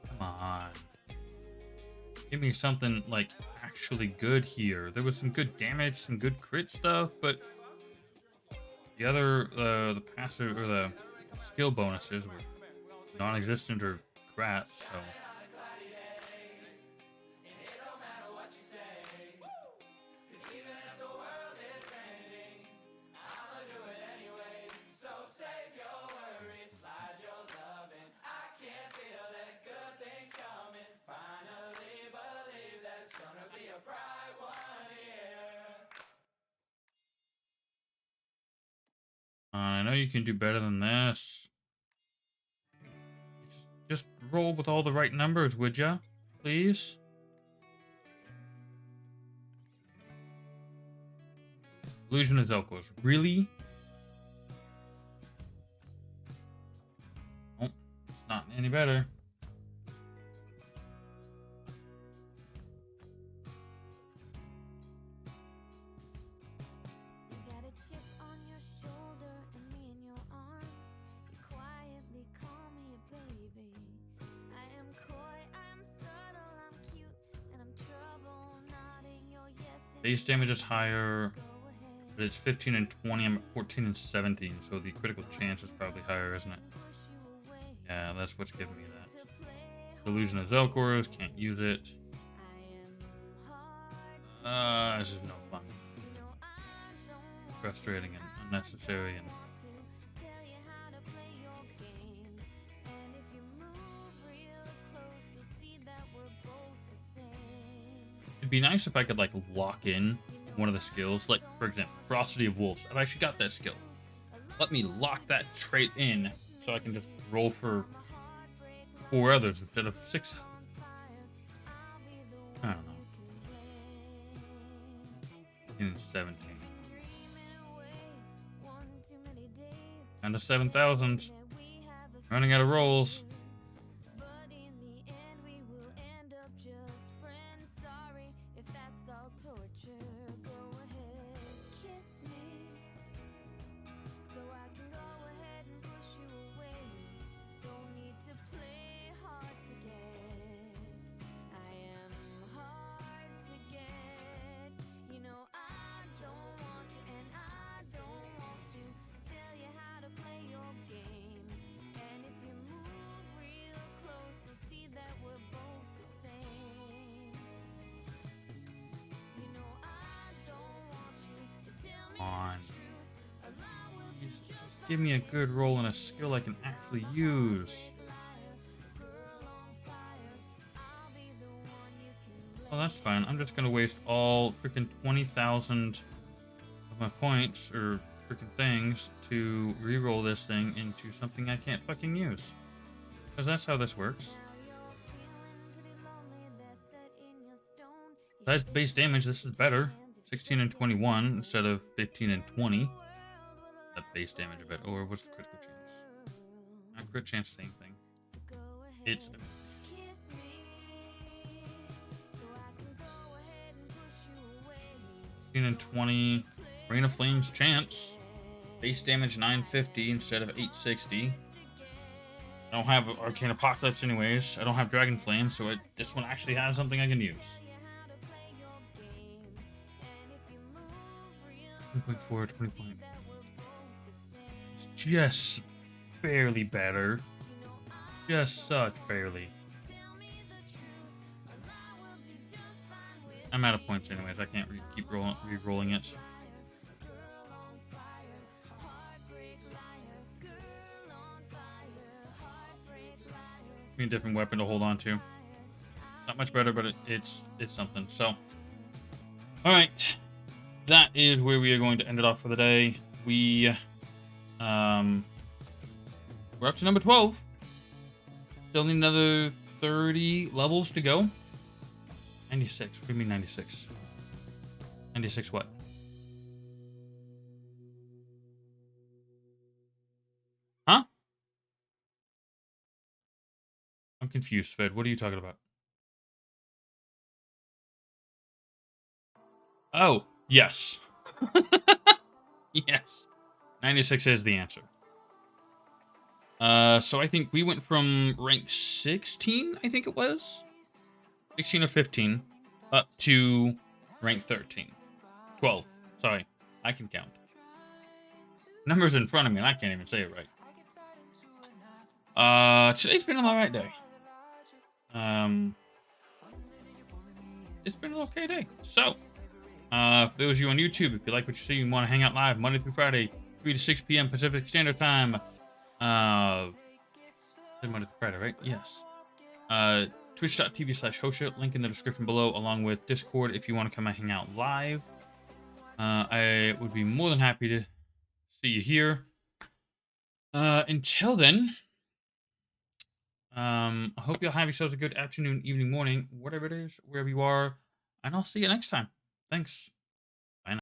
Come on. Give me something like actually good here. There was some good damage, some good crit stuff, but the other, the passive or the skill bonuses were non-existent or crap. So I know you can do better than this. Just roll with all the right numbers, would ya? Please? Illusion of Zelkos. Really? Oh, it's not any better. You got a chip on your shoulder and me in your arms. You quietly call me a baby. I am coy, I'm subtle, I'm cute, and I'm trouble. Nodding your yes and Base damage is higher, go ahead. but it's 15 and 20. I'm at 14 and 17, so the critical chance is probably higher, isn't it? Push you away Yeah, that's what's giving me that. to play. Illusion of Zelkors, can't use it. I am hard. This is no fun. You know I don't want Frustrating and unnecessary, and to tell you how to play your game. And if you move real close, you'll see that we're both the same. it'd be nice if I could like lock in one of the skills. Like, for example, Ferocity of Wolves. I've actually got that skill. Let me lock that trait in so I can just roll for 4 others instead of 6. I don't know. 17. Down to 7,000. Running out of rolls. But in the end, we will end up just friends. Sorry if that's all torture. Go ahead, kiss me, so I can go ahead and push you away. Don't need to play hard to get. I am hard to get. You know I don't want you, and I don't want to tell you how to play your game. And if you move real close, you'll see that we're both the same. You know I don't want you to tell me On. the truth. Allow will to just Give me a good roll and a skill I can actually use. girl on fire. I'll be the one you can Well, that's fine. I'm just gonna waste all freaking 20,000 of my points or freaking things to re-roll this thing into something I can't fucking use. Because that's how this works. Now you're feeling pretty lonely, that's set in your stone. Besides the base damage, this is better. 16 and 21 instead of 15 and 20. That base damage a bit. Or what's the critical chance? Not crit chance, same thing. It's 15 and 20. Rain of Flames chance. Base damage 950 instead of 860. I don't have Arcane Apocalypse anyways. I don't have Dragon Flame, so this one actually has something I can use. 20.4, 20. It's just barely better. Just such barely. I'm out of points anyways. I can't keep re-rolling it. Give me a different weapon to hold on to. Not much better, but it's something. So, all right, that is where we are going to end it off for the day. We're up to number 12. Still need another 30 levels to go. 96. What do you mean 96? 96 what? Huh? I'm confused, Fed. What are you talking about? Oh, yes. Yes. 96 is the answer. So I think we went from rank 16, I think it was. 16 or 15, up to rank 13. 12. Sorry, I can count. Numbers in front of me, and I can't even say it right. Today's been an alright day. It's been an okay day. So, for those of you on YouTube, if you like what you see and want to hang out live Monday through Friday, 3 to 6 p.m. Pacific Standard Time. Monday through Friday, right? Yes. Twitch.tv/Hosha, link in the description below, along with Discord if you want to come and hang out live. I would be more than happy to see you here. Until then, I hope you'll have yourselves a good afternoon, evening, morning, whatever it is, wherever you are, and I'll see you next time. Thanks.